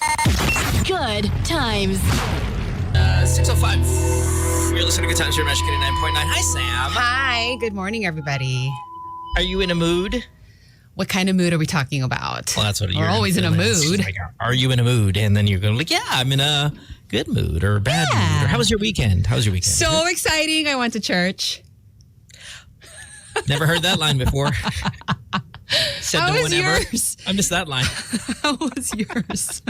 Good times. 6:05. You're listening to Good Times here, Magic 89.9. Hi, Sam. Hi, good morning, everybody. Are you in a mood? What kind of mood are we talking about? Well, that's what We're always in a mood. Like, are you in a mood? And then you're going like, yeah, I'm in a good mood or a bad mood. Or how was your weekend? So exciting. I went to church. Never heard that line before. Said How no was one ever. yours? I missed that line. How was yours?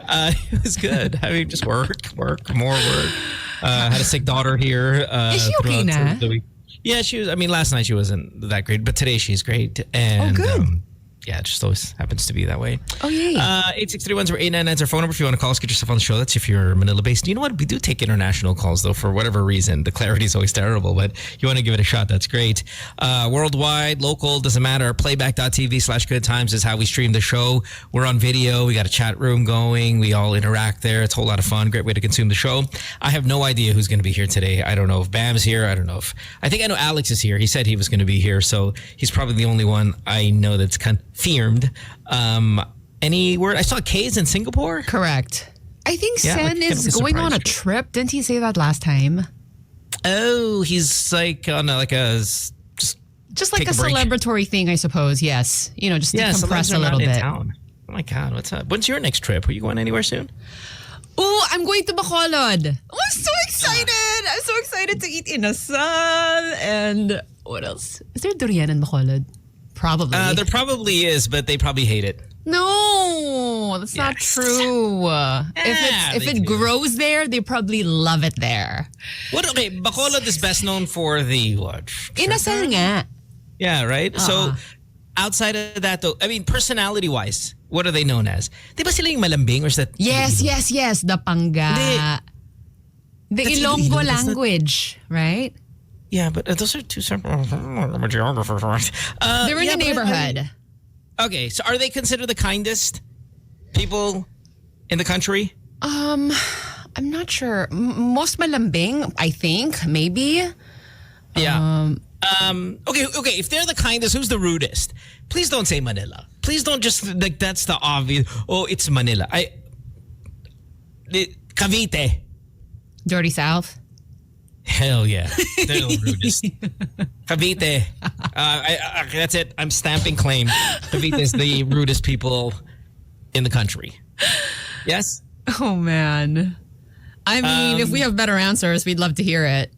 It was good. I mean, just work, more work. Had a sick daughter here. Is she okay throughout na? the week. Yeah, she was. I mean, last night she wasn't that great, but today she's great. And, good. Yeah, it just always happens to be that way. Oh, yay. 863-10899 is our phone number. If you want to call us, get yourself on the show. That's if you're Manila-based. You know what? We do take international calls, though, for whatever reason. The clarity is always terrible, but you want to give it a shot, that's great. Worldwide, local, doesn't matter. Playback.tv/goodtimes is how we stream the show. We're on video. We got a chat room going. We all interact there. It's a whole lot of fun. Great way to consume the show. I have no idea who's going to be here today. I don't know if Bam's here. I don't know if... I think I know Alex is here. He said he was going to be here, so he's probably the only one I know that's confirmed. Any word? I saw Kay's in Singapore. Correct. I think Yeah, Sen like, is it was a going on a surprise. trip. Didn't he say that last time? Oh, he's like on a, just Just like Take a a break. celebratory thing, I suppose. Yes. You know, just decompress a little in bit. town. Oh my God, what's up? When's your next trip? Are you going anywhere soon? Oh, I'm going to Bacolod. I'm so excited. I'm so excited to eat inasal. And what else? Is there durian in Bacolod? Probably. There probably is, but they probably hate it. No, that's not Yes. true. If they it do. grows there, they probably love it there. What? Okay, Bacolod is best known for the what? Inasal nga. Yeah, right. So outside of that, though, I mean, personality-wise, what are they known as? Di ba sila yung malambing or is that? Yes. The Panga. The That's Ilonggo Iloilo, that's not- language, right? Yeah, but those are two separate. I'm a geographer. They're in the neighborhood. Okay, so are they considered the kindest people in the country? I'm not sure. Most malambing, I think, maybe. Yeah. Okay. If they're the kindest, who's the rudest? Please don't say Manila. Please don't just like that's the obvious. Oh, it's Manila. Cavite. Dirty South. Hell yeah, they're the rudest. Cavite. That's it. I'm stamping claim. Cavite is the rudest people in the country. Yes. Oh, man. I mean, if we have better answers, we'd love to hear it.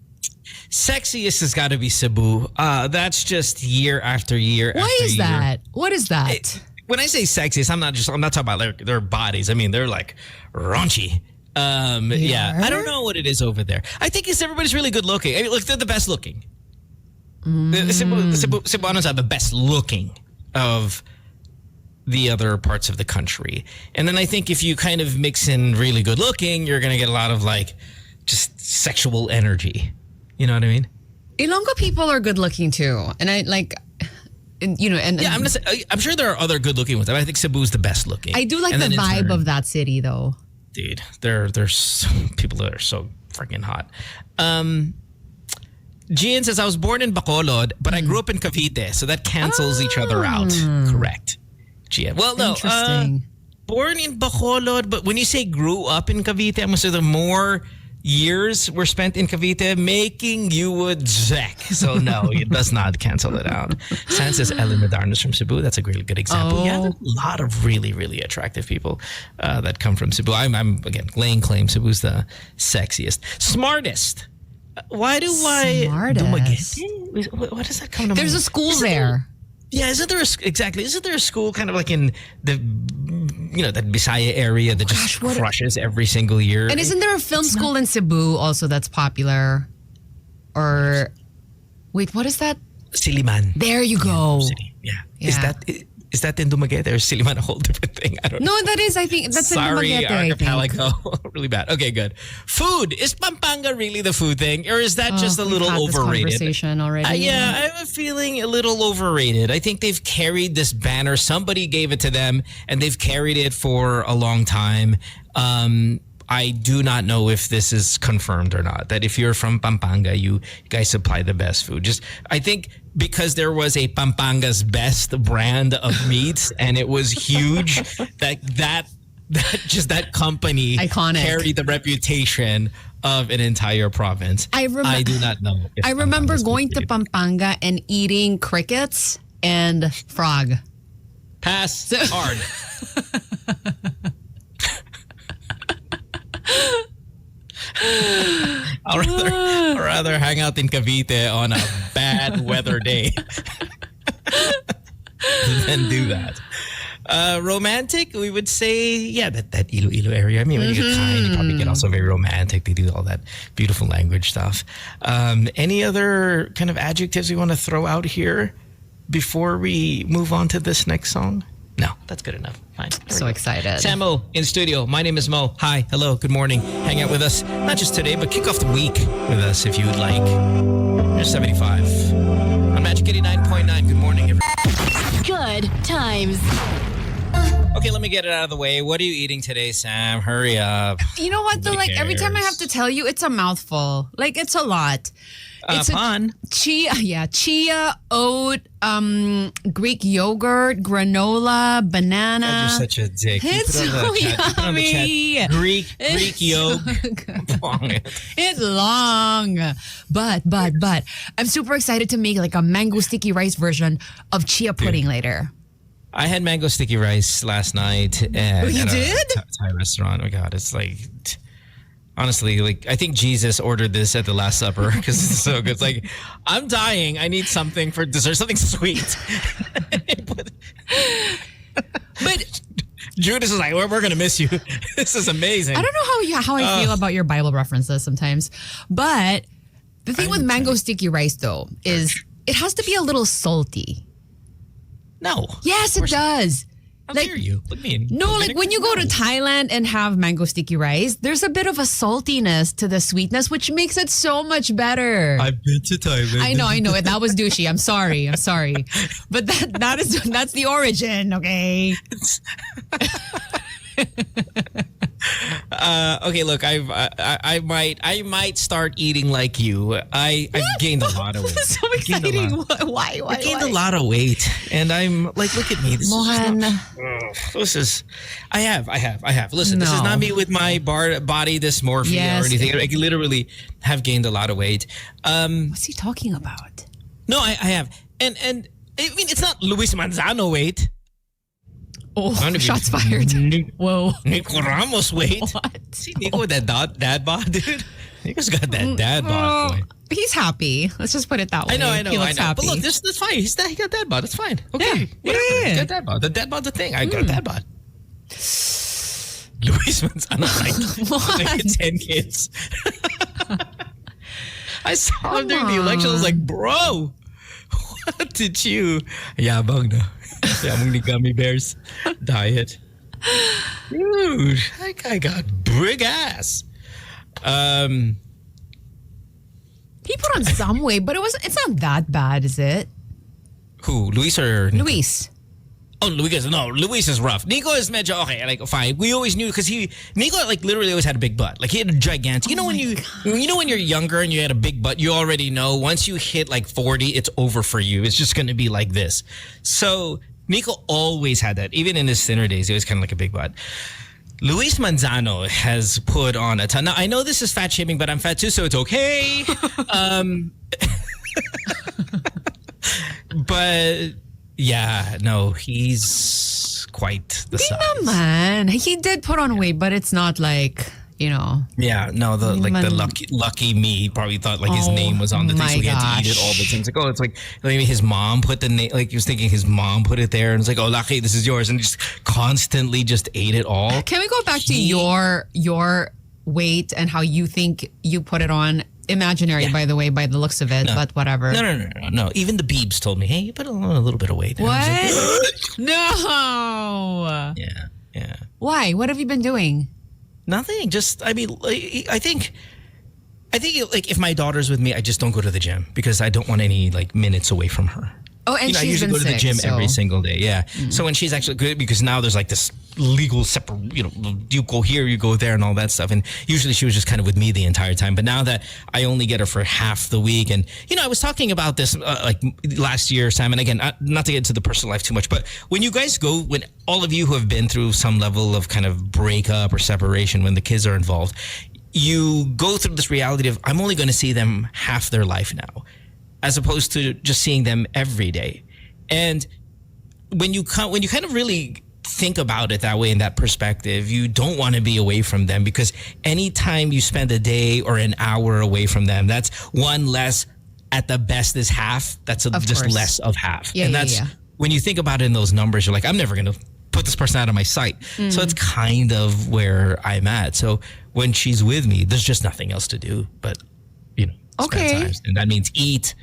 Sexiest has got to be Cebu. That's just year after year. Why is year. that? What is that? When I say sexiest, I'm not talking about their bodies. I mean, they're like raunchy. Yeah, I don't know what it is over there. I think it's everybody's really good looking. I mean, look, they're the best looking. The Cebuanos are the best looking of the other parts of the country. And then I think if you kind of mix in really good looking, you're going to get a lot of like just sexual energy. You know what I mean? Ilonggo people are good looking too. And I like, you know, and Yeah, I'm sure there are other good looking ones. I think Cebu's the best looking. I do like And the then in vibe turn- of that city though. Dude, there's people that are so freaking hot. Gian says, I was born in Bacolod, but I grew up in Cavite, so that cancels each other out. Correct. Gian. Well, no. Interesting. Born in Bacolod, but when you say grew up in Cavite, I'm going to say the more years were spent in Cavite making you a jack. So no, it does not cancel it out. San says Ellen Medarno's from Cebu. That's a really good example. Yeah, there's a lot of really, really attractive people that come from Cebu. I'm again laying claim Cebu's the sexiest. Smartest. Why do I... Smartest. What does that come to There's mind? a school there. Yeah, isn't there a school kind of like in the that Bisaya area that just crushes every single year? And isn't there a film school in Cebu also that's popular? Or wait, what is that? Siliman. There you go. City. Yeah. Yeah. Is that in Dumaguete or is Siliman a whole different thing? I don't know. No, that is, I think, that's Sorry, in Dumaguete, I think. archipelago. Really bad. Okay, good. Food. Is Pampanga really the food thing? Or is that just a We've little had this overrated? conversation already. Yeah, I have a feeling a little overrated. I think they've carried this banner. Somebody gave it to them, and they've carried it for a long time. I do not know if this is confirmed or not, that if you're from Pampanga, you guys supply the best food. I think because there was a Pampanga's Best brand of meats, and it was huge, that that company Iconic. carried the reputation of an entire province. I do not know. I remember going to Pampanga and eating crickets and frog. Pass hard. I'd rather hang out in Cavite on a bad weather day than do that. Romantic, we would say, yeah, that Iloilo area. I mean, when you get kind, you probably get also very romantic. They do all that beautiful language stuff. Any other kind of adjectives we want to throw out here before we move on to this next song? No, that's good enough. Fine. So excited. Samo in studio. My name is Mo. Hi, hello, good morning. Hang out with us, not just today, but kick off the week with us if you would like. There's 75 on Magic 89.9. Good morning, everyone. Good times. Okay, let me get it out of the way. What are you eating today, Sam? Hurry up. You know what though? Nobody Like every time I cares. have to tell you, it's a mouthful. Like it's a lot. It's Pan. chia, oat, Greek yogurt, granola, banana. God, you're such a dick. You It's put on the so chat- you put on the chat, yummy. Greek yolk. It's long. But I'm super excited to make like a mango sticky rice version of chia pudding later. I had mango sticky rice last night at you at did? a Thai restaurant. Oh my God, it's like, honestly, like I think Jesus ordered this at the Last Supper because it's so good. It's like, I'm dying. I need something for dessert, something sweet. But Judas is like, we're going to miss you. This is amazing. I don't know how I feel about your Bible references sometimes. But the thing with mango sticky rice though is it has to be a little salty. No. Yes, it does. How Like- dare you? Look at me. No, like when you go to Thailand and have mango sticky rice, there's a bit of a saltiness to the sweetness, which makes it so much better. I've been to Thailand. I know. That was douchey. I'm sorry. But that's the origin, okay? Okay, look, I might start eating like you. I've gained a lot of weight. This is so Gained a exciting. lot. Why? I gained a lot of weight, and I'm like, look at me. Mohan. I have. Listen, this is No. not me with my body dysmorphia Yes. or anything. I literally have gained a lot of weight. What's he talking about? No, I have, and I mean, it's not Luis Manzano weight. Oh, Trying to be- shots fired. Whoa. Nico Ramos weight. What? See Nico with that dad bod, dude. Nico's got that dad bod. Boy. He's happy. Let's just put it that way. I know. He looks happy. But look, that's fine. He got dad bod. It's fine. Okay. Yeah. Whatever. Yeah. He's got dad bod. The dad bod's a thing. I got a dad bod. Luis Manzano, like 10 kids. I saw him during the election. I was like, bro, what did you? Yabang na. Yabang ni gummy bears diet. Dude, that guy got big ass. He put on some weight, but it's not that bad, is it? Who? Luis or Nico? Luis. Oh, Luis is rough. Nico is medyo okay, like fine. We always knew because Nico like literally always had a big butt. Like he had a gigantic. You know when when you're younger and you had a big butt, you already know once you hit like 40, it's over for you. It's just going to be like this. So Nico always had that. Even in his thinner days, he was kind of like a big butt. Luis Manzano has put on a ton. Now I know this is fat shaming, but I'm fat too, so it's okay. But yeah, no, he's quite the size. Man, he did put on weight, but it's not like, you know. Yeah, no, the Man. lucky me probably thought like his name was on the thing, my so he had to eat it all the time. It's like, oh, it's like maybe his mom put the name, like he was thinking his mom put it there, and it's like, oh, lucky, this is yours, and just constantly just ate it all. Can we go back to your weight and how you think you put it on? Imaginary, by the way, by the looks of it, but whatever. No. Even the Beebs told me, hey, you put on a little bit of weight. And I was What? No. like, yeah. Why? What have you been doing? Nothing. Just, I mean, like, I think like if my daughter's with me, I just don't go to the gym because I don't want any like minutes away from her. Oh, and I she's usually been go to the sick, gym so- every single day. Yeah. So when she's actually good, because now there's like this legal separate, you go here, you go there, and all that stuff. And usually she was just kind of with me the entire time. But now that I only get her for half the week, and I was talking about this like last year, Sam. And again, not to get into the personal life too much, but when you guys go, when all of you who have been through some level of kind of breakup or separation, when the kids are involved, you go through this reality of I'm only going to see them half their life now, as opposed to just seeing them every day. And when you kind of really think about it that way, in that perspective, you don't want to be away from them, because anytime you spend a day or an hour away from them, that's one less. At the best is half. That's just course. less of half. Yeah, and yeah, that's yeah. when you think about it in those numbers, you're like, I'm never going to put this person out of my sight. So it's kind of where I'm at. So when she's with me, there's just nothing else to do but, Okay. spend time. And that means eat,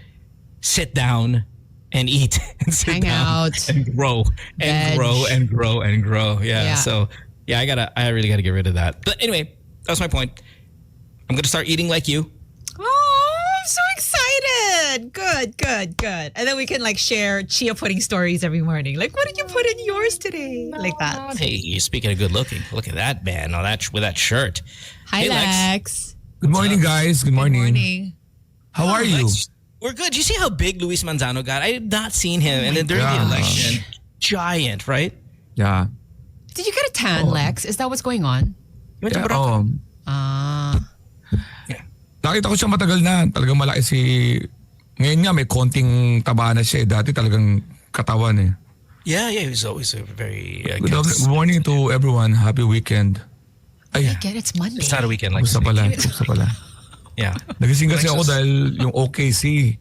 sit down, and eat, and sit Hang down, out. and grow, and Veg. grow, and grow, and grow. Yeah. Yeah. So yeah, I really gotta get rid of that. But anyway, that's my point. I'm gonna start eating like you. Oh, I'm so excited. Good. And then we can like share chia pudding stories every morning. Like, what did you put in yours today? Like that. Hey, speaking of good looking, look at that man. With that shirt. Hi, Hey, Lex. Lex. Good morning, guys. Good morning. Good morning. How are you? Lex, we're good. You see how big Luis Manzano got? I had not seen him. And then during the gosh. election, giant, right? Yeah. Did you get a tan, Lex? Is that what's going on? You went to Yeah, Boracay? Ah. Nakita ko siya matagal na. Talagang malaki Ngayon nga may konting taba na siya. Dati talagang katawan eh. Yeah, he was always a very... Good morning to everyone. Happy weekend. Ay, Get it's Monday. it's not a weekend like gusto this. pala. Yeah. Nagising kasi Lex ako was- dahil yung OKC.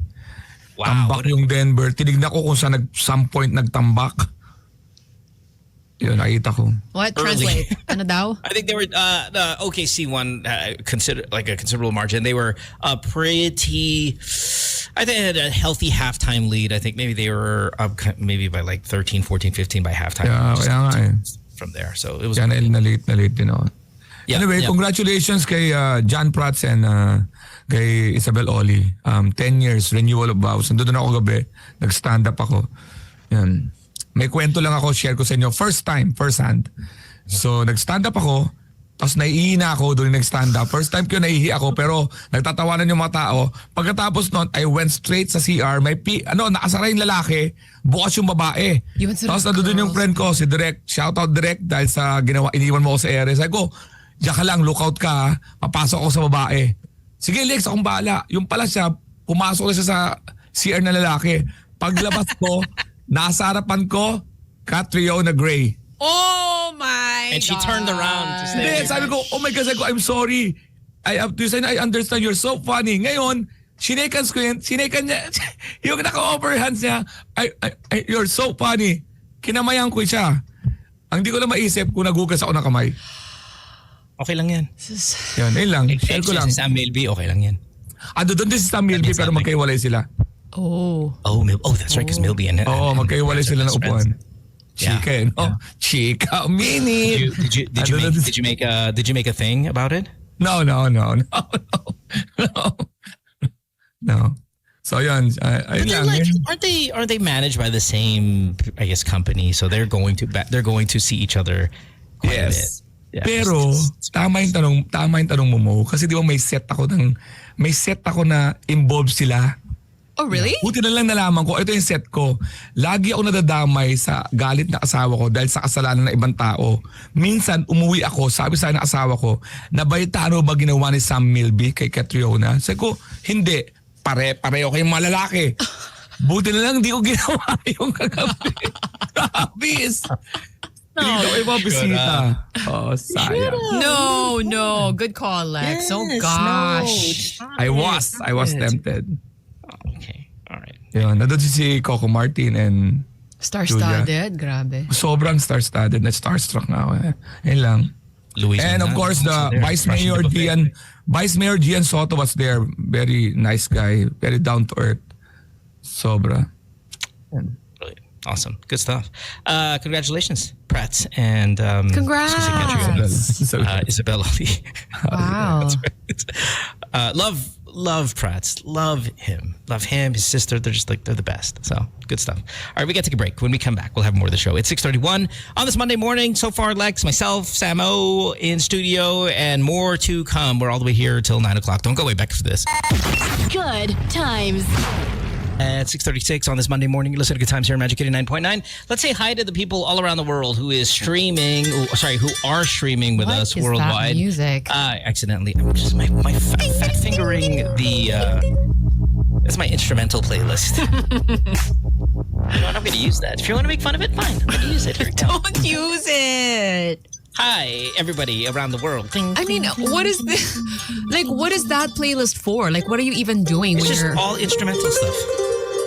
Wow. Tambak yung Denver. Tinignan ko kung saan some point nagtambak. Yun, nakita ko. What? Early. Translate. Ano daw? I think they were the OKC won consider like a considerable margin. They were pretty. I think they had a healthy halftime lead. I think maybe they were up maybe by like 13, 14, 15 by halftime. Kaya nga eh. From there, so it was. Kaya na late din ako. Yeah, Anyway, yeah. congratulations kay John Prats and kay Isabel Oli. 10 years, renewal of vows. Nandun ako gabi, nag-stand up ako. Yan. May kwento lang ako, share ko sa inyo. First hand. So, nag-stand up ako, tapos naiihina ako doon nag-stand up. First time ko naihi ako, pero nagtatawanan yung mga tao. Pagkatapos nun, I went straight sa CR. Nakasara yung lalaki, bukas yung babae. You went to the Tapos nandun yung girls. friend ko, si Direk. Shoutout Direk dahil sa iniwan mo ako sa ere. Sabi ko, diyan ka lang, lookout ka ha. Papasok ako sa babae. Sige Lex, akong bahala. Yung pala siya, pumasok na siya sa CR na lalaki. Paglabas ko, nasa harapan ko, Catriona Gray. Oh my And she turned around to say- Hindi, sabi ko, oh my God, sabi ko, I'm sorry. I understand, you're so funny. Ngayon, sinekan niya, yung naka-over hands niya, you're so funny. Kinamayan ko siya. Ang di ko lang maisip kung nagugas ako ng kamay. Okay lang yan. Yun lang. Share ko lang. Si Sam Milby, okay lang yan. Doon din si Sam Milby That's pero something. magkaiwalay sila. Oh. Oh, that's right, because Milby and Oo, magkaiwalay sila ng upuan. Yeah, Chika eh, no? Chika, mini. Did you make a thing about it? No. So yun, ayun lang. Aren't they managed by the same, I guess, company? So they're going to see each other quite a bit. Yes. Yeah, Pero tama yung tanong mo kasi di ba may set ako na involved sila. Oh, really? Buti na lang nalaman ko, ito yung set ko. Lagi ako nadadamay sa galit na asawa ko dahil sa kasalanan ng ibang tao. Minsan umuwi ako, sabi sa ng asawa ko, nabaytaan mo ba ginawa ni Sam Milby kay Catriona? Sabi ko, hindi. Pareho kayong mga lalaki. Buti na lang hindi ko ginawa yung kagabi. Promise. Hindi ko kayo mabisita. Oh, sayang. No. Good call, Lex. Oh gosh. I was tempted. Okay, all right. Yun, nandun si Coco Martin and Star-studded. Grabe. sobrang star-studded na starstruck na ako. Yun lang. Luis And of Manzano course, also the there, Vice rushing Mayor the buffet. Vice Mayor Gian Soto was there. Very nice guy. Very down to earth. Sobra. Yan. Brilliant. Awesome. Good stuff. Congratulations, Pratt and Congrats. Catriona. Isabel Ali. Wow. Love love Prats. Love him, his sister. They're just like, they're the best. So good stuff. All right, we got to take a break. When we come back, we'll have more of the show. It's 6:31 on this Monday morning. So far, Lex, myself, Samo in studio, and more to come. We're all the way here till 9 o'clock. Don't go way back for this. Good times. At 6:36 on this Monday morning, you listen to Good Times here on Magic 89.9. Let's say hi to the people all around the world who are streaming with What us is worldwide. that music? Accidentally, I'm just my fat fingering the. That's my instrumental playlist. I'm not going to use that. If you want to make fun of it, fine. I'm going to use it. Here. Don't use it. Hi, everybody around the world. I mean, what is this? Like, what is that playlist for? Like, what are you even doing It's when just you're... all instrumental stuff.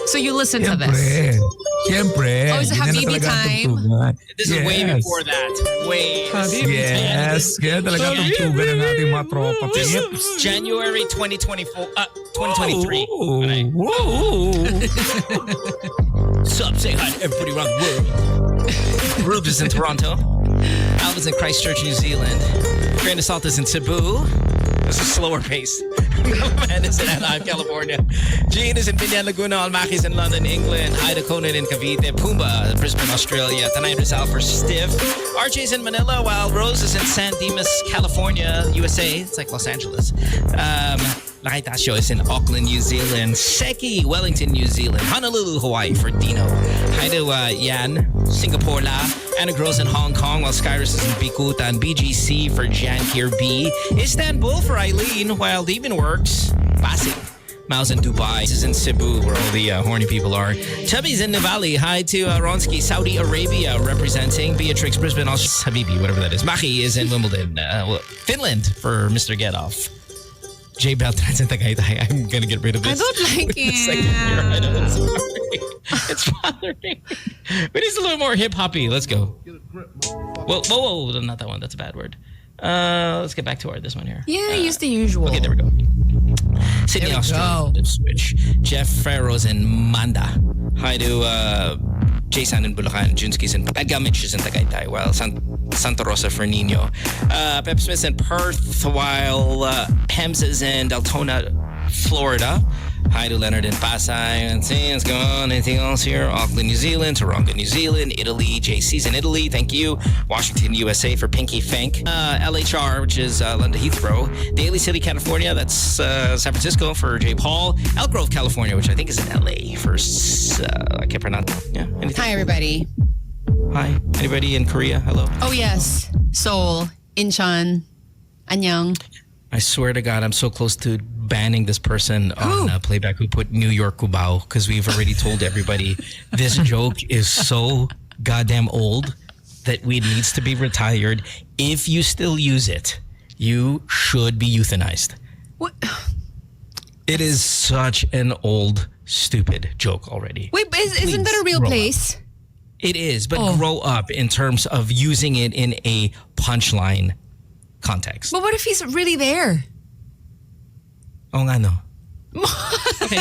So you listen to this? Siyempre. Oh, is it Ganyan na Habibi talaga ang time? tugtugan. This is way before that. Way. Yes. Kaya talaga tugtugan ng ating mga tropa. This Pips. January 2024, 2023. Whoa. Right. Sup, say hi to everybody around the world. Rube is in Toronto. Alva's in Christchurch, New Zealand. Grand Assault is in Cebu. This is a slower pace. Man is in Anaheim, California. Gene is in Binyan, Laguna. Almaki's in London, England. Ida Conan in Cavite. Pumba, Brisbane, Australia. Tanay Rizal for Stiff. RJ's in Manila, while Rose is in San Dimas, California, USA. It's like Los Angeles. Lakay Tasio is in Auckland, New Zealand. Seki, Wellington, New Zealand. Honolulu, Hawaii for Dino. Hi to Yan, Singapore La. Anna Gross in Hong Kong, while Skyrus is in Bikutan. BGC for Jan Kier B. Istanbul for Eileen, while Demon Works. Pasig. Mao's in Dubai. This is in Cebu, where all the horny people are. Chubby's in Navali. Hi to Ronsky, Saudi Arabia, representing Beatrix, Brisbane, Habibi, whatever that is. Maki is in Wimbledon. Finland for Mr. Getoff. Jay Beltran's in Tagaytay. I'm going to get rid of this. I don't like It's like, I know, it. sorry. It's bothering me. We need a little more hip-hoppy. Let's go. Whoa, not that one. That's a bad word. Let's get back to this one here. Yeah, use the usual. Okay, there we go. Sydney, There we Australia. go. Switch. Jeff Ferro's in Manda. Hi to Jason in Bulacan. Junski's in Edgar Mitch is in Tagaytay. While Santa Rosa for Nino. Pep Smith's in Perth. While Hems is in Deltona, Florida. Hi to Leonard in Pasay. And see what's going on. Anything else here? Auckland, New Zealand. Toronto, New Zealand. Italy. JC's in Italy. Thank you. Washington, USA for Pinky Fank. LHR, which is London Heathrow. Daly City, California. That's San Francisco for J. Paul. Elk Grove, California, which I think is in LA for... I can't pronounce it. Yeah. Anything? Hi, everybody. Hi. Anybody in Korea? Hello. Oh, yes. Seoul, Incheon, Anyang. I swear to God, I'm so close to banning this person on playback who put New York Cubao, because we've already told everybody this joke is so goddamn old that it needs to be retired. If you still use it, you should be euthanized. What? It is such an old, stupid joke already. Wait, but isn't that a real grow up. place? It is, but grow up in terms of using it in a punchline context. But what if he's really there? Oh nga no. Okay.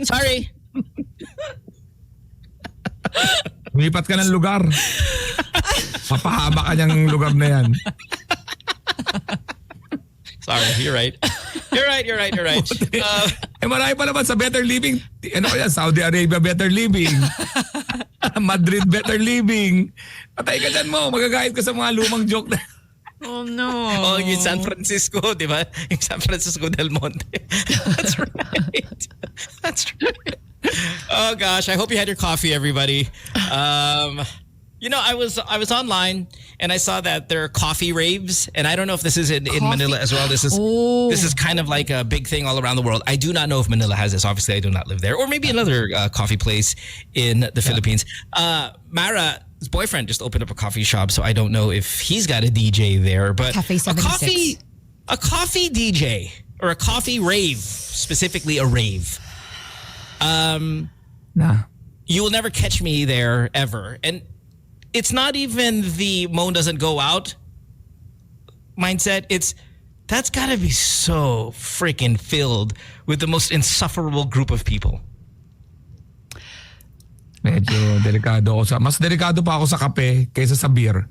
Sorry. Lumipat ka ng lugar. Papahaba ka niyang lugar na yan. Sorry, you're right. You're right. Marami pa naman sa Better Living. Ano kaya? Saudi Arabia Better Living. Madrid Better Living. Patay ka dyan mo. Magagayad ka sa mga lumang joke na. Oh, no. Oh, yung San Francisco, di ba? Yung San Francisco del Monte. That's right. That's right. Oh gosh, I hope you had your coffee, everybody. You know, I was online and I saw that there are coffee raves, and I don't know if this is in Manila as well. This is kind of like a big thing all around the world. I do not know if Manila has this. Obviously, I do not live there, or maybe another coffee place in the Philippines. Mara's boyfriend just opened up a coffee shop, so I don't know if he's got a DJ there. But Cafe 76. a coffee DJ or a coffee rave, specifically a rave. Nah. You will never catch me there ever. And it's not even the Moan doesn't go out mindset. It's that's got to be so freaking filled with the most insufferable group of people. Medyo delikado ako mas delikado pa ako sa kape kaysa sa beer.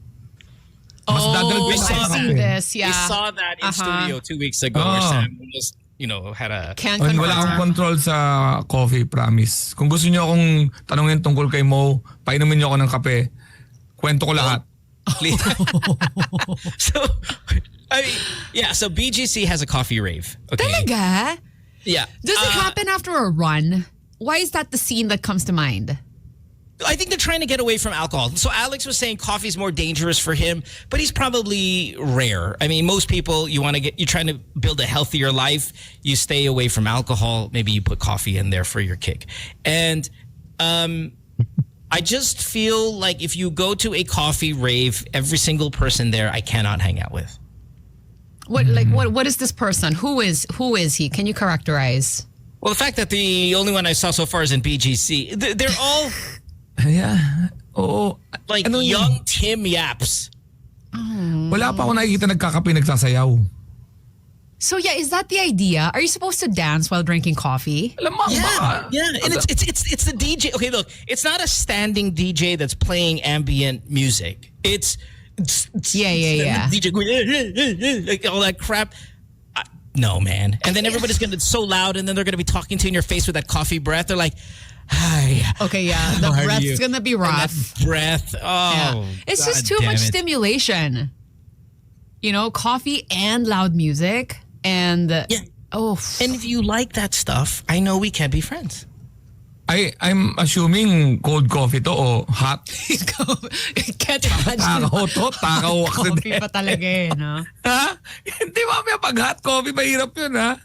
Mas Oh, dadalhin I've ako sa seen kape. this. Yeah. We saw that in studio 2 weeks ago where Sam almost had a... Can't Wala akong confirm. control sa coffee, promise. Kung gusto niyo akong tanungin tungkol kay Mo, painumin niyo ako ng kape. Kwento ko lahat. Please. So, I mean, yeah. So BGC has a coffee rave. Okay. Talaga? Yeah. Does it happen after a run? Why is that the scene that comes to mind? I think they're trying to get away from alcohol. So Alex was saying coffee's more dangerous for him, but he's probably rare. I mean, most people, you're trying to build a healthier life. You stay away from alcohol. Maybe you put coffee in there for your kick. And I just feel like if you go to a coffee rave, every single person there, I cannot hang out with. What is this person? Who is he? Can you characterize? Well, the fact that the only one I saw so far is in BGC, they're all Yeah. Oo. like Ano yun? young Tim Yaps. Wala pa ako nakikita nagkakape nagsasayaw. So yeah, is that the idea? Are you supposed to dance while drinking coffee? Alam mo, baka- Yeah, and it's the DJ. Okay, look, it's not a standing DJ that's playing ambient music. It's Yeah. DJ going like all that crap. No, man. And then everybody's gonna so loud, and then they're gonna be talking to you in your face with that coffee breath. They're like, "Hi." Okay, yeah. The How are breath's you? gonna be rough. Breath. Oh, Yeah. It's just God too damn much it. stimulation. Coffee and loud music and And if you like that stuff, I know we can be friends. I'm assuming cold coffee to o hot. can't imagine. Takaw to, takaw Coffee accident. pa talaga no? Ha? Hindi mamaya pag hot coffee, mahirap yun ha.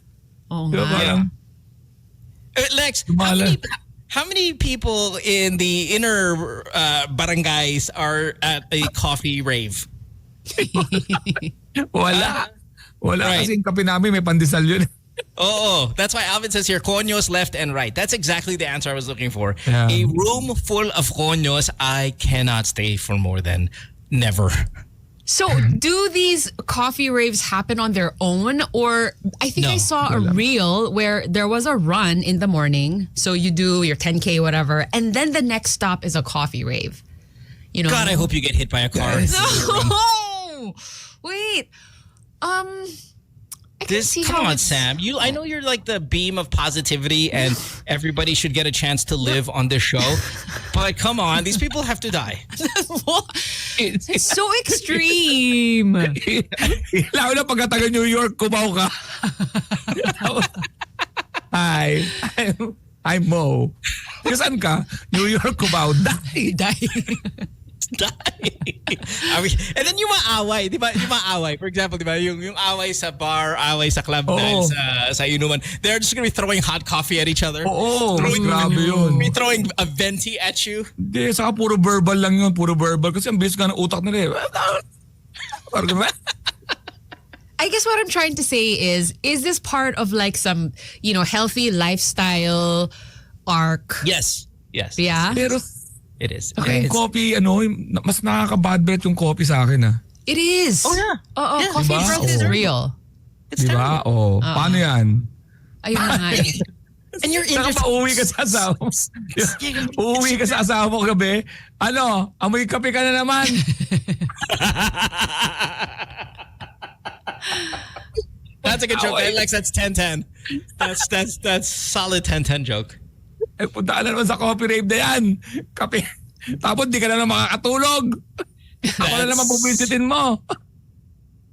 Oo Diba nga. parang, Lex, Tumala. how many people in the inner barangays are at a coffee rave? wala. Wala Right. kasi yung kape namin may pandesal yun. Oh, that's why Alvin says here, coños left and right. That's exactly the answer I was looking for. Yeah. A room full of coños, I cannot stay for more than never. So, do these coffee raves happen on their own? Or I think I No. saw a reel where there was a run in the morning. So you do your 10K, whatever. And then the next stop is a coffee rave. God, I hope you get hit by a car. Yes. No! Wait. I can see Come how on, it's- Sam. I know you're like the beam of positivity and everybody should get a chance to live on this show. But come on, these people have to die. It's so extreme. Lalo na pagka taga New York, kumaw ka. Hi, I'm Mo. Taga saan ka? New York, kumaw. Die. Die. And then yung maaway, di ba? Yung maaway, for example, di ba? Yung away sa bar, away sa club, Oo. dahil sa inuman, they're just gonna be throwing hot coffee at each other. Oo, mas grabe yun. Be throwing a venti at you. Hindi, saka puro verbal lang yun. Puro verbal. Kasi ang bilis ka ng utak nila eh. Parang diba? I guess what I'm trying to say is this part of like some, healthy lifestyle arc? Yes. Yes. Yeah, Pero It is. yung It's- coffee, mas nakaka-bad breath yung coffee sa akin ah. it is. Oh, yeah. Oh, Yeah, coffee diba? breath is Oo. real. It's Diba? terrible. Oh, paano yan? Ayun na nga eh. And you're in Saka pauwi ka sa asawa mo. Uuwi ka sa asawa mo gabi. Ano? Amoy kape ka na naman. That's a good joke. Alex, that's 10-10. That's solid 10-10 joke. Eh, punta ka na naman sa coffee rave na yan. Kape. Tapos di ka na naman makakatulog. Ako na naman bubisitin mo.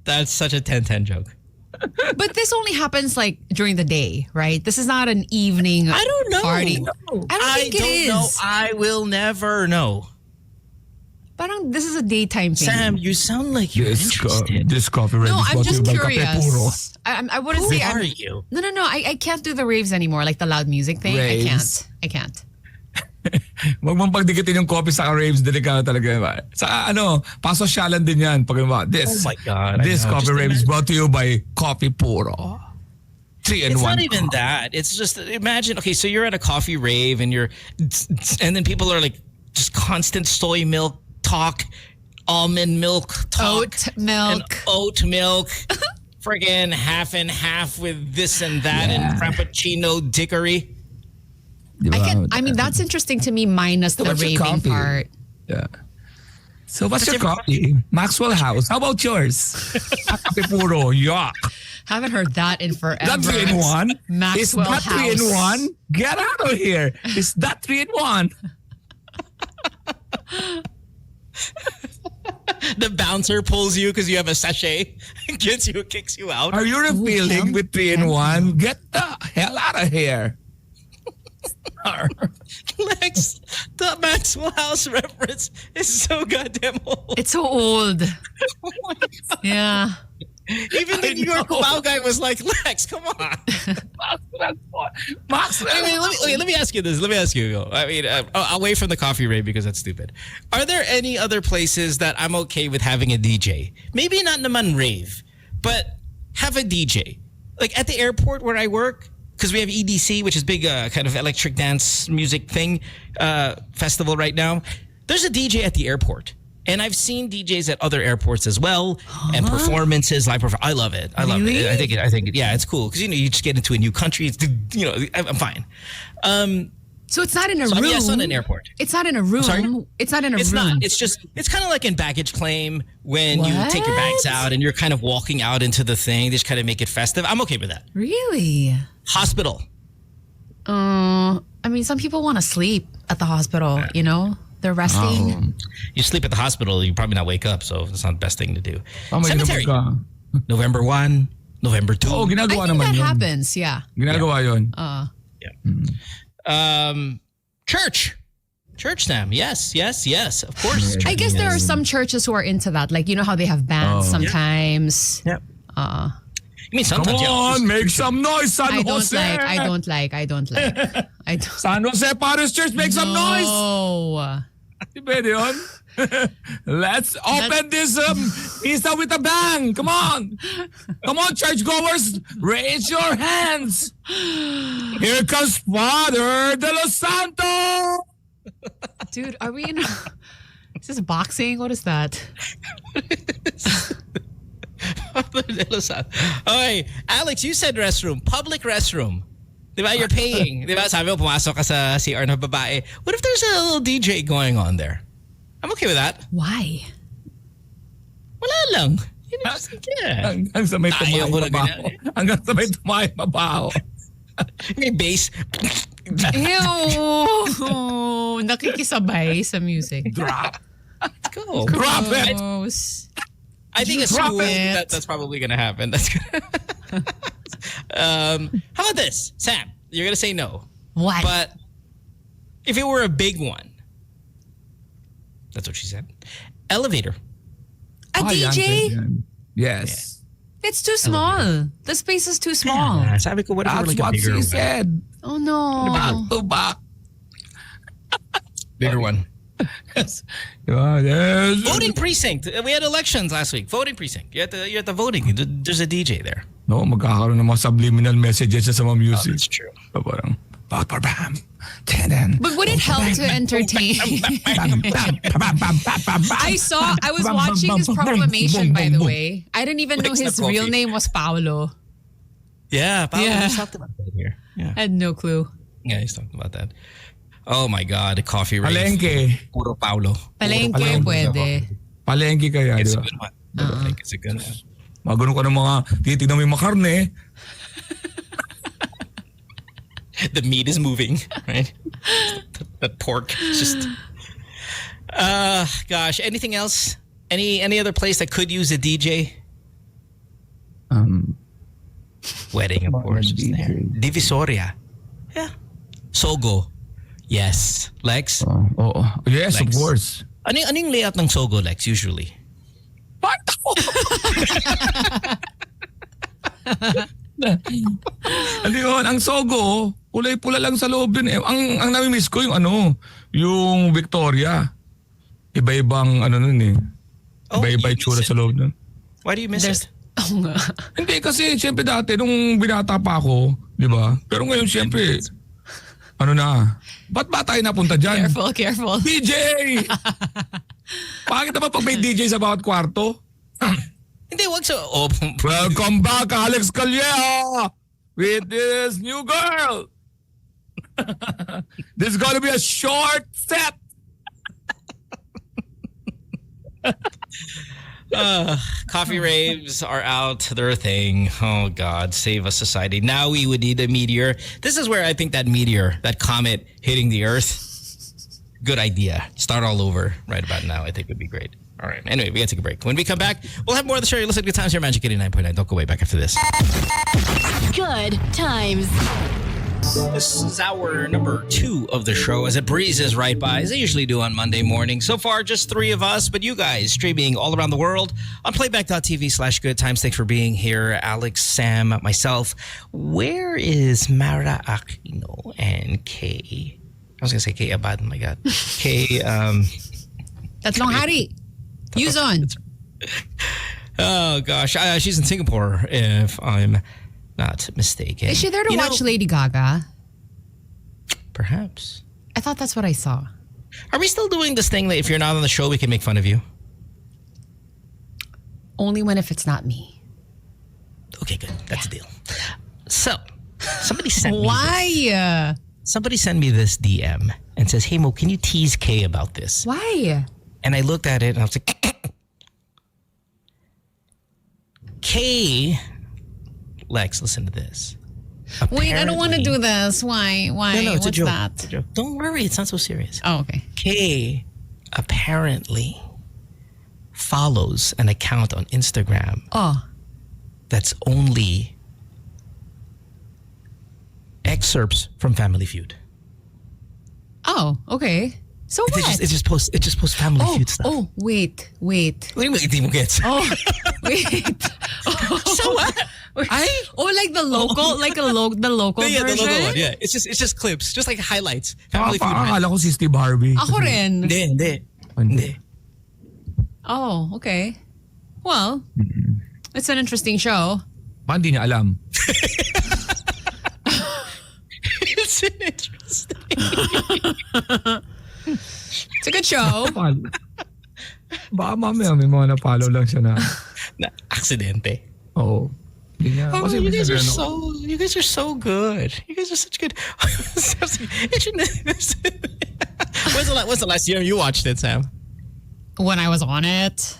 That's such a 10-10 joke. But this only happens like during the day, right? This is not an evening I don't know. party. I don't think it is. know. I will never know. Parang this is a daytime thing. Sam, you sound like you're interested. This coffee rave No, is I'm brought to just you by Kape Puro. curious. I wouldn't Who say are I'm. you? No. I can't do the raves anymore, like the loud music thing. Raves. I can't. Huwag mong pagdikitin yung coffee sa raves, delikado talaga. Diba? Sa pasosyalan din yan. Pag this, Oh my God, I This know. coffee Just rave is brought to you by Coffee Puro. 3 in It's 1. not even that. It's just imagine. Okay, so you're at a coffee rave and then people are like just constant soy milk talk, almond milk talk, Oat milk. and oat milk. Friggin' half and half with this and that and frappuccino dickery. Diba? I mean, that's interesting to me, minus So the what's your raving coffee? part. Yeah. So what's But your coffee? Maxwell House. How about yours? Kape Puro. Yuck. Haven't heard that in forever. That 3-in-1? Is Maxwell that House. 3-in-1? Get out of here. Is that 3-in-1? The bouncer pulls you because you have a sachet, kicks you out. Are you refilling with 3-in-1? Get the hell out of here. Lex, the Maxwell House reference is so goddamn old. It's so old. Oh my God. Yeah. Even the New York Wow guy was like, Lex, come on. Let me ask you this. Let me ask you. I mean, away from the coffee rate because that's stupid. Are there any other places that I'm okay with having a DJ? Maybe not naman rave, but have a DJ. Like at the airport where I work, because we have EDC, which is big kind of electric dance music thing, festival right now. There's a DJ at the airport. And I've seen DJs at other airports as well, and performances. I love it. I love it. I think yeah, it's cool because you just get into a new country. It's, I'm fine. So it's not in a room. I mean, yes, on an airport. It's not in a room. Sorry? It's not in a room. It's not. It's kind of like in baggage claim when you take your bags out and you're kind of walking out into the thing. They just kind of make it festive. I'm okay with that. Really? Hospital. I mean, some people want to sleep at the hospital. They're resting. You sleep at the hospital, you probably not wake up, so it's not the best thing to do. May Cemetery. November 1, November 2. Oh, I ginagawa think naman that yun. happens. Yeah. Ginagawa yun. Church. Church, Sam. Yes. Of course. I guess there are some churches who are into that. Like, you know how they have bands sometimes. Yep. You mean Come sometimes? on, make some noise, San I don't Jose. like. I don't. San Jose Paris Church, make some noise. Oh. Di pwede yun? Let's open this pista with a bang. Come on. Come on, churchgoers. Raise your hands. Here comes Father de los Santos. Dude, are we in... Is this boxing? What is that? Okay, Alex, you said restroom. Public restroom. Diba? You're paying. Diba? Sabi mo, pumasok ka sa CR na babae. What if there's a little DJ going on there? I'm okay with that. Why? Wala lang. Yeah. Hanggang sa may Ayaw ko na tumayo ganyan. Hanggang sa may tumayo mabaho. May bass. Ew! Nakikisabay sa music. Drop. Go. Drop it. Gross. I think it's Drop cool. it. That's probably gonna happen. That's gonna how about this, Sam? You're gonna say no, What? but if it were a big one, that's what she said. Elevator. A Yan, DJ? yan. Yes. It's too small. The space is too small. Yeah, sabi ko, what if it were That's like a what bigger she one? said. Oh no. Back to back. Bigger one. Yes. Yes. Voting precinct. We had elections last week. Voting precinct. You're at the voting. There's a DJ there. No, magkakaroon ng mga subliminal messages sa mga music. That's true. Parang, bam, ten. But would it help to entertain? I was watching his proclamation, by the way. I didn't even know Mix his na real coffee. name was Paulo. Yeah, Paolo Yeah. just talked about that here. Yeah. I had no clue. Yeah, he's talking about that. Oh my God, the coffee rave. Palengke. Puro Paulo. Palengke pwede. Palengke kaya, It's di a ba? good one. I think it's a good one. Magano ka ng mga titignan mo yung mga karne. The meat is moving, right? The pork is just. Gosh, anything else? Any other place that could use a DJ? Wedding, of course. Was there. Divisoria. Yeah. Sogo. Yes. Lex? Oh. Yes, Lex. of course. Anong layout ng Sogo, Lex, usually? Ano yun? Ang Sogo, kulay-pula lang sa loob yun eh. Ang nami-miss ko yung Victoria. Iba-ibang nun eh. Iba-iba you itsura miss sa loob nun. Why do you miss it? Oo nga. Hindi kasi siyempre dati nung binata pa ako, di ba? Pero ngayon siyempre, ba't ba tayo napunta dyan? Careful. DJ! Bakit naman pag may DJ sa bawat kwarto? Hindi, wag so. Oh, Welcome back, Alex Karylle, with this new girl. This is gonna be a short set. Coffee raves are out. They're a thing. Oh, God. Save us, society. Now we would need a meteor. This is where I think that meteor, that comet hitting the Earth, good idea. Start all over right about now. I think would be great. All right. Anyway, we got to take a break. When we come back, we'll have more of the show. You're listening to Good Times here, Magic 89.9. Don't go away. Back after this. Good times. This is hour number 2 of the show as it breezes right by, as I usually do on Monday morning. So far, just 3 of us, but you guys streaming all around the world on playback.tv/good times. Thanks for being here. Alex, Sam, myself. Where is Mara Aquino and Kay? I was going to say Kay Abad. Oh my God. Kay, That's Long Hari. Use on. Oh, gosh. She's in Singapore, if I'm not mistaken. Is she there to watch Lady Gaga? Perhaps. I thought that's what I saw. Are we still doing this thing that if you're not on the show, we can make fun of you? Only when if it's not me. Okay, good. That's a deal. So, somebody sent me Why? Somebody sent me this DM and says, "Hey Mo, can you tease Kay about this?" Why? And I looked at it and I was like, Kay, Lex, listen to this. Wait, I don't want to Apparently- do this. Why? Why? No, it's What's a joke. that? It's a joke. Don't worry, it's not so serious. Oh, okay. Kay apparently follows an account on Instagram Oh, that's only excerpts from Family Feud. oh, okay. So what? It just posts Family Feud stuff. oh, wait. What do you mean hindi mo gets? Oh, wait. So what? Oh, like the local, the local Yeah, the version? logo one. Yeah, it's just clips, just like highlights. Family Feud. Akala ko si Steve Harvey. Ako rin. Hindi. Oh, okay. Well, it's an interesting show. Baka hindi niya alam. It's interesting. It's a good show. Baka mamaya may mga napalo lang siya na. Na aksidente. Oo. Hindi niya. Oh, Kasi you guys minsan are ano, you guys are so good. You guys are such good. When's the last year you watched it, Sam? When I was on it,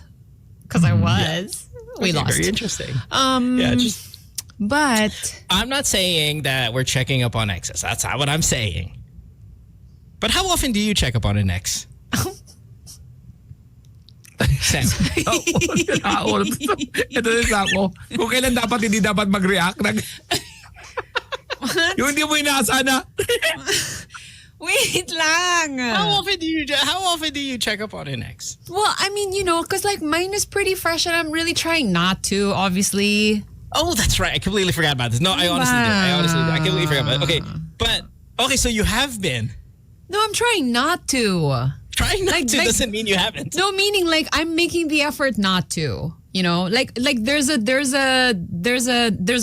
because I was, we Okay, lost. Very interesting. Yeah, but I'm not saying that we're checking up on exes. That's not what I'm saying. But how often do you check up on an ex? Sam. Ito din sa ako. Kung kailan dapat hindi dapat mag-react. Yung hindi mo inaasahan na. wait lang. How often do you check up on an ex? Well, I mean, because like mine is pretty fresh and I'm really trying not to, obviously. Oh, that's right. I completely forgot about this. No, I honestly did. I completely forgot about it. Okay, but okay, so you have been. No, I'm trying not to. Trying not to doesn't mean you haven't. No, meaning like I'm making the effort not to. Like there's a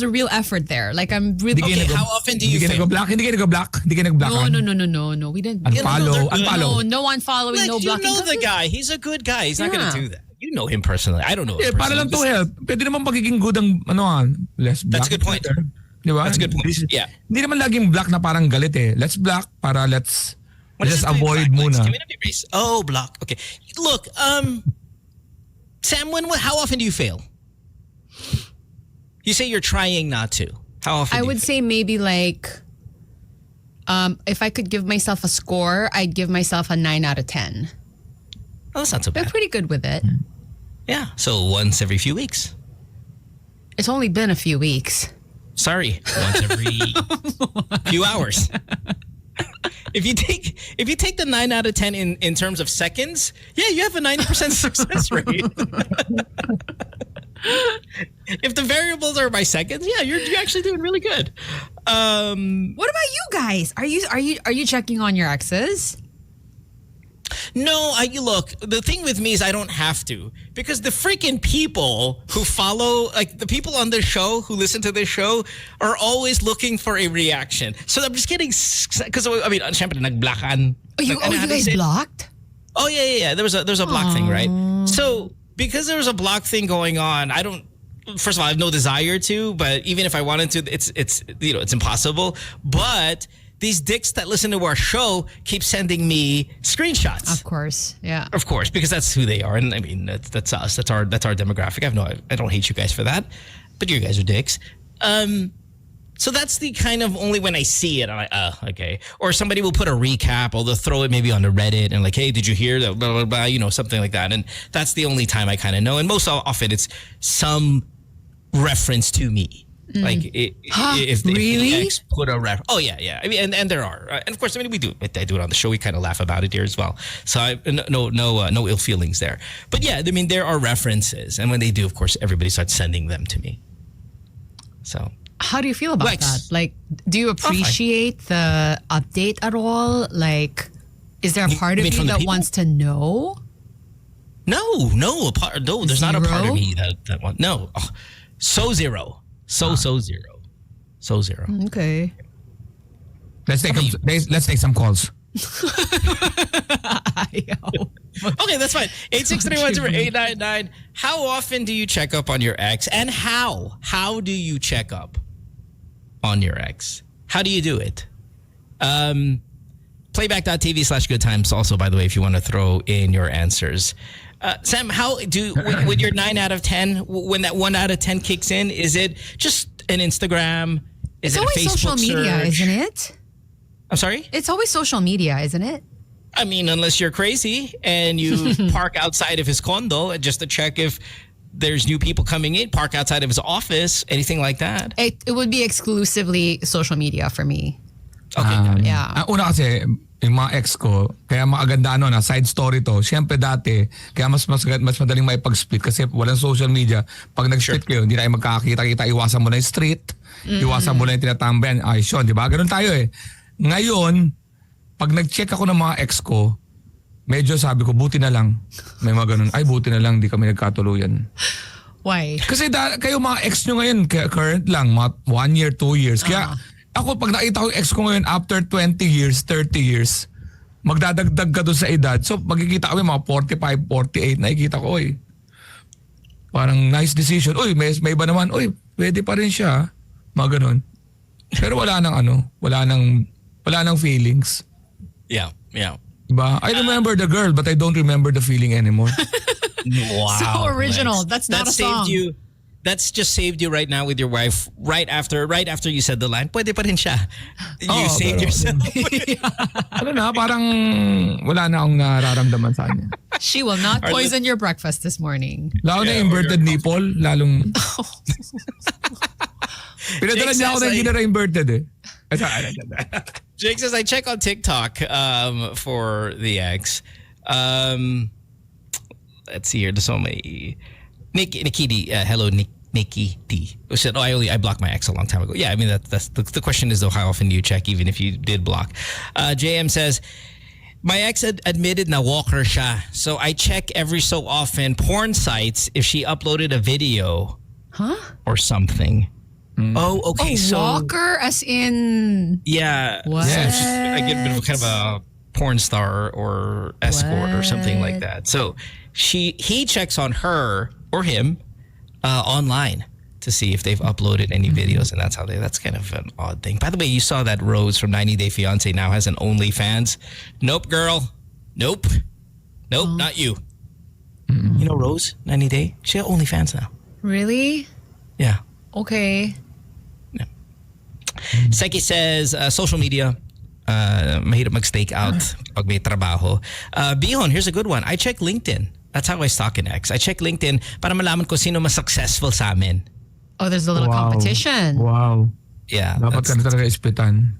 real effort there. Like I'm really. Okay, how often do you Hindi ka fail? nag-block? Hindi ka nag-block? Hindi ka nag-block? No. We didn't. Unfollow. No unfollowing, no Like, blocking. you know the guy. He's a good guy. He's not going to Yeah. do that. You know him personally. I don't know him Para lang to personally. help. Pwede naman pagiging good ang less black. That's a good point. Di ba? That's a good point. Yeah. Hindi naman laging black na parang galit eh. Let's block para let's just avoid muna. Oh, block. Okay. Look, Sam, how often do you fail? You say you're trying not to. How often? I do you would fail? say maybe like, if I could give myself a score, I'd give myself a 9 out of 10. Oh, that's not so I'm bad. pretty good with it. Yeah. So once every few weeks. It's only been a few weeks. Sorry, once every few hours. If you take the 9 out of 10 in terms of seconds, yeah, you have a 90% success rate. If the variables are by seconds, yeah, you're actually doing really good. What about you guys? Are you checking on your exes? No, look, the thing with me is I don't have to, because the freaking people who follow, like the people on this show who listen to this show are always looking for a reaction. So I'm just getting, because I mean, syempre nagblockan. You guys blocked? Oh yeah. There's a block thing, right? So because there was a block thing going on, I don't. First of all, I have no desire to, but even if I wanted to, it's impossible. But these dicks that listen to our show keep sending me screenshots. Of course, yeah. Of course, because that's who they are, and I mean that's us. That's our demographic. I don't hate you guys for that, but you guys are dicks. So that's the kind of only when I see it, I'm like, okay. Or somebody will put a recap, or they'll throw it maybe on the Reddit and like, hey, did you hear that? Blah, blah, blah, you know, something like that. And that's the only time I kind of know. And most often it's some reference to me. Like if the ex put a ref. Oh yeah. I mean, and there are, and of course, I mean, I do it on the show. We kind of laugh about it here as well. So no ill feelings there. But yeah, I mean, there are references, and when they do, of course, everybody starts sending them to me. So. How do you feel about that? Like, do you appreciate the update at all? Like, is there a part of you that wants to know? No, there's not a part of me that wants. No, so zero. So zero. Okay. Let's take some calls. Okay, that's fine. 863-10899. How often do you check up on your ex, and how? How do you check up on your ex? How do you do it? Playback.tv/GoodTimes also, by the way, if you want to throw in your answers. Sam, how with your 9 out of 10, when that 1 out of 10 kicks in, is it just an Instagram? Is it a Facebook social media, search? isn't it? I'm sorry? It's always social media, isn't it? I mean, unless you're crazy and you park outside of his condo just to check if there's new people coming in, park outside of his office, anything like that. It would be exclusively social media for me. Okay. Yeah. Ang una kasi, yung mga ex ko, kaya maaganda na side story to. Siyempre dati, kaya mas madaling maipag-split kasi walang social media. Pag nag-split kayo, hindi na kayo magkakakita-kita, iwasan mo na yung street, iwasan mo na yung tinatambayan. Ayos yun, di ba? Ganun tayo eh. Ngayon, pag nag-check ako ng mga ex ko, medyo sabi ko, buti na lang. May mga ganun, ay buti na lang, di kami nagkatuluyan. Why? Kasi kayo mga ex nyo ngayon, current lang, mga 1 year, 2 years. Kaya ako, pag nakita ko yung ex ko ngayon, after 20 years, 30 years, magdadagdag ka doon sa edad. So, magkikita kami mga 45, 48, nakikita ko, parang nice decision. Uy, may iba naman, pwede pa rin siya. Mga ganun. Pero wala nang feelings. Yeah. Diba? I remember the girl, but I don't remember the feeling anymore. Wow. So original. Lex. That's not a song. That's just saved you right now with your wife. Right after you said the line, pwede pa rin siya. You saved yourself. Parang wala na akong nararamdaman sa kanya. She will not poison your breakfast this morning. Lalo na inverted nipple, lalong... Pinadala niya ako na hindi na inverted eh. Jake says, I check on TikTok for the ex. Let's see here. There's so many. Nikki D. Hello, Nikki D. Who said, I blocked my ex a long time ago. Yeah, I mean, that's the question is, though, how often do you check, even if you did block? JM says, my ex admitted na walker siya. So I check every so often porn sites if she uploaded a video or something. Oh, okay. So walker as in... Yeah. What? So I get a bit of kind of a porn star or escort or something like that. So he checks on her or him online to see if they've uploaded any videos, and that's kind of an odd thing. By the way, you saw that Rose from 90 Day Fiancé now has an OnlyFans. Nope, girl. Nope, not you. You know Rose, 90 Day? She has OnlyFans now. Really? Yeah. Okay. Seki says, social media, mahirap mag-stake out pag may trabaho. Bihon, here's a good one. I check LinkedIn. That's how I stalk an ex. I check LinkedIn para malaman ko sino mas successful sa amin. Oh, there's a little competition. Wow. Yeah. Dapat ka na talaga ispitan.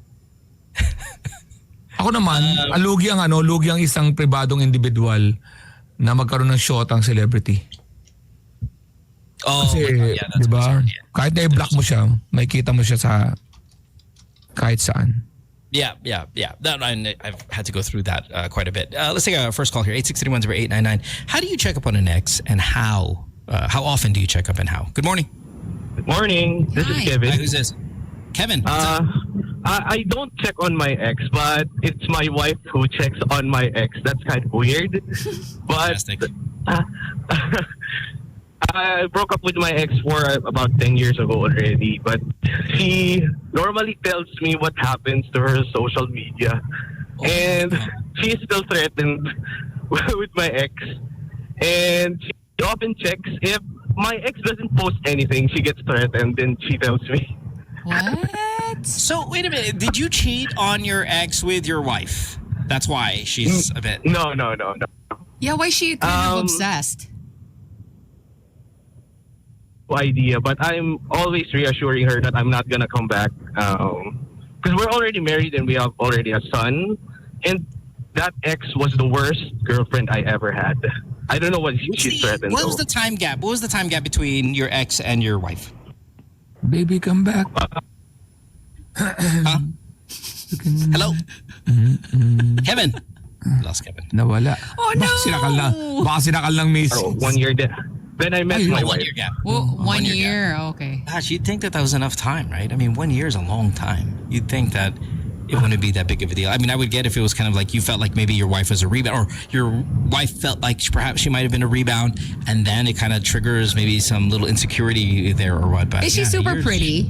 Ako naman, lugi ang isang pribadong individual na magkaroon ng shot ang celebrity. Oh, kasi, that's diba? bizarre, yeah. Kahit na i-block mo siya, makikita mo siya sa kahit saan. Yeah. That I've had to go through that quite a bit. Let's take a first call here. 863-10899. How do you check up on an ex, and how often do you check up, and how? Good morning. Good morning. This is Kevin. Hi, who's this? Kevin. I don't check on my ex, but it's my wife who checks on my ex. That's kind of weird. But Fantastic. I broke up with my ex for about 10 years ago already, but she normally tells me what happens to her social media. And she is still threatened with my ex. And she often checks if my ex doesn't post anything, she gets threatened, and she tells me. What? So wait a minute. Did you cheat on your ex with your wife? That's why she's a bit. No. Yeah, why is she kind of obsessed? No idea, but I'm always reassuring her that I'm not gonna come back. Because we're already married and we have already a son. And that ex was the worst girlfriend I ever had. I don't know what she's threatened. What was the time gap? What was the time gap between your ex and your wife? Baby, come back. Huh? Hello? Kevin? Lost Kevin. Nawala. Oh, no. Baka sinakal ng miss. 1 year then I met my 1 wife. year gap. Well, 1 year year. Okay. Gosh, you'd think that was enough time, right? I mean, 1 year is a long time. You'd think that it wouldn't be that big of a deal. I mean, I would get if it was kind of like you felt like maybe your wife was a rebound, or your wife felt like perhaps she might have been a rebound, and then it kind of triggers maybe some little insecurity there or what. But Is she super pretty?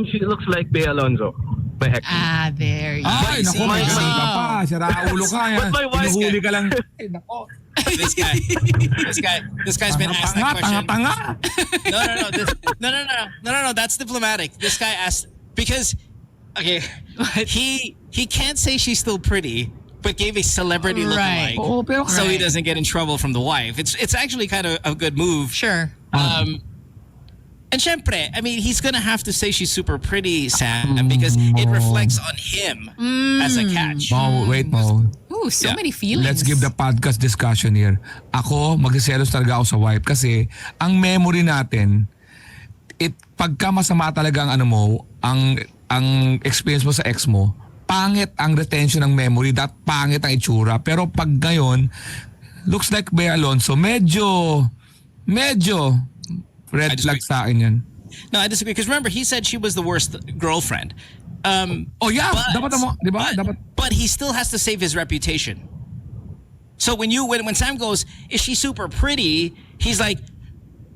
She looks like Bea Alonzo, my ex. Ah, there you go. Ay, naku, may see. ganun ka pa. Siraulo ka yan. But my wife- Hinuhuli ka lang. Ay, nako. This guy's been asked that question. Tanga. No. That's diplomatic. This guy asked because, okay, he can't say she's still pretty, but gave a celebrity Right. lookalike, Oo, pero so he doesn't get in trouble from the wife. It's actually kind of a good move. Sure. And syempre, I mean, he's gonna have to say she's super pretty, Sam, because it reflects on him as a catch. Wait, Mo. Ooh, so Yeah. many feelings. Let's give the podcast discussion here. Ako, magsiselos talaga ako sa wife kasi ang memory natin, pagka masama talaga ang ano mo, ang experience mo sa ex mo, pangit ang retention ng memory, pangit ang itsura. Pero pag ngayon, looks like Bea Alonzo, medyo red flag sa akin yan. No, I disagree. Because remember, he said she was the worst girlfriend. Oh yeah, dapat mo, di ba? Dapat. But he still has to save his reputation. So when Sam goes, is she super pretty? He's like,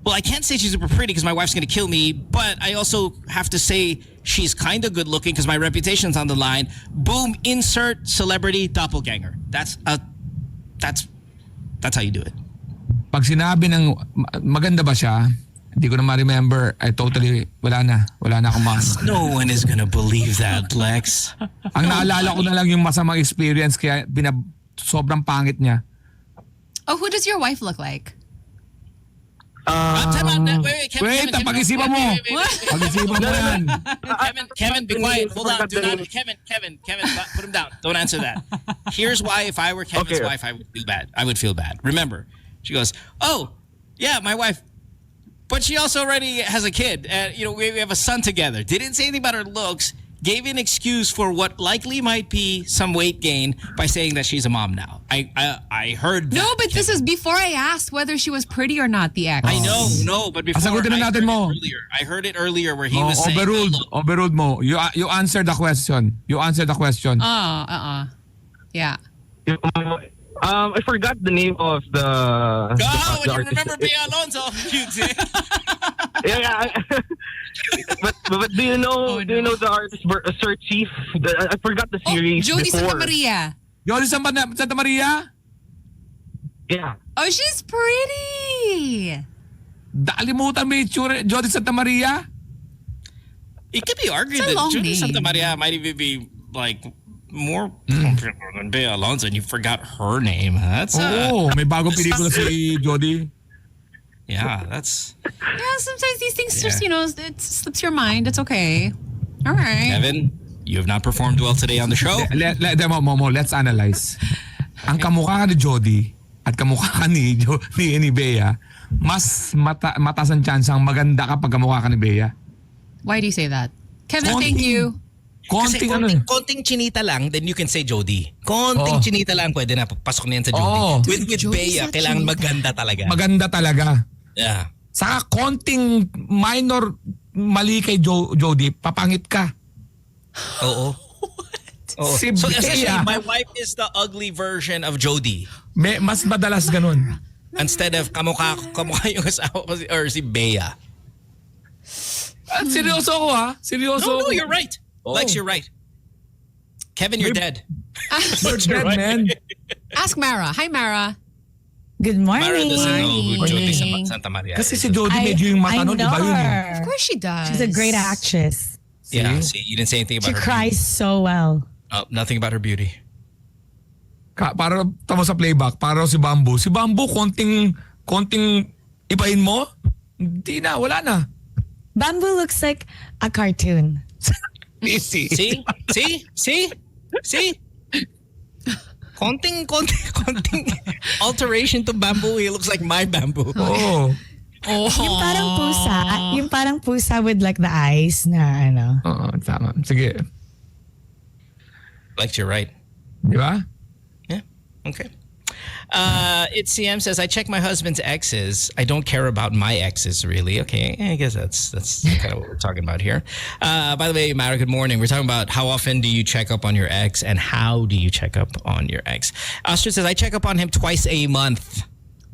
well, I can't say she's super pretty because my wife's going to kill me, but I also have to say she's kind of good looking because my reputation's on the line. Boom, insert celebrity doppelganger. That's how you do it. Pag sinabi ng maganda ba siya, hindi ko na ma-remember. Wala na akong No one is going to believe that, Lex. Ang naalala ko na lang yung masamang experience kaya sobrang pangit niya. Oh, who does your wife look like? Wait, pag-isipan mo. Pag-isipan mo yan. Kevin, be quiet. Hold on. Kevin, put him down. Don't answer that. Here's why if I were Kevin's wife, I would feel bad. Remember, she goes, oh, yeah, my wife, but she also already has a kid. We have a son together. Didn't say anything about her looks. Gave an excuse for what likely might be some weight gain by saying that she's a mom now. I heard that. No, but this is before I asked whether she was pretty or not, the ex. I know, but before I heard it earlier where he was saying, overruled mo. You answered the question. Yeah. I forgot the name of the. When you remember Bea Alonzo, you did. Yeah. but do you know the artist Sir Chief? I forgot the series. Jody before. Santa Maria. Jody Santa Maria? Yeah. Oh, she's pretty. Dalimutan mo yung itsura, Jody Santa Maria? It could be argued It's a that long Jody name. Santa Maria might even be like more popular than Bea Alonzo, and you forgot her name. That's May bagong pelikula si Jody. yeah, that's Yeah, sometimes these things just, it slips your mind. It's okay. All right. Kevin. You have not performed well today on the show. Let's analyze. Ang kamukha ka ni Jody at kamukha ka ni Bea, mas mataas ang chance ang maganda ka pag kamukha ka ni Bea. Why do you say that? Kevin, thank you. Konting chinita lang, then you can say Jody. Konting chinita lang, pwede na. Pasok na yan sa Jody. Oh. With Jody's Bea, not kailangan chinita. maganda talaga. Maganda talaga. Yeah. Saka konting minor mali kay Jody, papangit ka. Oo. Si So Bea, essentially, my wife is the ugly version of Jody. mas madalas ganun. Instead of kamukha yung asawa ko or si Bea. Seryoso ako ha? Seryoso No, ako. you're right. Lex, you're right. Kevin, you're dead. You're dead, man. Ask Mara. Hi, Mara. Good Mara morning. doesn't know who Jody Morning. Santa Maria Kasi is. si Jody medyo yung mata I nun, know iba yun eh. her. Of course she does. She's a great actress. Yeah, see, you didn't say anything She about her cries so well. beauty. Oh, nothing about her beauty. Para tama sa playback, para si Bamboo. Si Bamboo, konting ibahin mo? Hindi na, wala na. Bamboo looks like a cartoon. Easy. See? Konting alteration to Bamboo. He looks like my Bamboo. Oo. Oh. Yung parang pusa with like the eyes na ano. Oo, tama. Sige. Like you're right. Di ba? Yeah. Okay. It's CM says, I check my husband's exes. I don't care about my exes, really. Okay, I guess that's kind of what we're talking about here. By the way, Mara, good morning. We're talking about how often do you check up on your ex and how do you check up on your ex. Astrid says, I check up on him twice a month.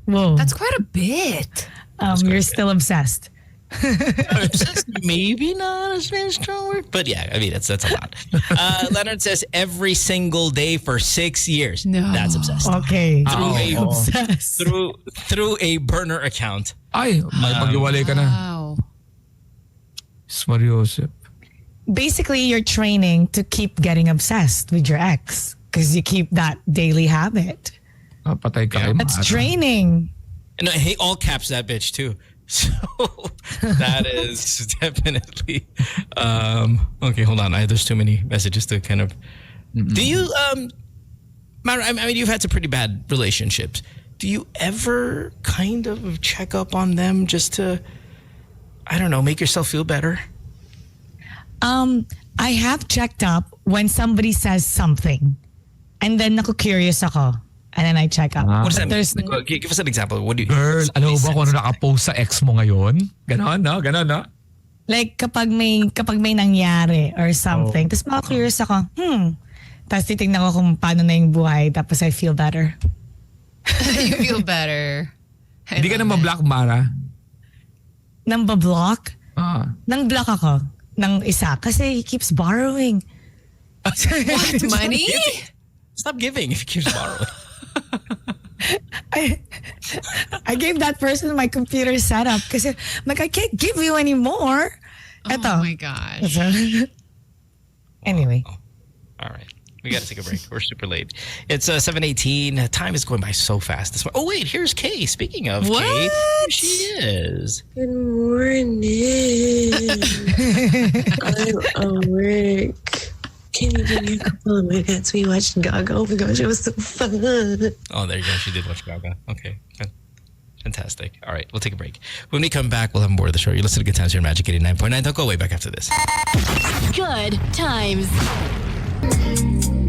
Whoa. That's quite a bit. You're still obsessed. Maybe not a strong word, but yeah, I mean, that's a lot. Leonard says, every single day for 6 years. No. That's obsessed. Okay. Obsessed. Through a burner account. Ay, may pag-iwalay ka na. Wow. Mariosep. Basically, you're training to keep getting obsessed with your ex because you keep that daily habit. Patay ka kay That's Mara. training. And he all caps that bitch too. So that is definitely okay. Hold on, there's too many messages to kind of. Do you Mara, I mean, you've had some pretty bad relationships. Do you ever kind of check up on them just to, I don't know, make yourself feel better? I have checked up when somebody says something, and then curious ako, and then I check up. What does that mean? There's Give us an example. What do you? Girl, alam mo ba kung ano nakapost sa ex mo ngayon? Ganon, no? Ganon, no? like kapag may nangyari or something, tapos curious ako, tapos titignan ko kung paano na yung buhay, tapos I feel better. You feel better. Hindi ka na ma-block, Mara? Nang ba-block? Ah. Nang block ako ng isa kasi he keeps borrowing. What? Money? Stop giving if he keeps borrowing. I gave that person my computer setup kasi like I can't give you anymore. Oh my gosh. Anyway. All right. We got to take a break. We're super late. It's 7:18. Time is going by so fast. Oh, wait. Here's Kay. Speaking of What? Kay, here she is. Good morning. I'm awake. Can you give me a couple of minutes? We watched Gaga. Oh my gosh, it was so fun. Oh, there you go. She did watch Gaga. Okay. Fantastic. All right. We'll take a break. When we come back, we'll have more of the show. You're listening to Good Times here on Magic 89.9. Don't go away. Back after this. Good times.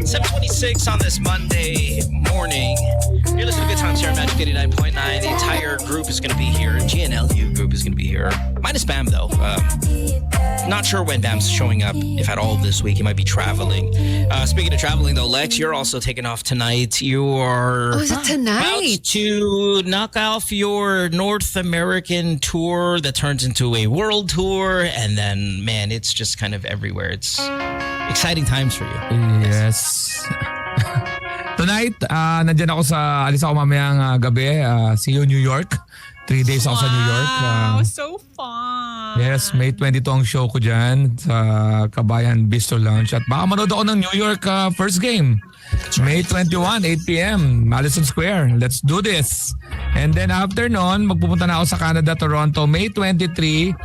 7:26 on this Monday morning. You're listening to Good Times here on Magic 89.9. The entire group is going to be here. GNLU group is going to be here. Minus Bam, though. Not sure when Bam's showing up, if at all this week. He might be traveling. Speaking of traveling, though, Lex, you're also taking off tonight. You are Oh, is it about tonight? to knock off your North American tour that turns into a world tour. And then, man, it's just kind of everywhere. It's exciting times for you. Yes. Tonight, nandyan ako alis ako mamayang gabi. See you New York. 3 days ako sa New York. Wow, so fun. Yes, May 22 ang show ko dyan sa Kabayan Bistro Lounge. At baka manood ako ng New York first game. May 21, 8 p.m. Madison Square. Let's do this. And then after nun, magpupunta na ako sa Canada, Toronto. May 23,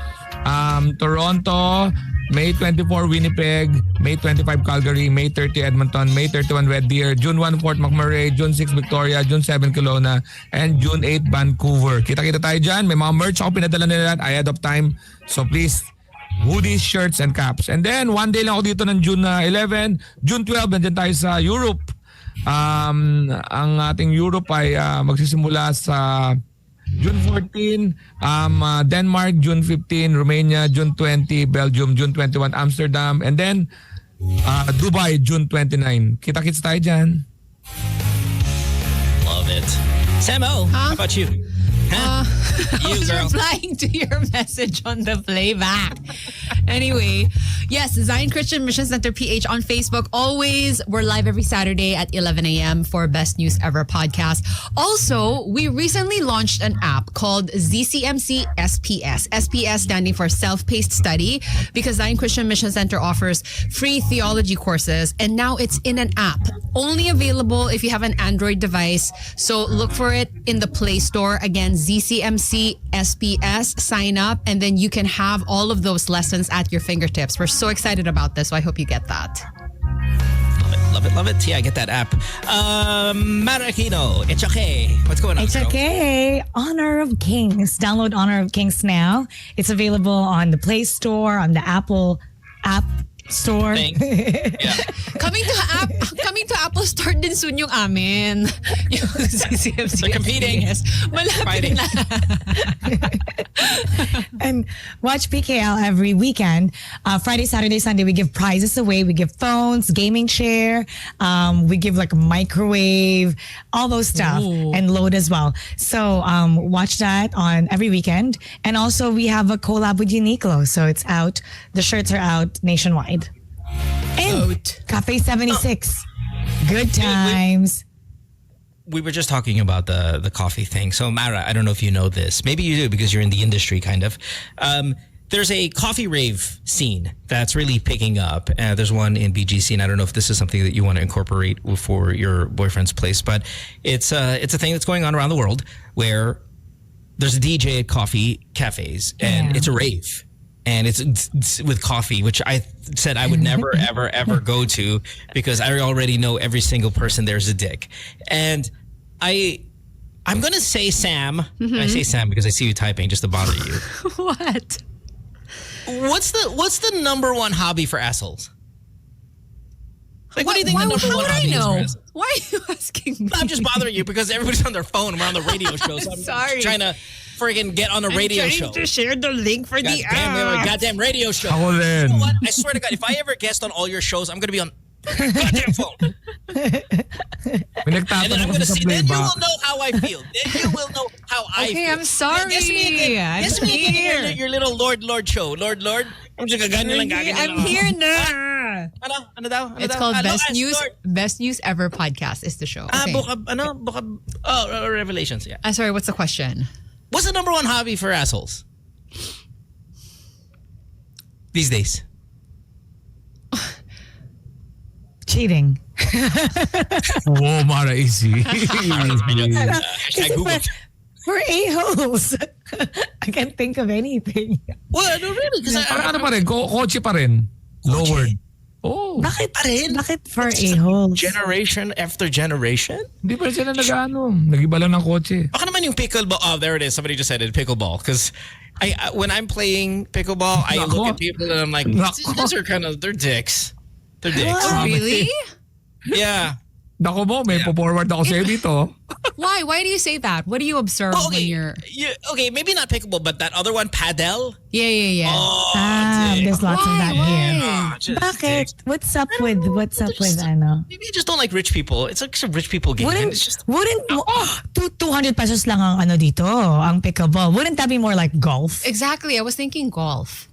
Toronto. May 24, Winnipeg. May 25, Calgary. May 30, Edmonton. May 31, Red Deer. June 1, Fort McMurray. June 6, Victoria. June 7, Kelowna. And June 8, Vancouver. Kita-kita tayo dyan. May mga merch ako pinadala nila ahead of time. So please, hoodies, shirts, and caps. And then, one day lang ako dito ng June 11. June 12, nandyan tayo sa Europe. Ang ating Europe ay magsisimula sa June 14, Denmark, June 15, Romania, June 20, Belgium, June 21, Amsterdam, and then Dubai, June 29. Kita-kits tayo dyan. Love it. Samo, how about you? Huh? I You, was girl. replying to your message on the playback. Anyway, yes, Zion Christian Mission Center PH on Facebook. Always, we're live every Saturday at 11 a.m. for Best News Ever podcast. Also, we recently launched an app called ZCMC SPS. SPS standing for Self-Paced Study, because Zion Christian Mission Center offers free theology courses, and now it's in an app. Only available if you have an Android device. So look for it in the Play Store. Again, ZCMC SPS. Sign up, and then you can have all of those lessons at your fingertips. We're so excited about this, so I hope you get that. Love it, love it. Yeah, get that app. Mara Aquino, it's okay. What's going on? It's girl? okay. Honor of Kings. Download Honor of Kings now. It's available on the Play Store, on the Apple App Store. Thing. Yeah. Coming to Apple Store din soon yung amin. Yung CCMC. They're competing. Malapit Fighting. na. And watch PKL every weekend. Friday, Saturday, Sunday, we give prizes away. We give phones, gaming chair. We give like a microwave, all those stuff, and load as well. So watch that on every weekend. And also we have a collab with Uniqlo. So it's out. The shirts are out nationwide. And Cafe 76. Good times. We were just talking about the coffee thing. So Mara, I don't know if you know this. Maybe you do because you're in the industry, kind of. There's a coffee rave scene that's really picking up. There's one in BGC, and I don't know if this is something that you want to incorporate for your boyfriend's place, but it's a thing that's going on around the world where there's a DJ at coffee cafes, and it's a rave. And it's with coffee, which I said I would never, ever, ever go to because I already know every single person there's a dick. And I'm going to say Sam. I say Sam because I see you typing just to bother you. What? What's the number one hobby for assholes? Like, what do you think Why, the number how one would I hobby is for know? assholes? Why are you asking me? I'm just bothering you because everybody's on their phone and we're on the radio show. So I'm Sorry. trying to friggin' get on a radio show. to share the link for the Goddamn, we have a app. goddamn radio show. Ako You din. know what? I swear to God, if I ever guest on all your shows, I'm gonna be on goddamn phone. And then Pinagtatanong I'm ko gonna sa see, then you playback. will know how I feel. Then you will know how I feel. Okay, I'm sorry. Guess me again. I'm Guess me again here. your little Lord show. Lord. I'm just gaganyan lang, gaganyan I'm lang. here na. Ano daw? Ano It's daw? called Ano, Best News Ever podcast is the show. Okay. Revelations, yeah. Sorry, what's the question? What's the number one hobby for assholes? These days. Cheating. Whoa, Mara, easy. Hashtag Google. For a-holes. I can't think of anything. Well, no, really. Because Parang ano pa rin, kotse pa rin. Lowered. Oh, Bakit for a-holes? generation after generation? hindi pa rin sila nag-ano. Nag-iba lang ng kotse. Baka naman yung pickleball. Oh, there it is. Somebody just said it. Pickleball. Because when I'm playing pickleball, I Nako. look at people and I'm like, Nako. these are kind of, they're dicks. They're dicks. Oh, really? Yeah. Dako mo, may po-forward ako sa'yo dito. Why? Why do you say that? What do you observe Well, when okay. you're... Okay, maybe not pickleball, but that other one, paddle. Yeah. Oh, dick. There's lots of that here. Oh, just Bakit? dicks. What's up with ano? Maybe you just don't like rich people. It's like a rich people game. and it's just 200 pesos lang ang ano dito, ang pickleball. Wouldn't that be more like golf Exactly. I was thinking golf.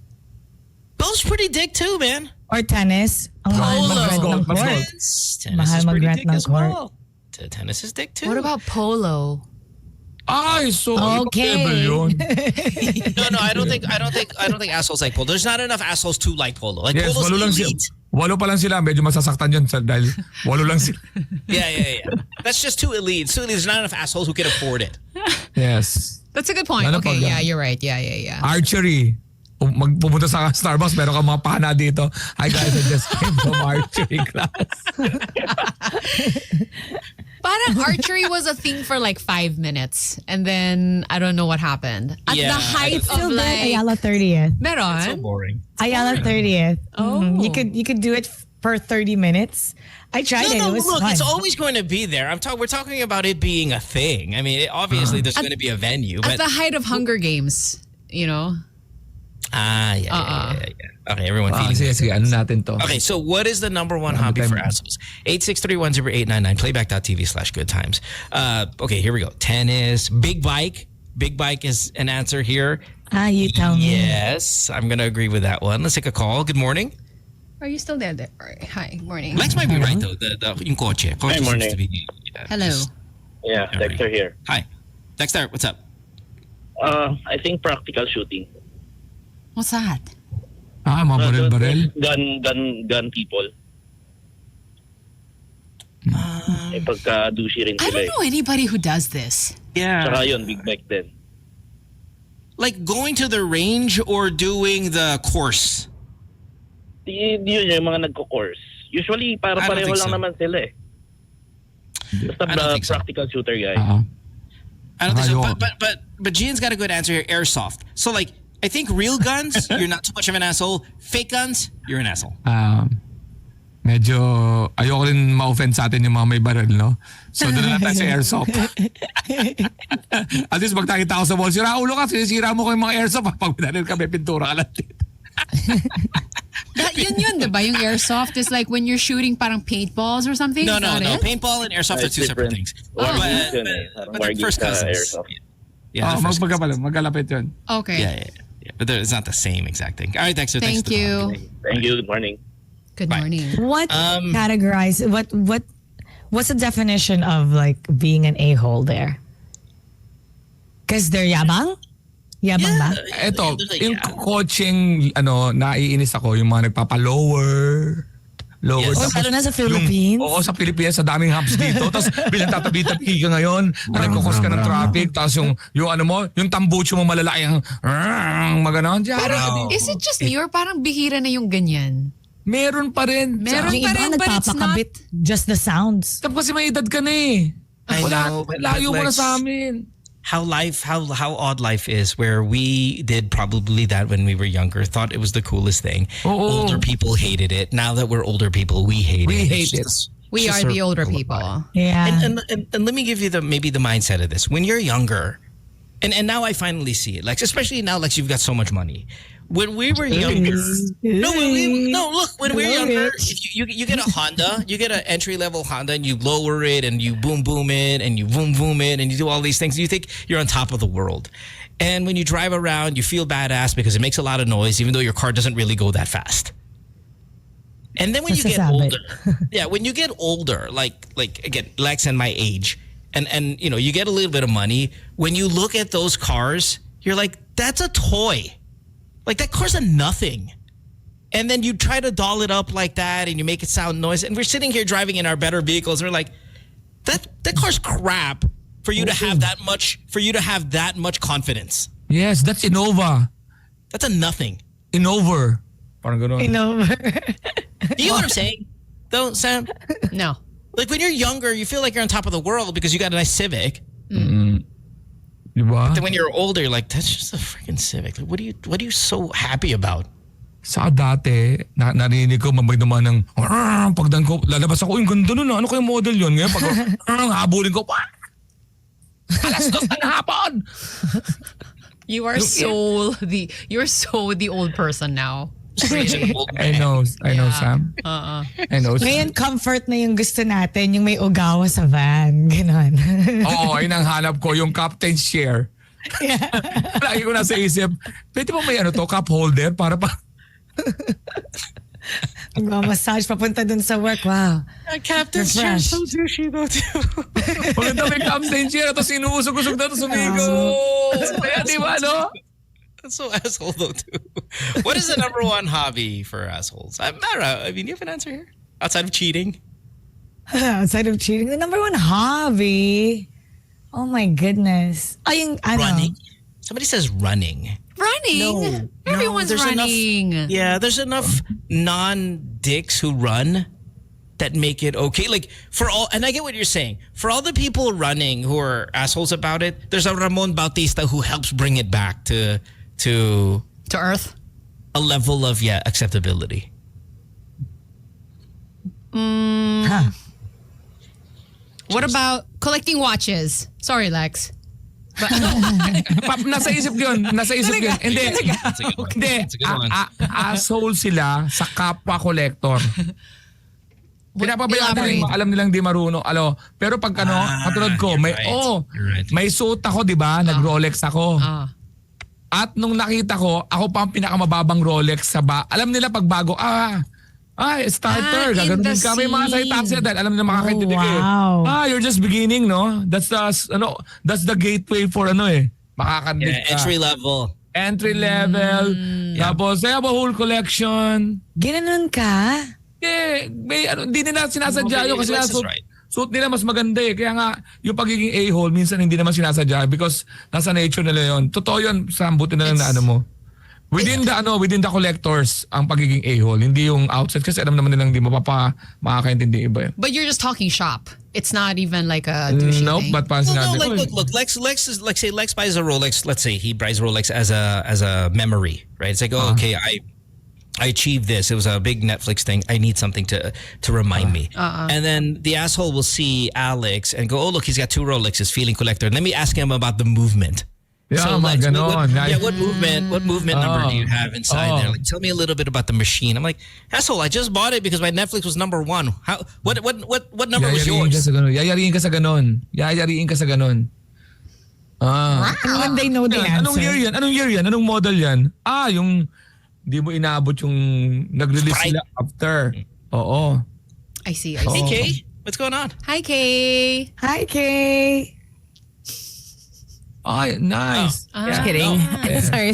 golf's pretty dick too, man. or tennis? Ang mahal Polo. mag-rent ng Let's go. court. Tennis Mahal is pretty mag-rent dick ng as court. well. Tennis is dick too. What about polo? Ay, so Okay. ibang level yun. No, I don't think assholes like polo. There's not enough assholes to like polo. Like Yes, polo's walo lang sila. elite. Walo pa lang sila. Medyo masasaktan yun dahil walo lang sila. Yeah. That's just too elite. Too elite. There's not enough assholes who can afford it. Yes. That's a good point. Lalo Okay, pag- yeah, you're right. Yeah. Archery. Pumunta sa Starbucks, meron kang mga pana dito. Hi guys, I just came from archery class. Parang archery was a thing for like 5 minutes. And then, I don't know what happened. At Yeah, the height It's of still there, like... Ayala 30th. Meron? Boring. Ayala 30th. Oh. You could do it for 30 minutes. I tried it. No, It was look, fun. it's always going to be there. We're talking about it being a thing. I mean, obviously there's going to be a venue, At but the height of Hunger Games, you know? Yeah. Okay, everyone feeding. Sige, ano natin to? Okay, so what is the number one hobby for assholes? 863-10899, playback.tv/good times. Okay, here we go. Tennis, big bike. Big bike is an answer here. You tell me. Yes, I'm going to agree with that one. Let's take a call. Good morning. Are you still there? All right. Hi, morning. Lex might be right, though. Yung kotse. Hi, morning. Seems to be, Hello. Yeah, All right. Dexter here. Hi. Dexter, what's up? I think practical shooting. What's that? Mga baril-baril? Gun people. Eh, pagka-douchey rin I sila don't know anybody who does this. Yeah. Saka yun, big bike din. Like going to the range or doing the course? Yun yung mga nagko-course. Usually, I don't pareho think lang so. naman sila eh. Basta I don't think so. practical shooter guy. I don't think so. Ayaw. But Gian's got a good answer here. Airsoft. So like, I think real guns, you're not too much of an asshole. Fake guns, you're an asshole. Medyo ayoko rin ma-offend sa atin yung mga may baril, no? So doon na lang tayo sa airsoft. At least magtakita ako sa mall, sira ulo ka, sinisira mo ko yung mga airsoft. Pag binaril ka, may pintura ka lang dito. Yun, diba? Yung airsoft is like when you're shooting parang paintballs or something? No. Is that it? Paintball and airsoft are It's two separate different. things. War But- games yun eh. Parang but war they're first games sa cousins. airsoft. Yeah, they're first cousins. Magkalapit yun. Okay. Yeah. But it's not the same exact thing. All right, Dexter. thanks Thank for the you. call. Thank you. Good morning. Good Bye. morning. What what's the definition of like being an a-hole there? Because they're yabang? Yabang ba? Eto, yung coaching, naiinis ako, yung mga nagpapa-lower. Yes. Or lalo na sa Philippines? Oo, sa Pilipinas, sa daming hubs dito. Tapos bilang tatabi-tabi ka ngayon, nagkukos ka ng traffic, tapos yung ano mo, yung tambucho mo malalaki, maganon. Pero is it just me or parang bihira na yung ganyan? Meron pa rin. Meron Yung pa iba rin, but it's nagpapakabit just the sounds. Tapos kasi may edad ka na eh. I know, but Layo mo na Lex, sa amin. how odd life is, where we did probably that when we were younger, thought it was the coolest thing. Oo. Older people hated it. Now that we're older people, we hate We it. hate it. We are the older people. Yeah. And let me give you maybe the mindset of this. When you're younger, and now I finally see it. Like, especially now, like, you've got so much money. When we were younger, when we were younger, if you get a Honda, you get an entry level Honda, and you lower it, and you boom it, and you boom it, and you do all these things. You think you're on top of the world, and when you drive around, you feel badass because it makes a lot of noise, even though your car doesn't really go that fast. And then when you get older, when you get older, like again, Lex and my age, and you get a little bit of money. When you look at those cars, you're like, that's a toy. Like, that car's a nothing. And then you try to doll it up like that and you make it sound noisy. And we're sitting here driving in our better vehicles and we're like, that car's crap for you to have that much confidence. Yes, that's Innova. That's a nothing. Innover. Parang gano'n. Do you know what I'm saying? Though, Sam? No. Like, when you're younger, you feel like you're on top of the world because you got a nice Civic. Diba? Then when you're older, you're like, that's just a freaking Civic. Like, what are you so happy about? Sa dati, narinig ko mabay naman ng pagdan ko, lalabas ako, yung ganda nun, ano kayong model yun? Ngayon pag habulin ko, alas 2 na hapon! You're so the old person now. I know, Sam. I know. Ngayon, comfort na yung gusto natin, yung may ugawa sa van. Ganon. Oo, ayun ang hanap ko, yung captain's chair. Lagi ko nasa isip, pwede ba may cup holder para pa... Massage papunta dun sa work. Wow. Captain's chair, so douchey though too. Maganda may captain's chair, tapos inuusog-usog na, tapos umigo. Kaya di ba, no? That's so asshole though too. What is the number one hobby for assholes? Mara, I mean, you have an answer here? Outside of cheating? Outside of cheating, the number one hobby. Oh my goodness. Running. Somebody says running. Running? Everyone's there's running. There's enough non-dicks who run that make it okay. Like, for all, and I get what you're saying. For all the people running who are assholes about it, there's a Ramon Bautista who helps bring it back to Earth. a level of acceptability. What about collecting watches? Sorry, Lex. Nasa isip ko yun. Nasa isip ko yun. Hindi. That's a good one. Hindi. That's a good one. Asshole sila sa kapwa collector. Pinapabayaan Elaborate. nila, alam nilang di marunong. Pero pag katulad ko, you're right. You're right. may suit ako, di ba? Nag-Rolex ako. At nung nakita ko, ako pa ang pinakamababang Rolex sa alam nila pag bago, starter. in Gagano'n the din kami mga sa itaas scene. dahil alam nila makakaintindig eh. wow. You're just beginning, no? That's the gateway for makakandig ka. Entry level. Entry level. Tapos, I have a whole collection. Ginanon ka? Hindi nila sinasadya yun kasi That's right. suit nila mas maganda eh. Kaya nga, yung pagiging a-hole, minsan hindi naman sinasadya because nasa nature nila yun. Totoo yun, sambutin na lang na mo. Within the collectors, ang pagiging a-hole, hindi yung outside kasi alam naman nilang hindi mo makakaintindi iba yun. But you're just talking shop. It's not even like a douchey Nope, thing. but parang sinabi ko. Look. Lex is like, say Lex buys a Rolex. Let's say he buys Rolex as a memory, right? It's like, okay, I achieved this. It was a big Netflix thing. I need something to remind me. And then the asshole will see Alex and go, oh, look, he's got 2 Rolexes, feeling collector. Let me ask him about the movement. Yeah, Lex, ganon. what movement number do you have inside there? Like, tell me a little bit about the machine. I'm like, asshole, I just bought it because my Netflix was number 1. What number was yours? Yayariin ka sa ganon. And when they know the answer. Anong year yan? Anong model yan? Yung di mo inaabot yung nag-release Sprite. sila after. Oo. I see. Hey, Kay, what's going on? Hi, Kay. Hi, Kay. Ay, nice. Just Kidding. Yeah. Sorry.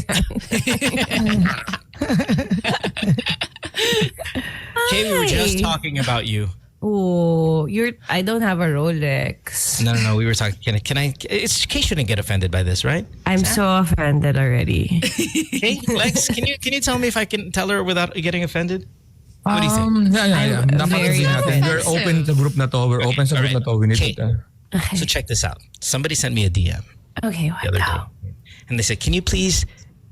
Kay, we were just talking about you. Oh, I don't have a Rolex. No. We were talking. Can I? Kay shouldn't get offended by this, right? I'm so offended already. Kay, Lex, can you tell me if I can tell her without getting offended? What do you think? Yeah. I'm Dapat very sabihin natin. We're offensive. open sa group na to. We're open sa group na to. We need Okay. to. So check this out. Somebody sent me a DM Okay, the what other now? day, and they said, "Can you please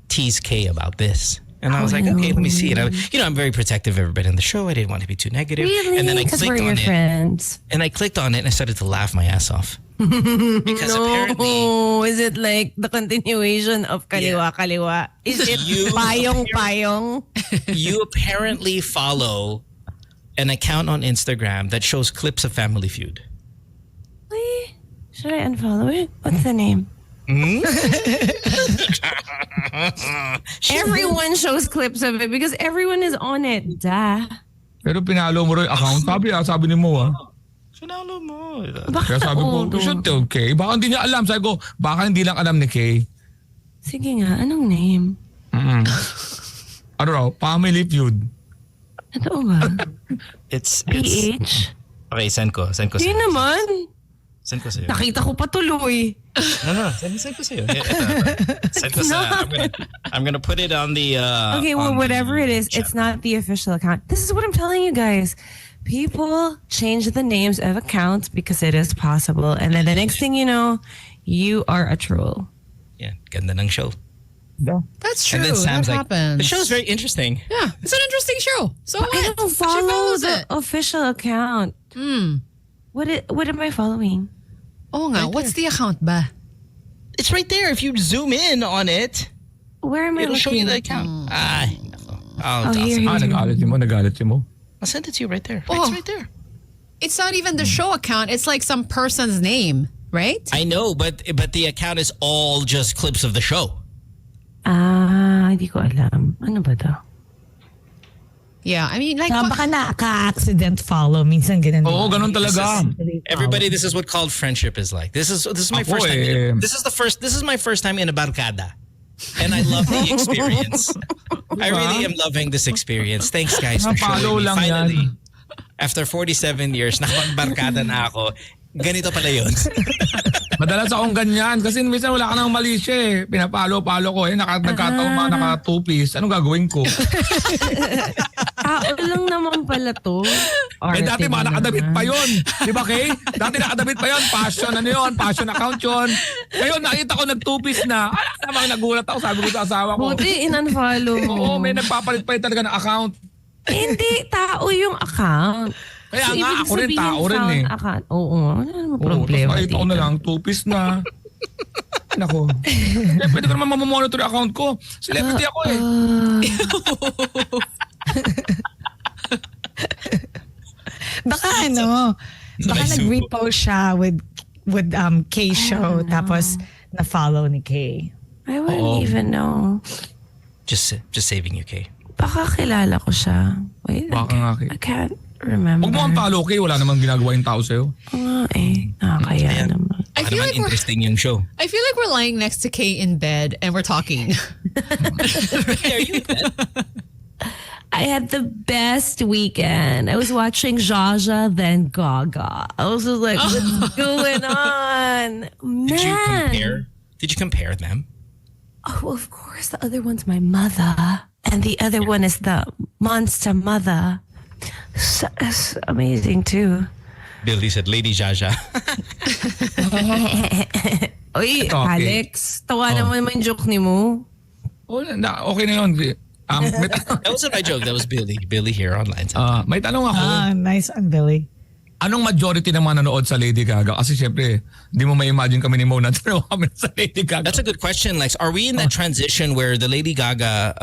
tease Kay about this?" And I was like, "Okay, let me see." And I'm very protective of everybody on the show. I didn't want to be too negative. Really? And then I Because we're clicked your on it, friends. and I clicked on it, and I started to laugh my ass off because apparently. No, is it like the continuation of Kaliwa? Is it You- Payong? You apparently follow an account on Instagram that shows clips of Family Feud. Wait, should I unfollow it? What's the name? Everyone shows clips of it because everyone is on it. Duh. Pero pinalo mo rin yung account. Sabi ni Mo Sinalo mo. Kaya sabi ko, Oo, you should tell Kay. Baka hindi niya alam. Sabi ko, baka hindi lang alam ni Kay. Sige nga, anong name? Ano raw? Family Feud. Ito ba? It's PH? okay. Send ko Hindi sa'yo. naman. Send ko sa'yo. Nakita ko pa tuloy. No. Send ko sa'yo. Send ko sa'yo. I'm gonna put it on the. Okay, well, on whatever the it is, chat. it's not the official account. This is what I'm telling you guys. People change the names of accounts because it is possible. And then the next thing you know, you are a troll. Yeah, ganda ng show. That's true. And then Sam's that like, happens. the show's very interesting. Yeah, it's an interesting show. So But what? I don't She follow follows the it. official account. What am I following? Oh nga, what's the account ba? It's right there. If you zoom in on it, Where am I it'll show you looking? the account. Ay, nako. I'll here, send it. Nagalit mo. I'll send it to you right there. Oh. It's right there. It's not even the show account. It's like some person's name, right? I know, but the account is all just clips of the show. Hindi ko alam. Ano ba to? Yeah, I mean, like, Baka naka-accident follow. Minsan ganun. Oo, ganun talaga. Everybody, this is what called friendship is like. This is my Ako first time. eh. This is my first time in a barkada. And I love the experience. I really am loving this experience. Thanks guys for Napalo showing me. lang Finally, yan. after 47 years, nakapagbarkada na ako. Ganito pala yun. Madalas akong ganyan kasi minsan wala ka nang mali siya eh. Pinapalo-palo ko eh. Nagkataon mga naka-two-piece. Anong gagawin ko? Tao lang naman pala to. Eh dati Arte mga mo nakadabit naman. pa yun. Di ba Kay? Dati nakadabit pa yun. Passion ano yun? Passion account yun. Ngayon nakita ko nag-two-piece na. Ala namang nagulat ako. Sabi ko sa asawa ko. Buti in-unfollow mo. Oo, may nagpapalit pa talaga ng account. Hindi, tao yung account. Kaya So, nga, ibig ako rin, sabihin, tao rin found eh. Account. Oo, wala namang Oo, problema tapos nakita ko na dito. lang, two-piece na. Nako. Pwede ko naman mamamonitor yung account ko. Celebrity ako eh. Baka ano, baka May subo. nag-repost siya with Kay show tapos na-follow ni Kay. I wouldn't even know. Just saving you, Kay. Baka kilala ko siya. Wait, Baka nga, Kay. I can't remember. Huwag mo kang follow, Kay. Wala namang ginagawa yung tao sa'yo. Nakakaya naman. I feel like we're interesting yung show. I feel like we're lying next to Kay in bed and we're talking. Are you in bed? I had the best weekend. I was watching Jaja, then Gaga. I was just like, what's going on? Man. Did you compare them? Oh, of course. The other one's my mother. And the other one is the monster mother. So, it's amazing too. Billy said, Lady Jaja. Oy, Okay. Alex, tawa naman mo yung joke ni mo. Okay na yun. May, That wasn't my joke. That was Billy. Billy here online. may tanong ako. Nice one, Billy. Anong majority ng mga nanood sa Lady Gaga? Kasi syempre, di mo ma-imagine kami ni Mo na tanaw kami sa Lady Gaga. That's a good question, Lex. Are we in that transition where the Lady Gaga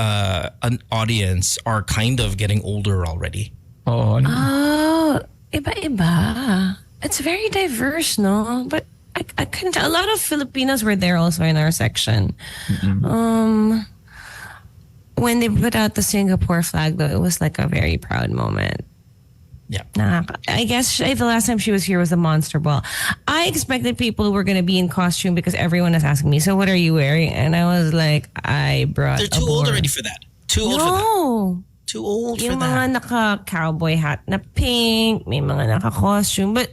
an audience are kind of getting older already? Oo. Oh, iba-iba. It's very diverse, no? But I couldn't tell. A lot of Filipinos were there also in our section. When they put out the Singapore flag, though, it was like a very proud moment. Yeah. I guess the last time she was here was the Monster Ball. I expected people were going to be in costume because everyone is asking me, so what are you wearing? And I was like, I brought They're too old already for that. Too old for that. No. Too old for Yung that. mga naka-cowboy hat na pink, may mga naka-costume, but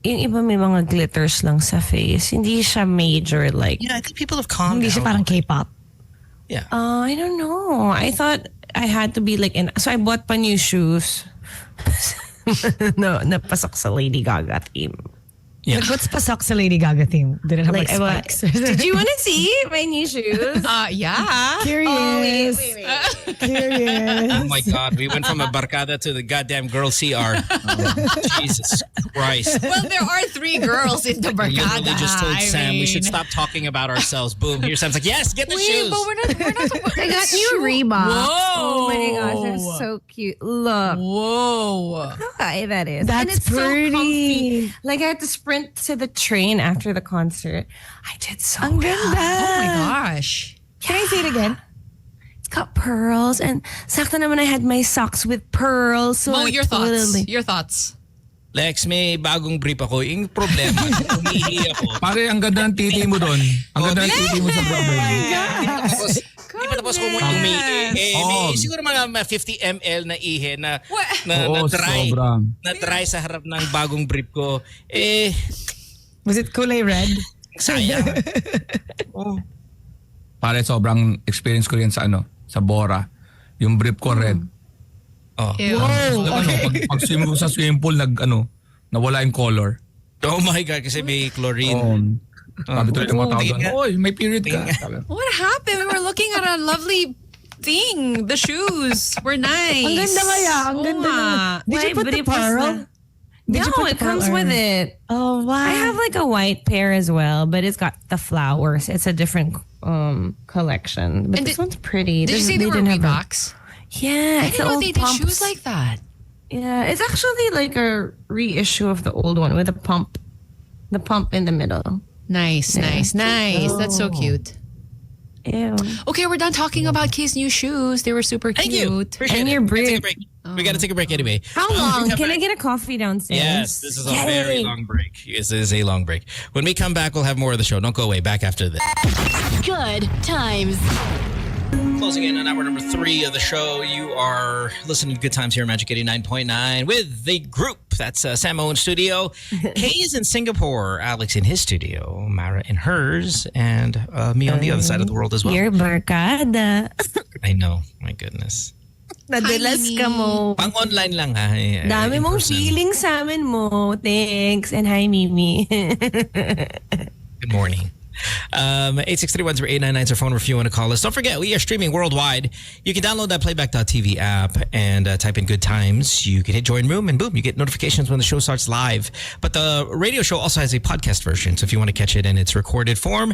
yung iba may mga glitters lang sa face. Hindi siya major like, Yeah, I think people have calmed Hindi down. siya parang K-pop. Yeah. I don't know. I thought I had to be like, so I bought pa new shoes. No, napasok sa Lady Gaga theme. Yeah. Like, what's pasok sa Lady Gaga theme? Did it have like, I bought- spikes? Did you want to see my new shoes? Yeah. Curious. Curious. Oh my God, we went from a barkada to the goddamn girl CR. Jesus Christ. Well, there are 3 girls in the I barkada. literally just told I Sam we should mean- stop talking about ourselves. Boom. Here Sam's like, yes, get the Wait, shoes. but we're not supposed I got new Reebok. Whoa. Oh my gosh, they're so cute. Look. Whoa. How high that is. That's and it's pretty. so comfy. Like I had to sprint to the train after the concert. I did so Ang well. ganda. Oh my gosh. Can I say it again? It's got pearls and sakto naman I had my socks with pearls. So Mo, it your thoughts. literally- Your thoughts. Lex, may bagong brief ako. Yung problema, umihi ako. Pare, ang ganda ng titi mo doon. Ang ganda ng titi mo sa problem. Hindi pa tapos kung umihi. May siguro mga 50 ml na ihe na Oo, dry. sobra. Na dry sa harap ng bagong brief ko. Was it kulay red? Sayang. Pare, sobrang experience ko rin sa sa Bora. Yung brief ko red. Ew. Pag swim ko sa swimming pool, nawala yung color. Oh my God, kasi may chlorine. Sabi tuloy ng mga tao doon, Tingin nga. oy, may period ka. Sabi, What happened? We were looking at a lovely thing. The shoes were nice. Ang ganda kaya. Ang Oo ganda nga. naman. Did you Why, put but the it was pearl? the- Did you No, put the it comes pearl with or- it. Oh, wow. I have like a white pair as well, but it's got the flowers. It's a different collection. But And this did- one's pretty. Did you say they were didn't have a- Reeboks? Yeah, I it's the didn't know old they did pumps. shoes like that. Yeah, it's actually like a reissue of the old one with the pump in the middle. Nice, nice, nice. That's so cute. Ew. Okay, we're done talking about Kay's new shoes. They were super Thank you. cute. Appreciate And it. your We gotta take a brief. break. We got to take a break anyway. How long? Come Can I back. get a coffee downstairs? Yes, this is a very long break. This is a long break. When we come back, we'll have more of the show. Don't go away. Back after this. Good times. Closing in on hour number 3 of the show. You are listening to Good Times here at Magic 89.9 with the group. That's Samo in studio. Kay is in Singapore. Alex in his studio. Mara in hers. And me on the other side of the world as well. Your barkada. I know. My goodness. Nadalas ka mo. Pang online lang ha. Dami In mong person. feeling sa amin mo. Thanks. And hi, Mimi. Good morning. 863-1089 is our phone number if you want to call us. Don't forget, we are streaming worldwide. You can download that Playback.tv app and type in Good Times. You can hit join room and boom, you get notifications when the show starts live. But the radio show also has a podcast version. So if you want to catch it in its recorded form,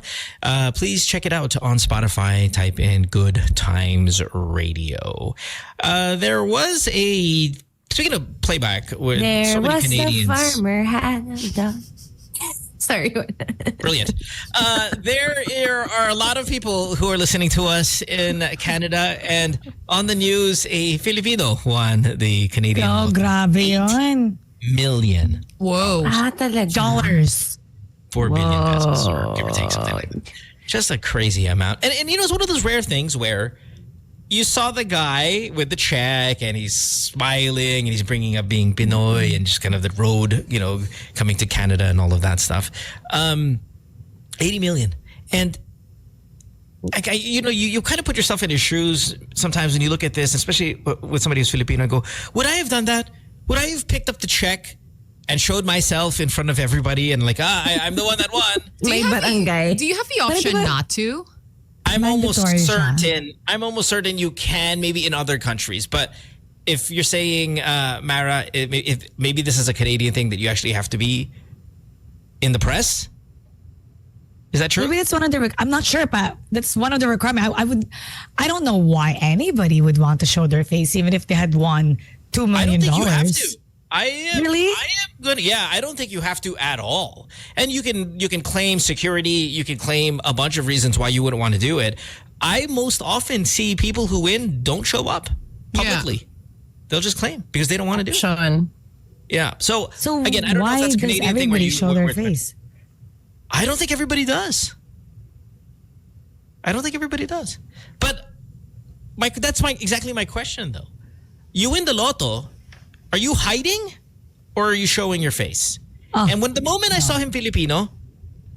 please check it out on Spotify. Type in Good Times Radio. There was a... Speaking of playback, with There so many was Canadians... a farmer had a dog. Sorry. Brilliant. There are a lot of people who are listening to us in Canada, and on the news, a Filipino won the Canadian Oh, grabe yun. million. Whoa. Talaga. Dollars. 4 billion pesos, or give or take something like that. Just a crazy amount. And you know, it's one of those rare things where you saw the guy with the check and he's smiling and he's bringing up being Pinoy and just kind of the road, you know, coming to Canada and all of that stuff. 80 million. And you kind of put yourself in his shoes sometimes when you look at this, especially with somebody who's Filipino, and go, would I have done that? Would I have picked up the check and showed myself in front of everybody and like, I'm the one that won? May barangay. Do you have the option not to? I'm almost Mandatory certain you can, maybe in other countries. But if you're saying, Mara, if maybe this is a Canadian thing that you actually have to be in the press. Is that true? Maybe that's one of the. I'm not sure, but that's one of the requirements. I don't know why anybody would want to show their face, even if they had won $2 million. I don't think you have to. Really? I am good. Yeah, I don't think you have to at all. And you can claim security. You can claim a bunch of reasons why you wouldn't want to do it. I most often see people who win don't show up publicly. Yeah. They'll just claim because they don't want to do it. Sean. Yeah. So again, I don't know why if that's a does Canadian thing where everybody you show their where- face? I don't think everybody does. But that's exactly my question though. You win the lotto, are you hiding or are you showing your face? Oh. And the moment I saw him Filipino,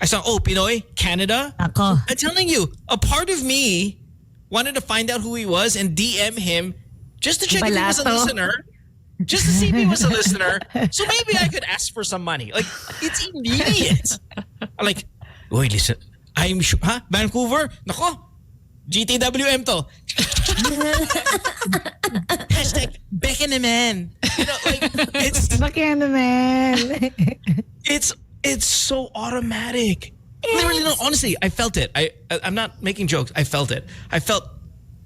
I saw, Pinoy, Canada. Ako. I'm telling you, a part of me wanted to find out who he was and DM him just to check if he was a Balato. listener. Just to see if he was a listener. So maybe I could ask for some money. Like, it's immediate. I'm like, wait, listen. I'm sure, Vancouver? Nako, GTWM to. Hashtag Becca naman. You know, like, it's so automatic. Literally, no, honestly, I felt it. I'm not making jokes. I felt it. I felt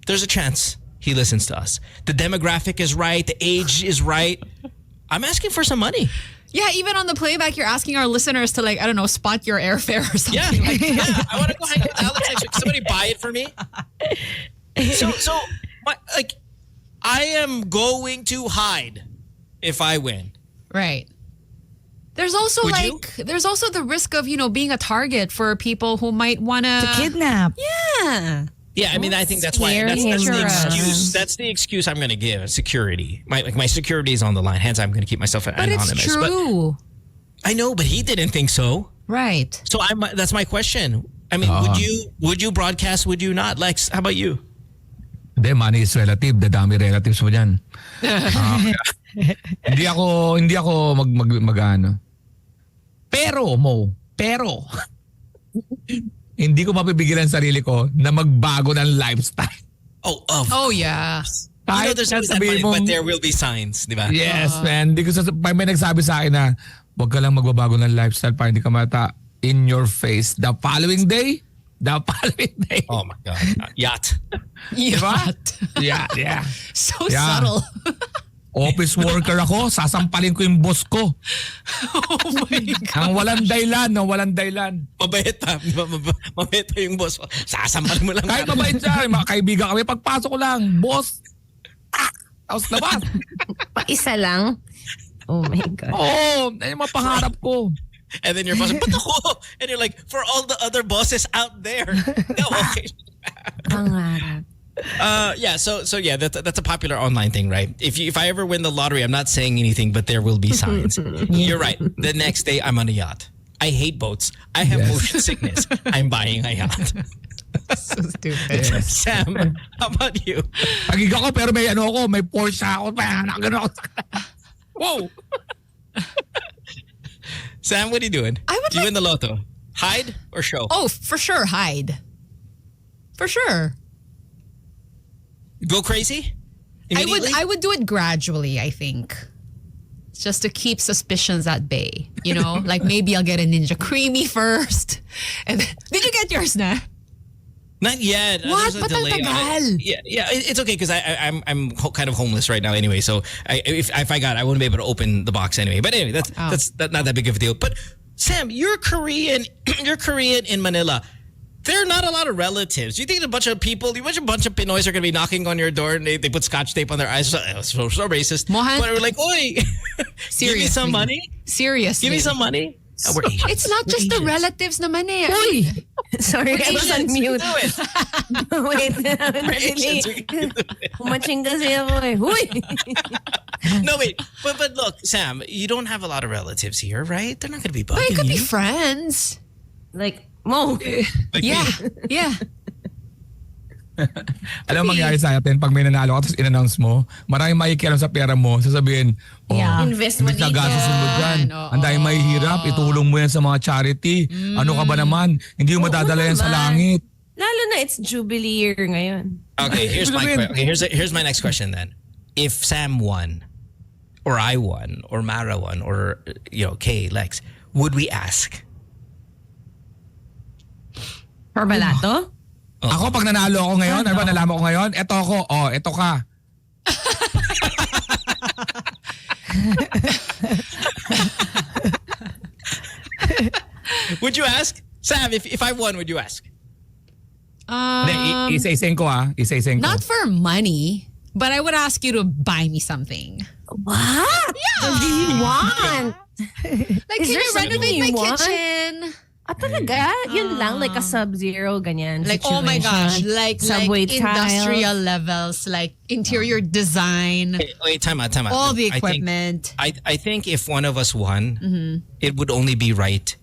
there's a chance he listens to us. The demographic is right. The age is right. I'm asking for some money. Yeah, even on the playback, you're asking our listeners to, like, I don't know, spot your airfare or something. Yeah, like that. I want to go hang out with Alex next week. Can somebody buy it for me? So I am going to hide if I win. Right. There's also Would you? there's also the risk of, being a target for people who might want To kidnap. Yeah. Yeah, I mean, I think that's why Scare that's him. the excuse. That's the excuse I'm going to give. Security. My security is on the line. Hence, I'm going to keep myself But anonymous. it's true. But I know, but he didn't think so. Right. So that's my question. I mean, would you broadcast? Would you not? Lex, how about you? Hindi, money is relative. Dadami relatives mo dyan. Hindi ako mag-ano. Pero, hindi ko mapipigilan sarili ko na magbago ng lifestyle. Oh, yeah. You know, there's always that money, but there will be signs, di ba? Yes, man. Hindi ko may nagsabi sa akin na huwag ka lang magbabago ng lifestyle para hindi ka mata in your face. The following day. Oh my God. Yacht. Yacht. Yeah. So Yeah. subtle. Office worker ako, sasampalin ko yung boss ko. Oh my God. Ang walang dahilan. Mabait ha. Mabait ha yung boss. Sasampal mo lang. Kahit mabait siya, mga kaibigan kami, pagpasok ko lang, boss, tapos labas. Pa-isa lang. Oh my God. Oo, yan yung mga pangarap ko. And then your boss, but ako. And you're like, for all the other bosses out there. No, okay. Pangarap. So yeah, that's a popular online thing, right? If I ever win the lottery, I'm not saying anything, but there will be signs. You're right. The next day, I'm on a yacht. I hate boats. I have motion sickness. I'm buying a yacht. So stupid. Yes. Sam, how about you? Pagig ako, pero may Porsche ako. Gano'n ako. Wow. Sam, what are you doing? I would You win the lotto. Hide or show? Oh, for sure, hide. For sure. Go crazy? I would do it gradually, I think. Just to keep suspicions at bay. You know, like maybe I'll get a Ninja Creamy first. And then, did you get yours na? Not yet. What? There's a Ba't ang delay on tagal? it. Yeah, it's okay because I'm kind of homeless right now anyway. So if I got it, I wouldn't be able to open the box anyway. But anyway, that's not that big of a deal. But Sam, you're Korean. You're Korean in Manila. There are not a lot of relatives. You think a bunch of Pinoys are going to be knocking on your door and they put scotch tape on their eyes? So racist. Mohan? But we're like, oi, give me some money. Seriously. Give me some money. Oh, we're Asian. It's not just the relatives naman eh. Uy! Sorry, I was on mute. Do it. Wait. We're Asians. We can do it. Kumaching kasi ako eh. Uy! No, wait. But look, Sam, you don't have a lot of relatives here, right? They're not going to be bugging But it could you. be friends. Like, Mo. Like Yeah. me. Yeah. Alam mo mangyari sa atin, pag may nanalo ka tapos in-announce mo, maraming makikialam sa pera mo, sasabihin, Yeah. Invest mo imbis na dito. gastusin mo dyan, Oo. ang dahil mahihirap, itulong mo yan sa mga charity. Ano ka ba naman? Hindi mo madadala yan sa naman. langit. Lalo na it's Jubilee year ngayon. Okay, here's my Sabihin. here's my next question then. If Sam won, or I won, or Mara won, or Kay, Lex, would we ask? For balato? Ako, pag nanalo ako ngayon, ano ba nalaman ko ngayon? Eto ako, eto ka. Would you ask? Sam, if I won, would you ask? Hindi, isa-ising ko isa-ising ko. Not for money, but I would ask you to buy me something. What? What do you want? Like, Is can there you something renovate you my want? kitchen? Ah, talaga? Yun lang, like a sub-zero, ganyan. Like, oh my gosh, situation. like Subway industrial tiles. levels, like interior design, Wait, time out. all the I think- equipment. I think if one of us won, it would only be right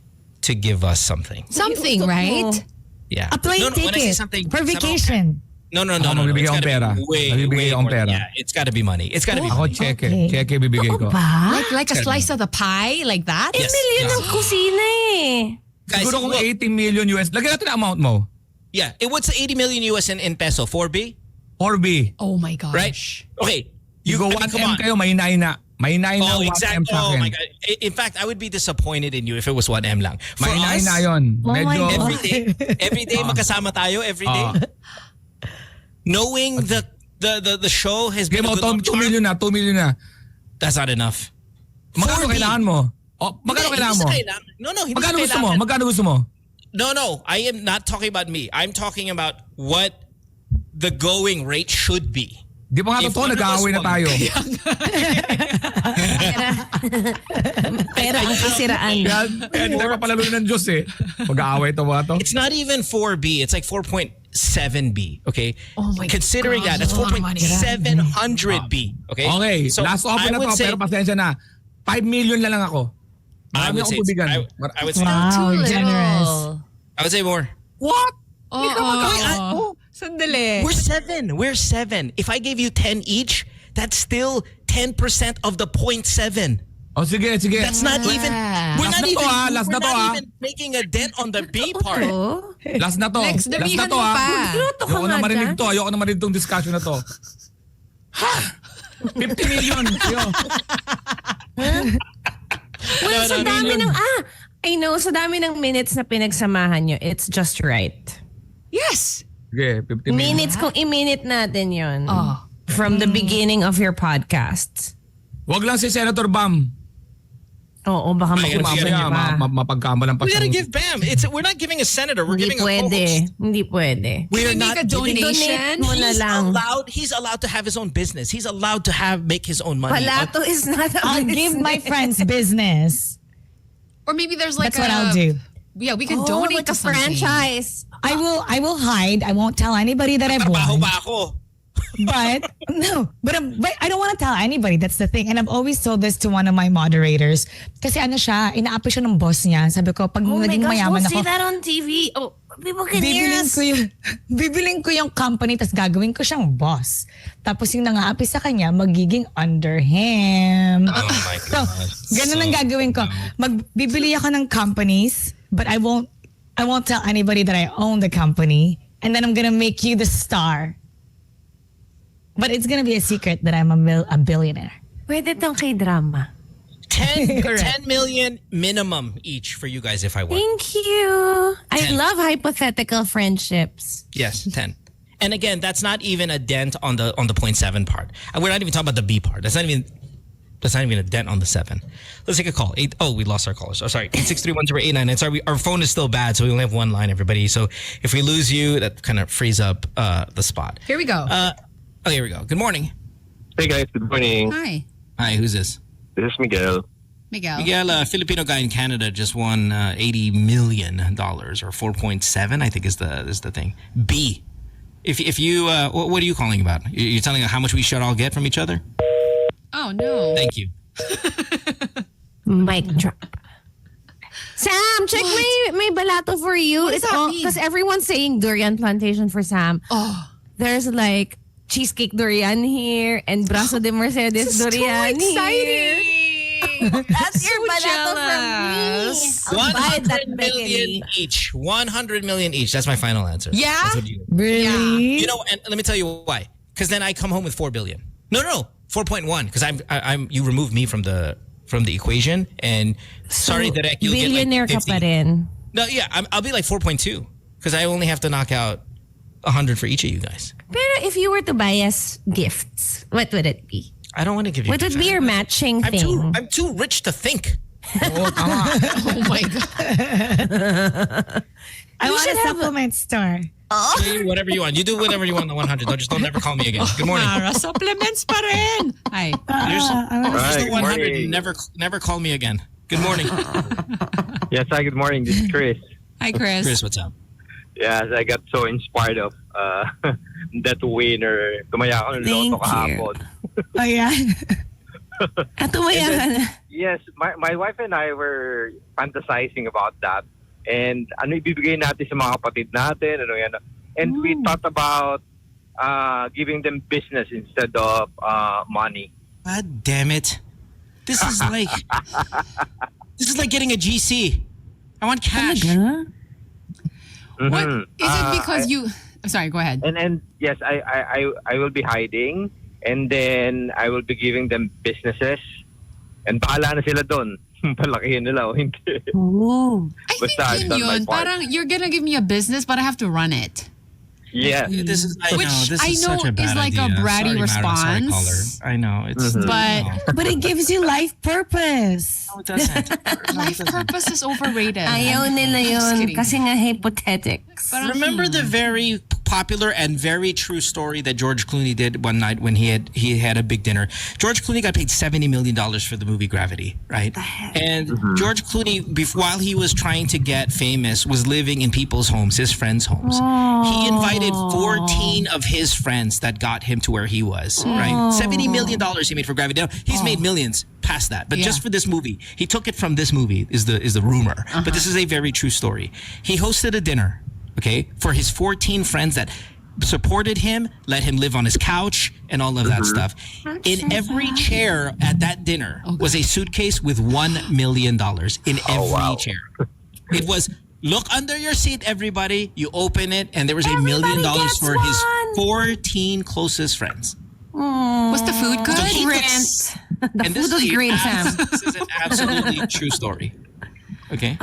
to give us something. Something, right? Yeah. A plane When I say ticket something, for vacation. No. magbibigay It's akong gotta pera. be way Magbibigay akong more. pera. Yeah, it's got to be money. It's got to be Ako money. cheque. Okay. Cheque bibigay ko. Ba? Like a slice of the pie, like that? Yes. Million yes. ng kusina eh. Guys, Siguro kung look, 80 million US, lagyan natin ang amount mo. yeah, what's 80 million US in peso? 4B? 4B. Oh my gosh. Right? Okay. You go I mean, 1M kayo, mahinahin na. Mahinahin na Oh, 1M exactly. sa Oh akin. my God. In fact, I would be disappointed in you if it was 1M lang. For Mahinahin us, na yun. Oh my Medyo, God. every day magkasama tayo, every day. Knowing the show has been Game a mo, good 2 million na, 2 million na. That's not enough. Magkano 4B. kailangan mo? Magkano Hindi kailangan mo? sa kailangan. No, hindi Magkano sa gusto mo? kailangan. Magkano gusto mo? No. I am not talking about me. I'm talking about what the going rate should be. Di pa nga If totoo, one of us nag-aaway na won- tayo. Pero ang kasiraan. Kaya hindi tayo papalalunin ng Diyos eh. Mag-aaway to mga to. It's not even 4B. It's like 4.7B. Okay. Oh my Considering God, that, that's that's a lot of money. 4.700B. Okay. Okay, So last offer I na would to, say- pero pasensya na. 5 million na lang ako. I Marami would say. akong tubigan. I would say. Wow, Too little. generous. I would say more. What? Oh, Sandali. We're seven. If I gave you 10 each, that's still 10% of the 0.7. O sige. That's not even. We're Last not na to, even. ah. Last we're na to, not ah. even making a dent on the B part. Oh. Last na to. Lex, Last na damihan to mo ha. pa. Magluto ka Ayoko na nga marinig dyan. to. Ayoko na marinig tong discussion na to. Ha? 50 million. Yo. Well, sa dami ng, I know, sa dami ng minutes na pinagsamahan nyo, it's just right. Yes. Sige, 50 million. Minutes, kung i-minute natin yon Oh. from the beginning of your podcast. Wag lang si Senator Bam. Oo, baka Ay, mag-usapan mamaya, niyo pa. Mapagkamalan pa We gotta siyang- give Bam. We're not giving a senator. We're Hindi giving a co-host. pwede. Hindi pwede. We're Can we not make a giving- donation? Donate mo na lang. He's allowed to have his own business. He's allowed to make his own money. Palato is not a I'll give my friends business. Or maybe there's like That's what I'll do. Yeah, we can Oh, donate like to a something. franchise. I will hide. I won't tell anybody that I've Trabaho won. ba ako? But but I don't want to tell anybody. That's the thing. And I've always told this to one of my moderators. Kasi ano siya, inaapi siya ng boss niya. Sabi ko, pag Oh my naging gosh, mayaman don't ako, say that on TV. Oh, people can hear bibiling us. bibiling ko yung company tapos gagawin ko siyang boss. Tapos yung nangaapi sa kanya, magiging under him. Oh my So, God. ganun ang gagawin ko. Magbibili ako ng companies, but I won't I won't tell anybody that I own the company, and then I'm gonna make you the star. But it's gonna be a secret that I'm a billionaire. Pwede tong kay drama. 10 million minimum each for you guys if I won. Thank you. I 10. love hypothetical friendships. Yes, 10. And again, that's not even a dent on the 0.7 part. And we're not even talking about the B part. That's not even a dent on the 7. Let's take a call. We lost our callers. Oh, sorry. 863-1089. Sorry, our phone is still bad, so we only have one line, everybody. So if we lose you, that kind of frees up the spot. Here we go. Here we go. Good morning. Hey guys, good morning. Hi, Hi, who's this? This is Miguel. Miguel. Miguel, a Filipino guy in Canada just won $80 million or 4.7, I think is the thing. B. If you, what are you calling about? You're telling how much we should all get from each other? Oh no. Thank you. Mic drop. Sam, check my balato for you. What does that mean? Because everyone's saying durian plantation for Sam. Oh, There's like cheesecake durian here and brazo de Mercedes this is too durian here. exciting. That's your So balato jealous. from me. I'll buy that 100 million each. 100 million each. That's my final answer. Yeah? That's what you Really? You know, and let me tell you why. Because then I come home with 4 billion. No, 4.1. Because you removed me from the equation, and sorry that you'll get Billionaire like ka 50. pa rin. No, yeah, I'll be like 4.2 because I only have to knock out 100 for each of you guys. Pero if you were to buy us gifts, what would it be? I don't want to give you. What would be your matching thing? I'm too rich to think. Oh my god. I want a supplement store. Do whatever you want. You do whatever you want on the 100. Don't never call me again. Good morning. Para supplements pa rin. Hi. Here's Hi, the good 100. morning. Never call me again. Good morning. Yes, hi, good morning. This is Chris. Hi, Chris. Chris, what's up? Yes, I got so inspired of that winner. Tumaya ako ng Thank loto kahapon. Oh yeah. Tumaya ka na. Yes, my wife and I were fantasizing about that. And ano ibibigay natin sa mga kapatid natin, ano yan. And we thought about giving them business instead of money. God damn it. This is like getting a GC. I want cash. What Mhm. is it because you? Sorry, go ahead. And yes, I will be hiding, and then I will be giving them businesses, and bahala na sila doon. Palakihin nila o hindi. Oh. I Basta I've think done my yun. part. Parang you're gonna give me a business, but I have to run it. Yeah. This is Which this I is know such a bad is like a idea. bratty Sorry, Mara, sorry, response. caller. I know it's But But it gives you life purpose. no, it doesn't. life purpose is overrated. Ayaw nila Just yun kidding. kasi nga hypothetics. Parang, Remember the very popular and very true story that George Clooney did one night when he had a big dinner. George Clooney got paid $70 million for the movie Gravity, right? And George Clooney, while he was trying to get famous, was living in people's homes, his friends' homes. He invited 14 of his friends that got him to where he was, right? $70 million he made for Gravity. Now, he's made millions past that, but just for this movie, he took it from this movie is the rumor. But this is a very true story. He hosted a dinner, okay, for his 14 friends that supported him, let him live on his couch, and all of that stuff. In every chair at that dinner was a suitcase with $1 million in every chair. It was, look under your seat, everybody. You open it, and there was $1 million gets for his one. 14 closest friends. was the food good? So he took- Rent. and food was great, Sam. This is an absolutely true story. Okay.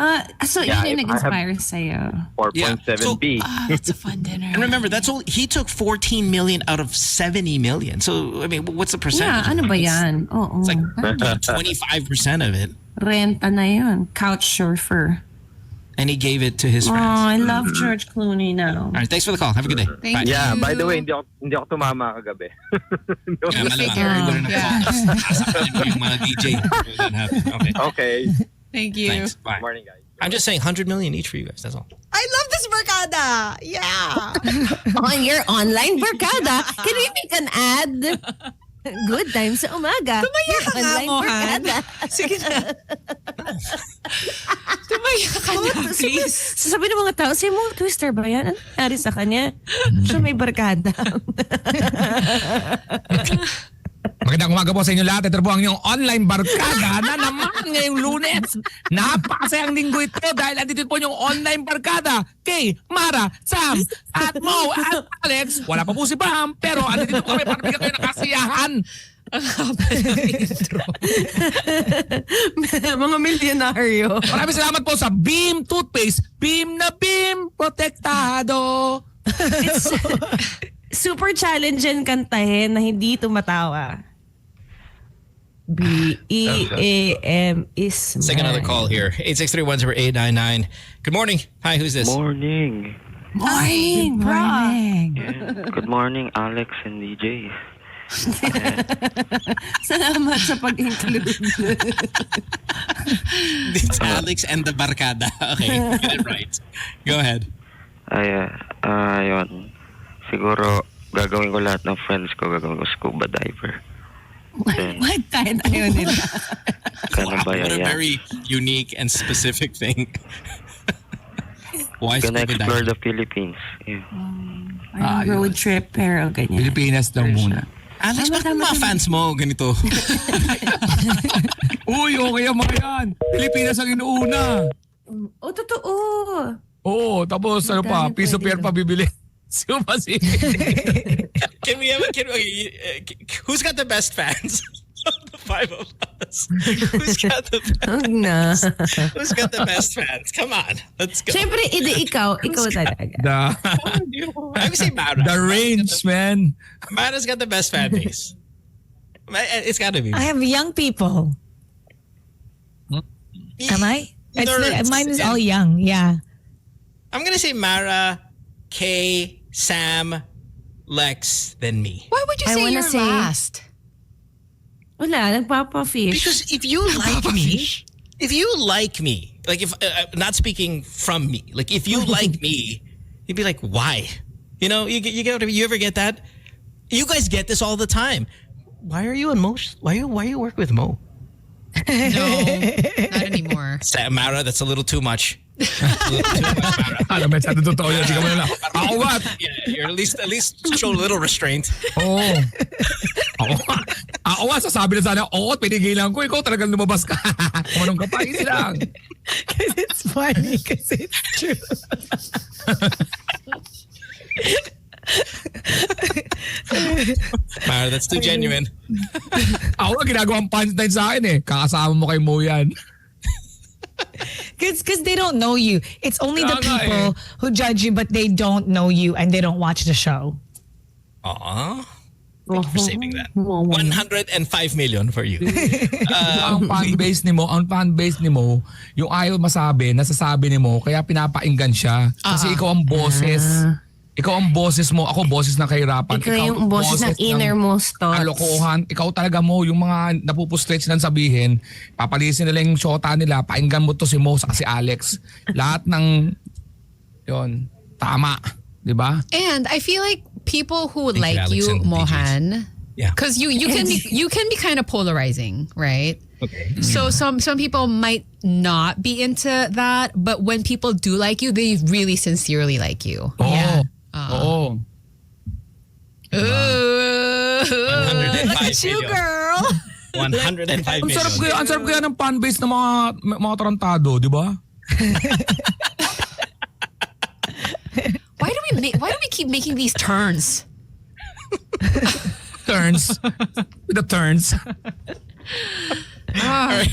So Yeah, yun yung I have- nag-inspire sa'yo. 4.7B. That's a fun dinner. And remember, that's all he took 14 million out of 70 million. So I mean, what's the percentage? Yeah, ano ba yan? Oo. It's like 25% of it. Renta na yun. Couch surfer. And he gave it to his Oh, friends. I love George Clooney now. All right, thanks for the call. Have a good day. Thank Bye. you. Yeah, by the way, hindi ako tumama kagabi. Yeah, malamang. figure. We're gonna Yeah. call. Sasabihin mo yung mga DJ. That happened. Okay. Okay. Thank you. Thanks. Bye. Morning, guys. I'm just saying 100 million each for you guys. That's all. I love this barkada. Yeah. On your online barkada, can we make an ad? Good times sa umaga. Tumaya ka nga Online mo, Han. barkada. Sige na. Tumaya ka na, please. Sasabi ng mga tao, si mo twister ba yan? Ano nangyari sa kanya? Siya may barkada. Magandang umaga po sa inyo lahat. Ito po ang inyong online barkada na naman ngayong Lunes. Napakasayang linggo ito dahil andito po yung online barkada kay Mara, Sam, at Mo, at Alex. Wala pa po si Bam, pero andito kami para bigyan kayo ng kasiyahan. Mga milyonaryo. Maraming salamat po sa Beam Toothpaste. Beam na Beam, protektado. It's super challenging kantahin na hindi tumatawa. B-E-A-M is Let's take another call here. 863-10899. Good morning. Hi, who's this? Morning. Morning, bro. Yeah. Good morning, Alex and DJ. Salamat sa pag-include. It's Alex and the Barkada. Okay, get it right. Go ahead. Ayun. Siguro, gagawin ko lahat ng friends ko. Gagawin ko scuba diver. What? Kahit ayaw nila. Ganun ba What a yan? very unique and specific thing. Why Gonna scuba explore diving? the Philippines. Yeah. Parang road trip, pero ganyan. Pilipinas daw muna. Alex, bakit mga fans mo ganito? Uy, okay ang mga yan. Pilipinas ang inuuna. Oh, totoo. Oo, tapos ano pa, Magkano piso pwede pair doon? pa bibili. Sumasi. Can we have who's got the best fans? The five of us. Who's got the Huwag na. Who's got the best fans? Come on, let's go. Siyempre, ikaw talaga. I would say Mara. The range, man. Mara's got the best fan base. It's got to be. I have young people. Am I? Nerds. Mine is all young. Yeah. I'm gonna say Mara, Kay, Sam, Lex, then me. Why would you I say wanna you're say- last? Wala, nagpapa-fish. Because if you like me, like if not speaking from me, like if you like me, you'd be like, why? You know, you ever get that? You guys get this all the time. Why are you on Mo? Why you work with Mo? No, not anymore. Mara, that's a little too much. A little too much, Mara. Alam mo, sa totoo yan. Di ka mo na. Ako ba? Yeah, you're at least show a little restraint. Oo. Ako nga, sasabi na sana, oo, pinigilan ko. Ikaw talagang lumabas ka. Kumanong ka pa, easy lang. Because it's funny. Because it's true. Mara, that's too genuine. Ako nga, ginagawang punchline sa akin eh. Kakasama mo kay Mo yan. Because they don't know you. It's only the Kaya nga people who judge you, but they don't know you and they don't watch the show. Aw. Thank you for saving that. 105 million for you. Ang fan base ni Mo, yung ayaw masabi, nasasabi ni Mo, kaya pinapakinggan siya. Kasi ikaw ang boses. Ikaw ang boses mo. Ako boses ng kahirapan. Ikaw yung boses ng innermost thoughts. Kalokohan. Ikaw talaga Mo, yung mga napupustretch lang sabihin, papalisin nila yung shota nila, pakinggan mo to si Mo sa si Alex. Lahat ng, yon tama. Diba? And I feel like people who Thank you, like Alex you, and DJs. Mohan, Yeah. because you can be kind of polarizing, right? Okay. So some people might not be into that, but when people do like you, they really sincerely like you. Oo. Yeah. Oo. Ooh, 105 look at you, million. girl. 105 Ang sarap million. kaya, ang sarap kaya ng fan base ng mga tarantado, di ba? Why do we keep making these turns? Turns. The turns. All right.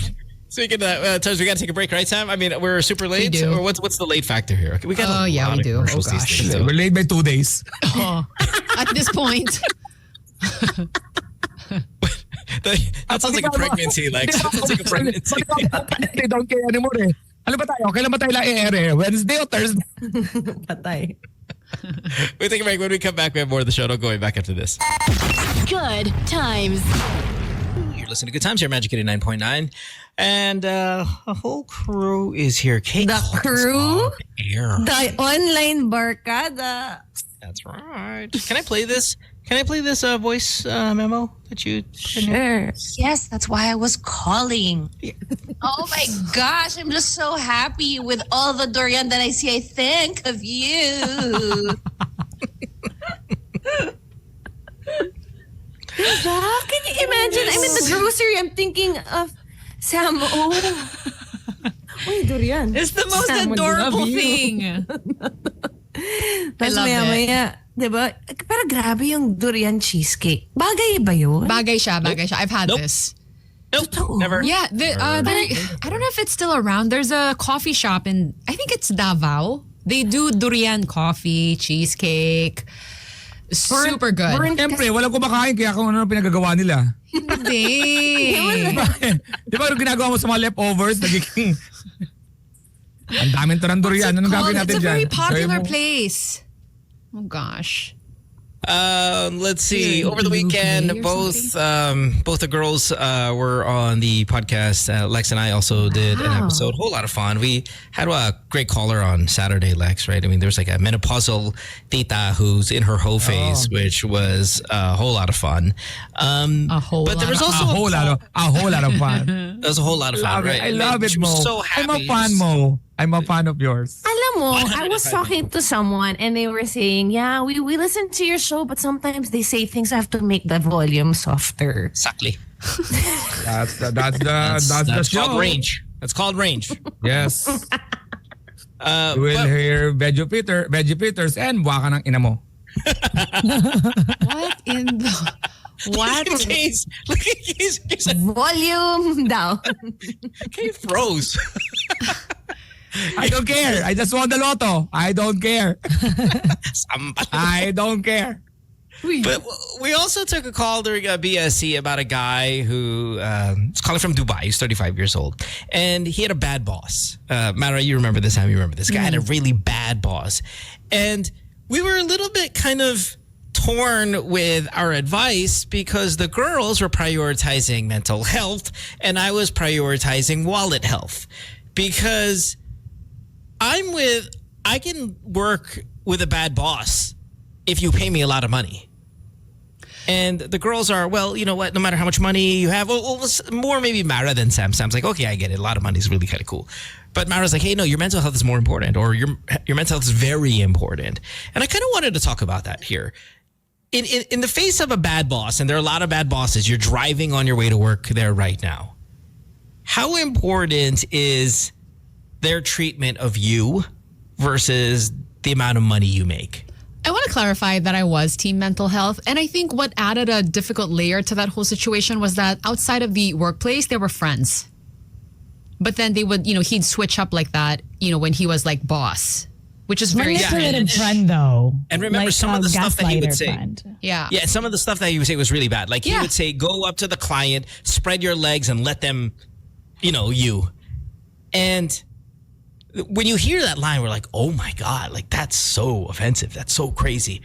Speaking of times, we got to take a break, right, Sam? I mean, we're super late. We do. Or what's the late factor here? Okay, we got. Oh, yeah, we do. Oh, gosh. We're late by 2 days. At this point, That sounds like a pregnancy, Lex. That sounds like a pregnancy. They don't care anymore eh. Ano ba tayo? Kailan ba tayo i-air eh? Wednesday o Thursday? Patay. We take a break. When we come back, we have more of the show. Don't go away back after this. Good times. You're listening to Good Times here, Magic 89.9. And a whole crew is here. Kate The Collins crew? on air. The online barkada. That's right. Can I play this? Can I play this voice memo that you? Sure. Yes, that's why I was calling. Oh my gosh, I'm just so happy with all the durian that I see. I think of you. Can Imagine, I'm in the grocery, I'm thinking of Samo. Uy, durian. It's the most Samo, adorable love you. thing. Tapos love maya, diba? Pero grabe yung durian cheesecake. Bagay ba yun? Bagay siya. I've had Nope. this. Nope, Totoo. never. Yeah, I don't know if it's still around. There's a coffee shop in, I think it's Davao. They do durian coffee, cheesecake. Super good. Siyempre, walang kumakain kaya kung ano pinagagawa nila. Hindi. Di ba yung ginagawa mo sa mga leftovers, nagiging... Ang daming tarandurian. Anong gagawin natin It's a dyan? very popular Sabi mo, place. Oh gosh. Let's see. Yeah, Over the weekend, Lupe or both the girls were on the podcast. Lex and I also did an episode. Whole lot of fun. We had a great caller on Saturday, Lex. Right? I mean, there was like a menopausal tita who's in her hoe phase, which was a whole lot of fun. But there was also a whole lot of fun. There was a whole lot of fun, right? I love it, She was Mo. so I'm happy. a fan, Mo. I'm a fan of yours. Alam mo, I was talking to someone and they were saying, yeah, we listen to your show, but sometimes they say things I have to make the volume softer. Exactly. That's the That's show. called range. That's called range. Yes. You will hear Veggie Peters and waka ng ina mo. What in the... What? Look at he's Volume down. he froze. I don't care. I just won the lotto. I don't care. I don't care. But we also took a call during a BSC about a guy who is calling from Dubai. He's 35 years old. And he had a bad boss. Mara, you remember this time. You remember this guy had a really bad boss. And we were a little bit kind of torn with our advice because the girls were prioritizing mental health and I was prioritizing wallet health. Because I can work with a bad boss if you pay me a lot of money. And the girls are, well, you know what? No matter how much money you have, well, more maybe Mara than Sam. Sam's like, okay, I get it. A lot of money is really kind of cool. But Mara's like, hey, no, your mental health is more important, or your mental health is very important. And I kind of wanted to talk about that here. In the face of a bad boss, and there are a lot of bad bosses, you're driving on your way to work there right now. How important is their treatment of you versus the amount of money you make? I want to clarify that I was team mental health. And I think what added a difficult layer to that whole situation was that outside of the workplace, they were friends. But then they would, he'd switch up like that, when he was like boss, which is very manipulative friend though. And remember like some of the stuff that he would gaslighter say. friend. Yeah. Yeah, some of the stuff that he would say was really bad. Like he would say, go up to the client, spread your legs and let them, you. And when you hear that line, we're like, oh my God, like that's so offensive. That's so crazy.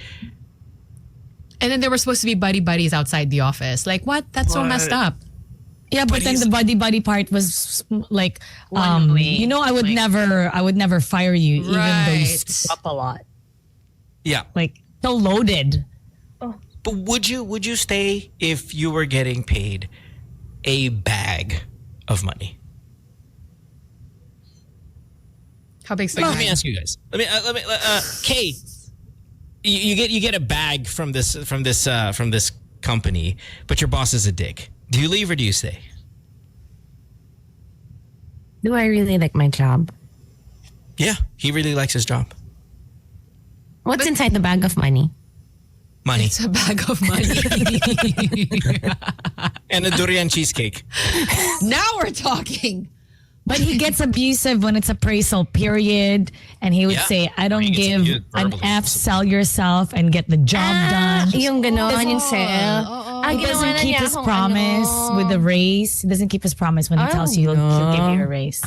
And then they were supposed to be buddies outside the office. Like, what? That's so messed up. Yeah, but then the buddy part was like, I would never fire you even though you screw up a lot. Yeah. Like so loaded. But would you stay if you were getting paid a bag of money? How big's the Let bag? me ask you guys. Kay, you get a bag from this company, but your boss is a dick. Do you leave or do you stay? Do I really like my job? Yeah, he really likes his job. What's inside the bag of money? Money It's a bag of money. and a durian cheesecake. Now we're talking. But he gets abusive when it's appraisal period. And he would Yeah. say, I don't He gets give abused an verbally. F, sell yourself and get the job done. Yung ganon, yung sell. He doesn't keep his promise with the raise. He doesn't keep his promise when he tells you he'll give you a raise.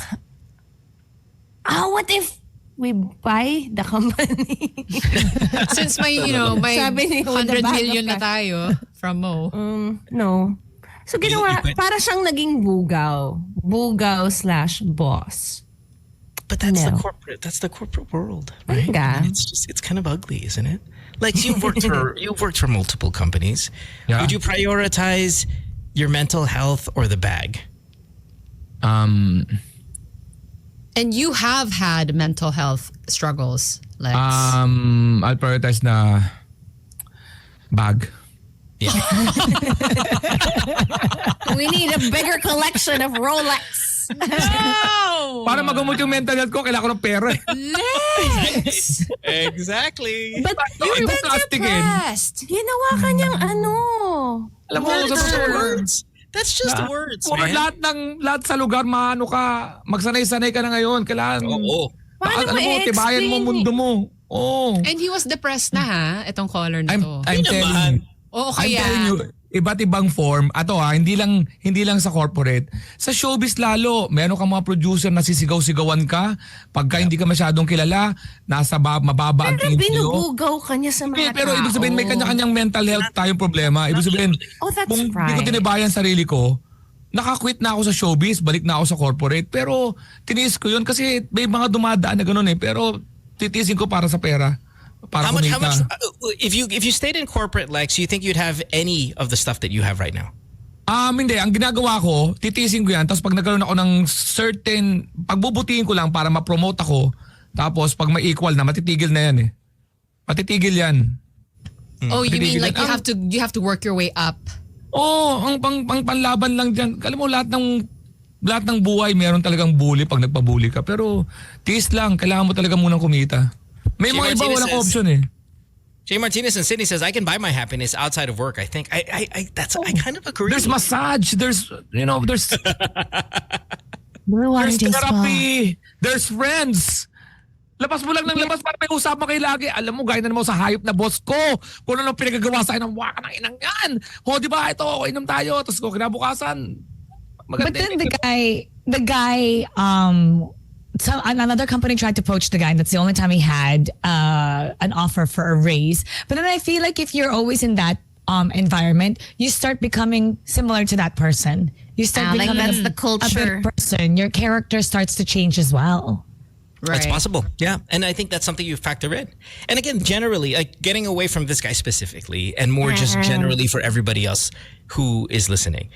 What if we buy the company? Since my Sabi ni Mo, the 100 bag million of na tayo from Mo. No. So ginawa, para siyang naging bugaw/boss. But that's No. the corporate world, right? Yeah. It's kind of ugly, isn't it? Like you've worked for multiple companies. Yeah. Would you prioritize your mental health or the bag? And you have had mental health struggles, Lex. I'll prioritize na bag. Yeah. We need a bigger collection of Rolex. No! Para magamot yung mental health ko, kailangan ko ng pera. Lex! Exactly. But You've been Depressed. ginawa ka niyang ano. Alam mo, That's sa just totoo lang. words. That's just words, Or man. lahat sa lugar, maano ka, magsanay-sanay ka na ngayon. Kailangan, Oo. Paano alam mo, tibayan mo ma-explain mundo mo. Oh. And he was depressed na ha, itong caller na to. I'm telling naman. you. Oo, I'm kaya. telling you, iba't ibang form. Ato hindi lang sa corporate. Sa showbiz lalo, meron kang mga producer na sisigaw-sigawan ka. Pagka hindi ka masyadong kilala, nasa mababa ang Pero tingin sa'yo. binubugaw ka niya sa mga Pero ibig sabihin, may kanya-kanyang mental health tayong problema. Ibig sabihin, Oh, that's kung di ko right. tinibayan sarili ko, naka-quit na ako sa showbiz, balik na ako sa corporate. Pero tiniis ko yun kasi may mga dumadaan na ganun eh. Pero titiisin ko para sa pera. Para How much? kumita. If you stayed in corporate, Lex, you think you'd have any of the stuff that you have right now? Hindi. Ang ginagawa ko, titiisin ko yan. Tapos pag nagkaroon ako ng certain, pagbubutihin ko lang para ma-promote ako. Tapos pag ma-equal na, matitigil na yan eh. Matitigil yan. Oh, you mean Titigilan. like you have to work your way up? Ang panlaban lang dyan. Alam mo, lahat ng buhay, meron talagang bully pag nagpabully ka. Pero tiis lang, kailangan mo talaga munang kumita. May Jay mga iba Martinez walang says- option eh. Jay Martinez in Sydney says, I can buy my happiness outside of work. I think I kind of agree. There's massage, there's Blue Water there's Day Spa. therapy, there's friends. Labas mo lang ng labas para may usapan kayo lagi. Alam mo, gaya na naman sa hayop na boss ko. Kung ano pinagagawa sa akin ng waka ng inang yan. Di ba, ito, inom tayo. Tapos kinabukasan. But Maganda then yun. the guy, another company tried to poach the guy, and that's the only time he had an offer for a raise. But then I feel like if you're always in that environment, you start becoming similar to that person. You start Like becoming that's the a culture. better person. Your character starts to change as well. Right. It's possible. Yeah. And I think that's something you factor in. And again, generally, like getting away from this guy specifically and more just generally for everybody else who is listening,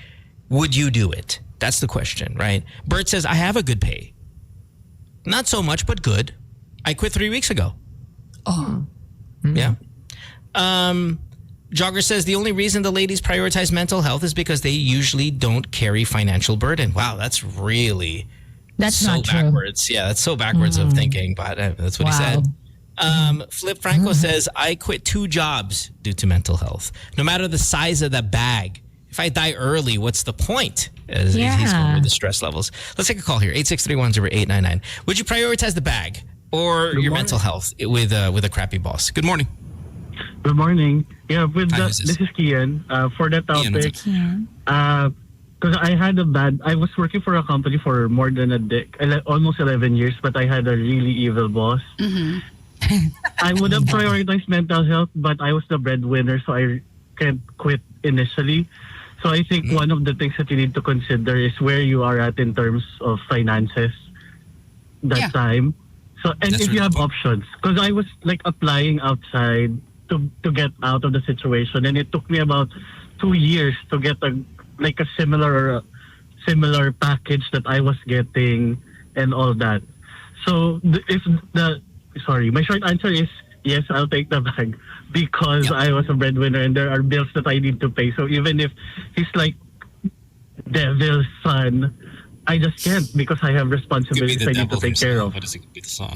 would you do it? That's the question, right? Bert says, I have a good pay. Not so much, but good. I quit 3 weeks ago. Oh. Yeah. Jogger says the only reason the ladies prioritize mental health is because they usually don't carry financial burden. Wow, that's really That's so not true. backwards. Yeah, that's so backwards of thinking, but that's what he Wow. said. Flip Franco says, I quit 2 jobs due to mental health. No matter the size of the bag. If I die early, what's the point? As he's going with the stress levels. Let's take a call here. 863-10899. Would you prioritize the bag or your mental health with a crappy boss? Good morning. Good morning. Yeah, with Hi, the, who's this? this is Kian. For that Kian, topic, what's because I was working for a company for more than almost 11 years, but I had a really evil boss. I would have prioritized mental health, but I was the breadwinner, so I can't quit initially. So I think one of the things that you need to consider is where you are at in terms of finances that Yeah. time. So, and That's if you really have good. options, because I was like applying outside to get out of the situation, and it took me about 2 years to get a similar package that I was getting and all that. So my short answer is yes, I'll take the bag because I was a breadwinner and there are bills that I need to pay. So even if he's like devil's son, I just can't because I have responsibilities I need to take care of. What does it be the song?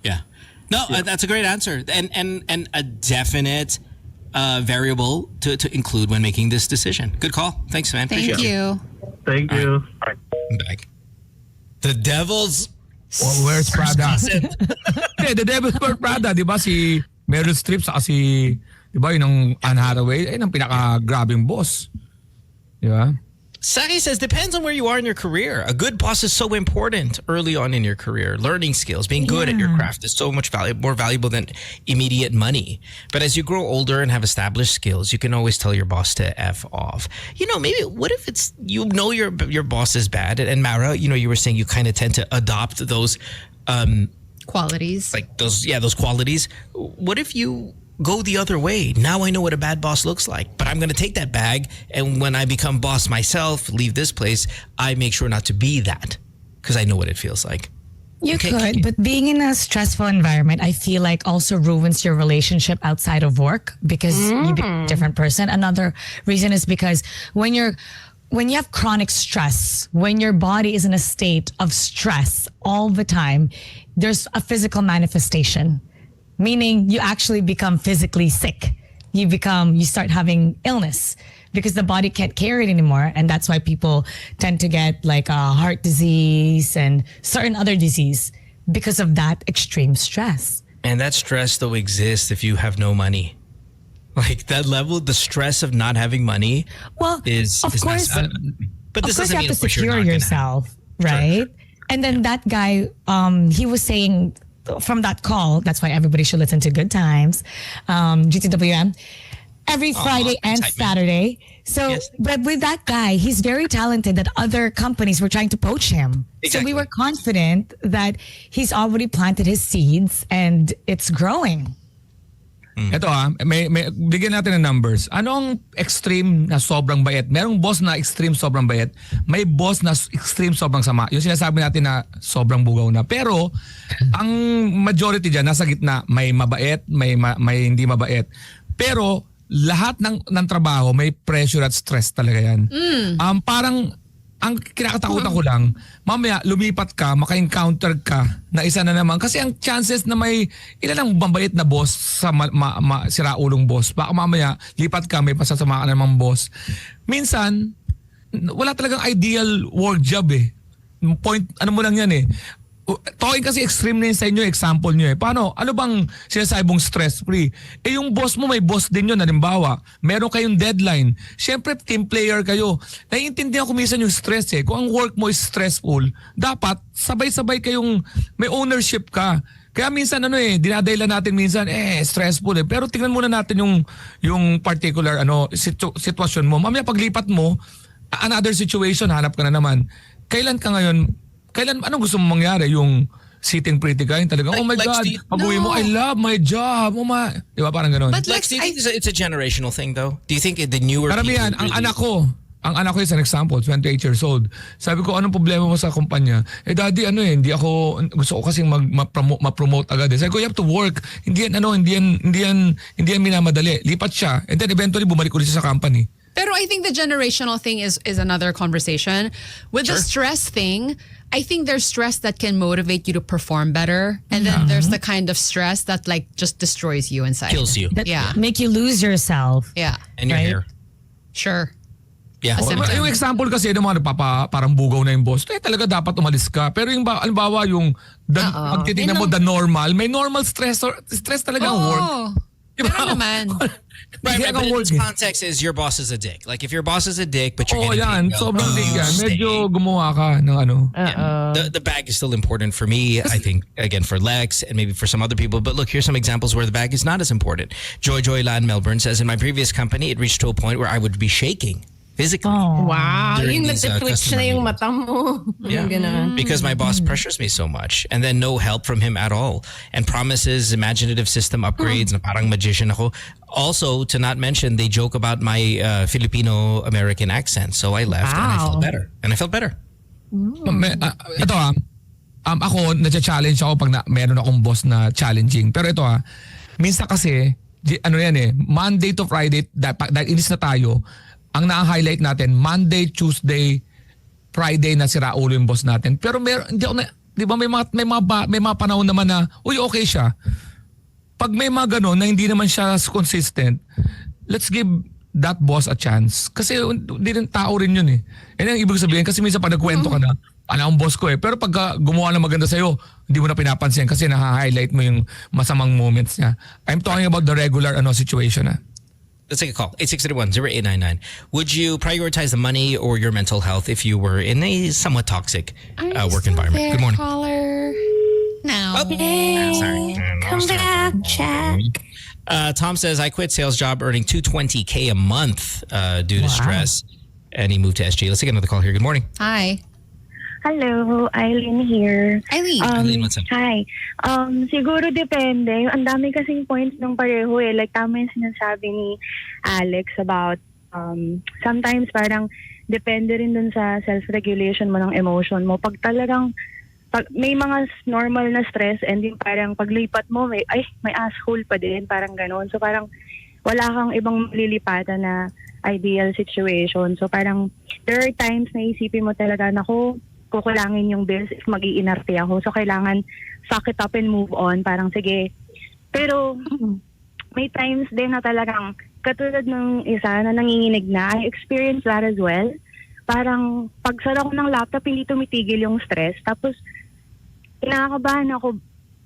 Yeah. No, that's a great answer and a definite variable to include when making this decision. Good call. Thanks, man. Thank Appreciate it. you. Thank you. I'm back. The Devil's Oh, where's Prada? The Devil's Wears Prada, di ba si Meryl Streep sa si, di ba yun ang Anne Hathaway, ang pinaka-grabing boss. Di ba? Saki says, depends on where you are in your career. A good boss is so important early on in your career. Learning skills, being good at your craft is so much more valuable than immediate money. But as you grow older and have established skills, you can always tell your boss to F off. You know, maybe what if it's, your boss is bad and Mara, you were saying you kind of tend to adopt those Qualities. like those qualities. What if you go the other way? Now I know what a bad boss looks like, but I'm going to take that bag, and when I become boss myself, leave this place, I make sure not to be that because I know what it feels like. You Okay. could, but being in a stressful environment, I feel like also ruins your relationship outside of work because you become a different person. Another reason is because when you have chronic stress, when your body is in a state of stress all the time, there's a physical manifestation, meaning you actually become physically sick. You start having illness because the body can't carry it anymore. And that's why people tend to get like heart disease and certain other disease because of that extreme stress. And that stress though exists if you have no money. Like that level, the stress of not having money Well, is of course, massive. But of this course doesn't you mean have to of course you're secure not gonna yourself, right? And then that guy, he was saying from that call, that's why everybody should listen to Good Times, GTWM, every Friday and excitement. Saturday. So, Yes. but with that guy, he's very talented that other companies were trying to poach him. So we Exactly. were confident that he's already planted his seeds and it's growing. Ito may bigyan natin ng numbers. Anong extreme na sobrang bayet? Merong boss na extreme sobrang bayet. May boss na extreme sobrang sama. Yung sinasabi natin na sobrang bugaw na. Pero ang majority diyan nasa gitna. May mabait, may hindi mabait. Pero lahat ng trabaho may pressure at stress talaga yan. Parang ang kinakatakutan ko lang, mamaya lumipat ka, maka-encounter ka na isa na naman. Kasi ang chances na may ilan ang mabait na boss sa siraulong boss. Baka mamaya lipat ka, may pasasama ka namang boss. Minsan, wala talagang ideal work job eh. Point, ano mo lang yan eh. Talking kasi extreme na yun sa inyo, example nyo eh. Paano? Ano bang sinasabi mong stress-free? Eh yung boss mo, may boss din yun. Halimbawa, meron kayong deadline. Siyempre, team player kayo. Naiintindihan ko minsan yung stress eh. Kung ang work mo is stressful, dapat sabay-sabay kayong may ownership ka. Kaya minsan dinadailan natin minsan, stressful eh. Pero tingnan muna natin yung particular sitwasyon mo. Mamaya paglipat mo, another situation, hanap ka na naman. Anong gusto mong mangyari? Yung sitting pretty ka, yung talagang, oh my God, pag-uwi mo, I love my job. Di ba? Parang ganun. But Lex, do you think it's a generational thing though? Do you think the newer Karamihan, people ang anak ko is an example, 28 years old. Sabi ko, anong problema mo sa kumpanya? Daddy, gusto ko kasing ma-promote agad. Sabi ko, you have to work. Hindi yan minamadali. Lipat siya. And then eventually, bumalik ulit siya sa company. Pero I think the generational thing is another conversation. With the stress thing, I think there's stress that can motivate you to perform better. And then there's the kind of stress that like just destroys you inside. kills you. That Yeah. make you lose yourself. Yeah. And your Right? hair. Sure. Yeah. A symptom. Yung example kasi ng mga parang bugaw na yung boss, talaga dapat umalis ka. Pero yung halimbawa pag titignan mo the normal, may normal stress talaga ang work. Diba? Meron naman. Right, Hindi but ang in work this eh. context is your boss is a dick. Like if your boss is a dick, but you're Oo getting yan, paid sobrang well, big yan. stay. Medyo gumawa ka ng The bag is still important for me. I think again for Lex and maybe for some other people. But look, here's some examples where the bag is not as important. Joy Lan Melbourne says, in my previous company, it reached to a point where I would be shaking physically. Wow. During Yung these, nag-twitch customer na yung meetings. mata mo. Yeah. Ganun. Because my boss pressures me so much and then no help from him at all and promises imaginative system upgrades na parang magician ako. Also, to not mention, they joke about my Filipino-American accent. So I left and I felt better. Ako, na-challenge ako pag meron akong boss na challenging. Pero ito minsan kasi, Monday to Friday, dahil inis na tayo, ang na-highlight natin, Monday, Tuesday, Friday na sira ulo yung boss natin. Pero di ba may mga panahon naman na, okay siya. Pag may mga ganun na hindi naman siya consistent, let's give that boss a chance. Kasi hindi rin tao rin yun eh. Yan ang ibig sabihin. Kasi minsan pag nagkwento ka na, ang boss ko eh. Pero pag gumawa ng maganda sa'yo, hindi mo na pinapansin kasi na-highlight mo yung masamang moments niya. I'm talking about the regular situation. Let's take a call. 8631-0899. Would you prioritize the money or your mental health if you were in a somewhat toxic work environment? Good morning. Caller. No. Sorry. Come back, check. Tom says, I quit sales job earning $220K a month due to stress. And he moved to SG. Let's take another call here. Good morning. Hi. Hello, Eileen here. Eileen. Eileen, what's up? Hi. Siguro depende. Ang dami kasing points ng pareho eh. Like tama yung sinasabi ni Alex about sometimes parang depende rin dun sa self-regulation mo ng emotion mo. Pag talagang pag may mga normal na stress and yung parang paglipat mo may asshole pa din, parang gano'n. So parang wala kang ibang malilipatan na ideal situation. So parang there are times na isipin mo talaga na kukulangin yung bills if mag-iinarte ako. So kailangan suck it up and move on. Parang sige. Pero may times din na talagang katulad ng isa na nanginginig na, I experienced that as well. Parang pagsara ko ng laptop, hindi tumitigil yung stress. Tapos kinakabahan ako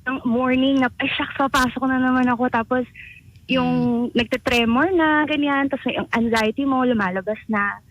ng morning na, shucks, papasok na naman ako. Tapos yung nagte-tremor na, ganyan. Tapos yung anxiety mo, lumalabas na.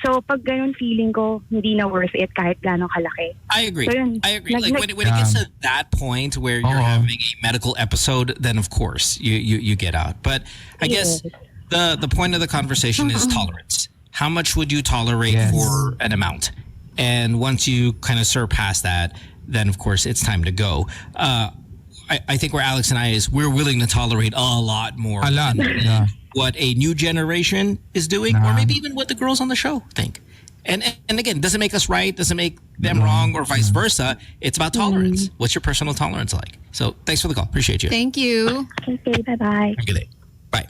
So, pag ganun feeling ko, hindi na worth it kahit gano'ng kalaki. I agree. So, yun. I agree. Like when it gets to that point where you're having a medical episode, then of course you get out. But I guess the point of the conversation is tolerance. How much would you tolerate for an amount? And once you kind of surpass that, then of course it's time to go. I think where Alex and I is, we're willing to tolerate a lot more. A lot. Yeah. What a new generation is doing, or maybe even what the girls on the show think. And again, doesn't make us right, doesn't make them wrong, or vice versa. It's about tolerance. What's your personal tolerance like? So thanks for the call. Appreciate you. Thank you. Okay, bye-bye. Have a good day. Bye.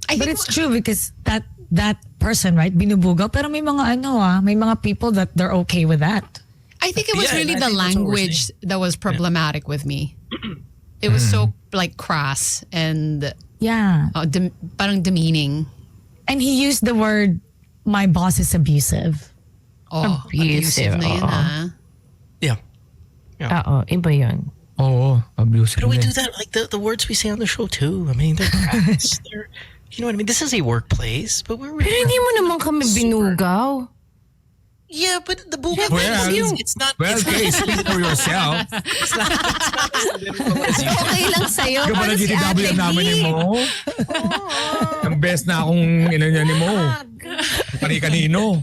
But it's true because that person, right, binubugaw. Pero may mga may mga people that they're okay with that. I think it was Yeah, really I the think that's what we're language that was problematic with me. It was so like crass and Yeah. parang demeaning. And he used the word, my boss is abusive. Oh, abusive na yun, ha? Yeah. Oo, iba yun. Oo, abusive. But we din. do that like the words we say on the show too. I mean, they're crass. You know what I mean? This is a workplace, but we're Pero hindi mo naman kami binugaw. Yeah, but the buga Well, it's not. Well, okay, speak for yourself. Okay lang sa'yo. Ikaw pala GTW ang namin ni Mo. Ang best na akong niya ni Mo. Kanino.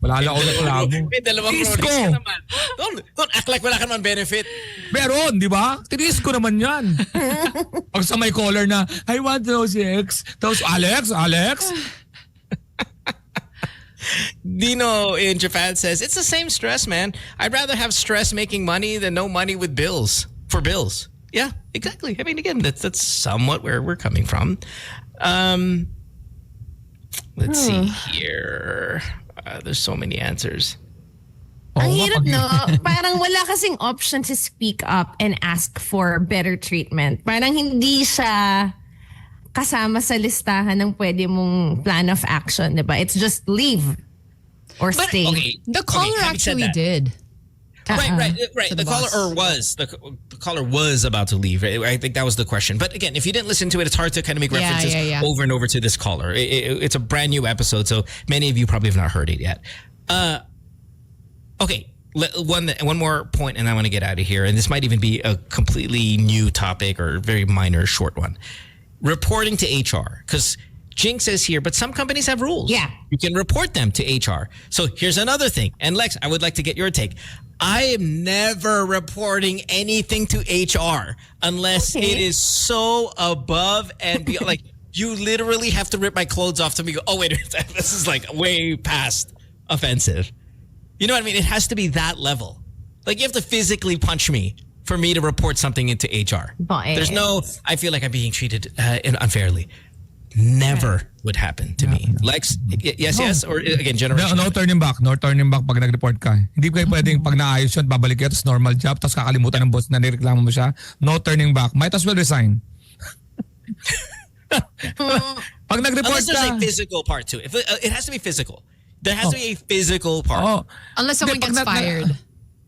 Wala ako na kolabo. May dalawang Tiis cronies ko. ka naman. Don't act like wala ka naman benefit. Meron, di ba? Tinis ko naman yan. Pag sa may caller na, I want those X. Tapos, Alex? Dino in Japan says, it's the same stress, man. I'd rather have stress making money than no money with bills. For bills. Yeah, exactly. I mean, again, that's somewhat where we're coming from. Let's see here. There's so many answers. Ang hirap, no? Parang wala kasing option to speak up and ask for better treatment. Parang hindi siya kasama sa listahan ng pwede mong plan of action, diba? It's just leave or stay. Okay, The caller having said actually that- did. Right. To The caller the caller was about to leave. I think that was the question. But again, if you didn't listen to it, it's hard to kind of make references over and over to this caller. It's a brand new episode, so many of you probably have not heard it yet. Okay, one more point, and I want to get out of here. And this might even be a completely new topic or very minor, short one. Reporting to HR, because Jinx says here, but some companies have rules. Yeah. You can report them to HR. So here's another thing. And Lex, I would like to get your take. I am never reporting anything to HR unless it is so above and beyond. Like, you literally have to rip my clothes off to me. Go, oh, wait, this is like way past offensive. You know what I mean? It has to be that level. Like, you have to physically punch me for me to report something into HR. There's no, I feel like I'm being treated unfairly. Never would happen to me. Lex, yes, or again, generation. No turning back. No turning back pag nag-report ka. Hindi kayo pwedeng pag naayos yun, babalik kayo, tapos normal job, tapos kakalimutan ng boss na nireklamo mo siya. No turning back. Might as well resign. Pag nag-report Unless there's ka. a physical part too. If it has to be physical. There has to be a physical part. Oh. Unless someone Hindi, gets fired.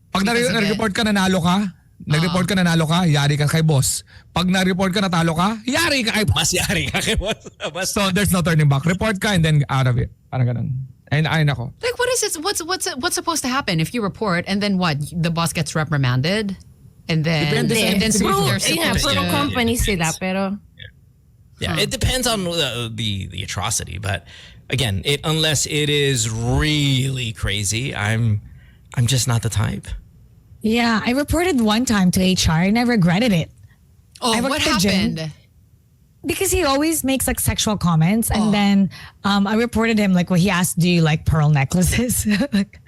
Pag nag-report ka, nanalo ka. Nag-report ka, nanalo ka, yari ka kay boss. Pag nag-report ka, natalo ka, yari ka kay boss. Mas yari ka kay boss. So there's no turning back. Report ka and then out of it. Parang ganun. Ay nako. Like, what is it? What's supposed to happen if you report and then what? The boss gets reprimanded, and then they're supposed Puro to. company sila, pero Yeah, it depends on the atrocity, but again, unless it is really crazy, I'm just not the type. Yeah, I reported one time to HR and I regretted it. Oh, I worked what at the gym. happened? because he always makes like sexual comments, and then I reported him like, well, he asked, "Do you like pearl necklaces?"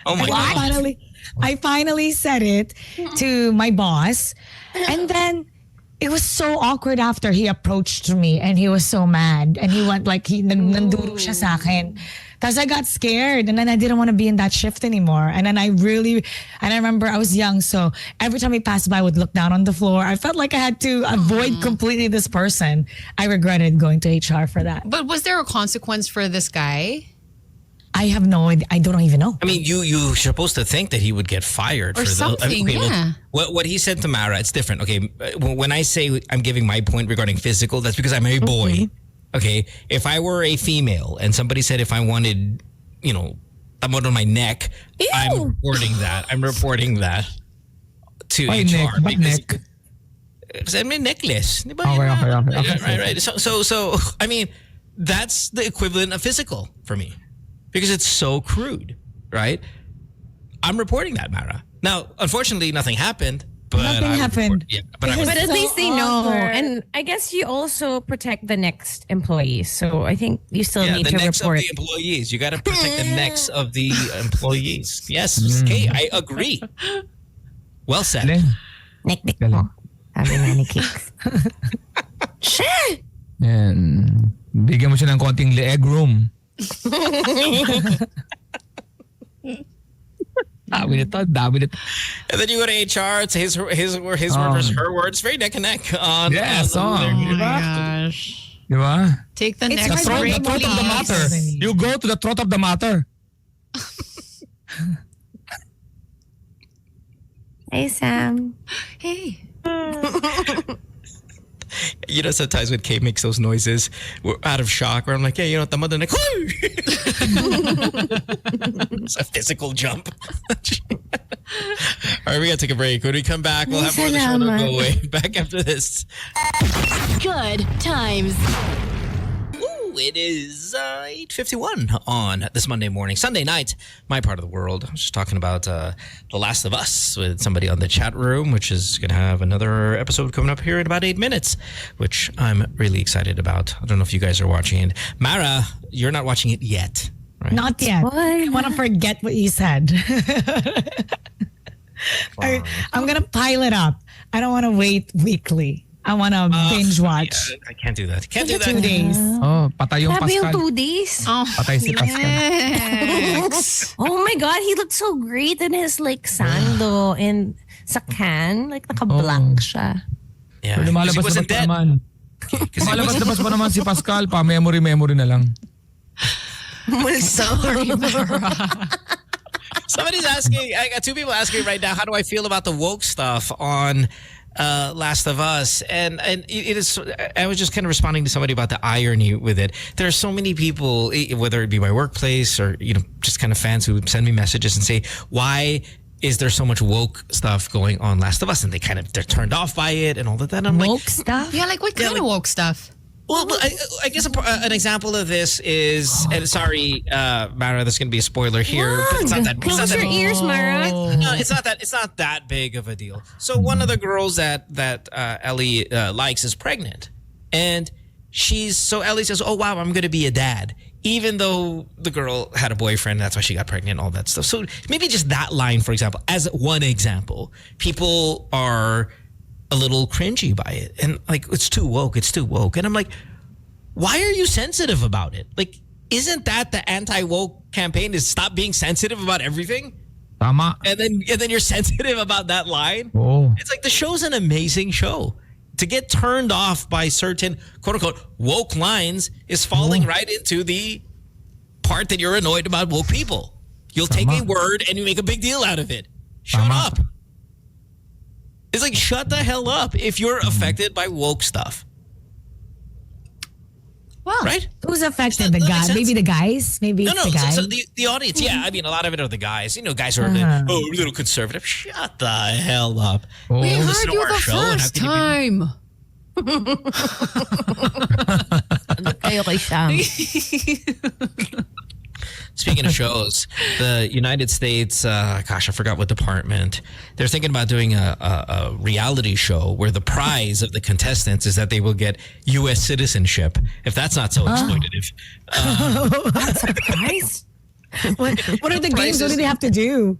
Oh my And God. I finally said it to my boss, and then it was so awkward after he approached me, and he was so mad, and he went like nanduro siya sa akin. Tapos I got scared, and then I didn't want to be in that shift anymore. And then I remember I was young, so every time he passed by, I would look down on the floor. I felt like I had to avoid completely this person. I regretted going to HR for that. But was there a consequence for this guy? I have no idea. I don't even know. I mean, you're supposed to think that he would get fired Or for something, okay, yeah. What he said to Mara, it's different. Okay, when I say I'm giving my point regarding physical, that's because I'm a boy. Okay, if I were a female and somebody said if I wanted, tamod on my neck, I'm reporting that to Why HR. neck? Ba't neck? Because I mean necklace. Di ba? Okay. Right. So I mean, that's the equivalent of physical for me. Because it's so crude, right? I'm reporting that, Mara. Now, unfortunately, nothing happened. But Nothing happened. But But at So least they know. awkward. And I guess you also protect the next employees. So I think you still need the to necks report. of the employees. You got to protect the necks of the employees. Yes, okay, I agree. Well said. Galing. Nick Galing. mo. Sabi nga ni Kicks. Shit! Yan. Bigyan mo siya ng konting leg room. Dami nito. And then you go to HR. It's his words versus her words. Very neck and neck on. Yes, on Di ba? Gosh. Di ba? Take the It's next hard to The break, throat of the please. matter. You go to the throat of the matter. Hey, Sam. Hey. Sometimes when Kate makes those noises, we're out of shock. Where I'm like, yeah, the mother neck. It's a physical jump. All right, we gotta take a break. When we come back, we'll have more of the show. Don't go away. Back after this. Good times. Ooh, it is 8:51 on this Monday morning, Sunday night, my part of the world. I was just talking about The Last of Us with somebody on the chat room, which is going to have another episode coming up here in about 8 minutes, which I'm really excited about. I don't know if you guys are watching it. Mara, you're not watching it yet, right? Not yet. I want to forget what you said. I'm going to pile it up. I don't want to wait weekly. I want to binge watch. Yeah, I can't do that. Can't do 2 that. days. Oh, patay yung Sabi yung Pascal. 2 days. Oh, Patay si Pascal. next. Oh my God, he looked so great in his like sando and sa can. Like naka-black siya. Yeah, Pero lumalabas he wasn't labas pa dead. naman. Because he wasn't- Lumalabas pa naman si Pascal. Memory na lang. Sorry, Mara. Somebody's asking, I got 2 people asking right now, how do I feel about the woke stuff on Last of Us? And it is, I was just kind of responding to somebody about the irony with it. There are so many people, whether it be my workplace or, just kind of fans who send me messages and say, why is there so much woke stuff going on Last of Us? And they're turned off by it and all of that. And I'm Woke like, stuff? Yeah, like what kind of woke stuff? well, I guess an example of this is, and sorry, Mara, there's going to be a spoiler here. But it's not that. Close your ears, Mara. No, it's not that big of a deal. So one of the girls that Ellie likes is pregnant, and so Ellie says, "Oh wow, I'm going to be a dad," even though the girl had a boyfriend. That's why she got pregnant. All that stuff. So maybe just that line, for example, as one example, people are a little cringy by it, and like it's too woke, and I'm like, why are you sensitive about it? Like, isn't that the anti-woke campaign, is stop being sensitive about everything? Tama. And then you're sensitive about that line? Oh. It's like the show's an amazing show. To get turned off by certain quote unquote woke lines is falling right into the part that you're annoyed about woke people. You'll take a word and you make a big deal out of it. Shut Tama. up. It's like, shut the hell up if you're affected by woke stuff. Well, Right? Who's affected? Does that The make guy? sense? Maybe the guys? Maybe No, it's the guys? so the audience, yeah. I mean, a lot of it are the guys. Guys who are a little conservative. Shut the hell up. Oh. we listen heard to you our the show and first how can you be- time. Kayo kay Sam. Speaking speaking of shows, the United States, gosh, I forgot what department. They're thinking about doing a reality show where the prize of the contestants is that they will get U.S. citizenship. If that's not so exploitative. That's a prize. What are the games? What do they have to do?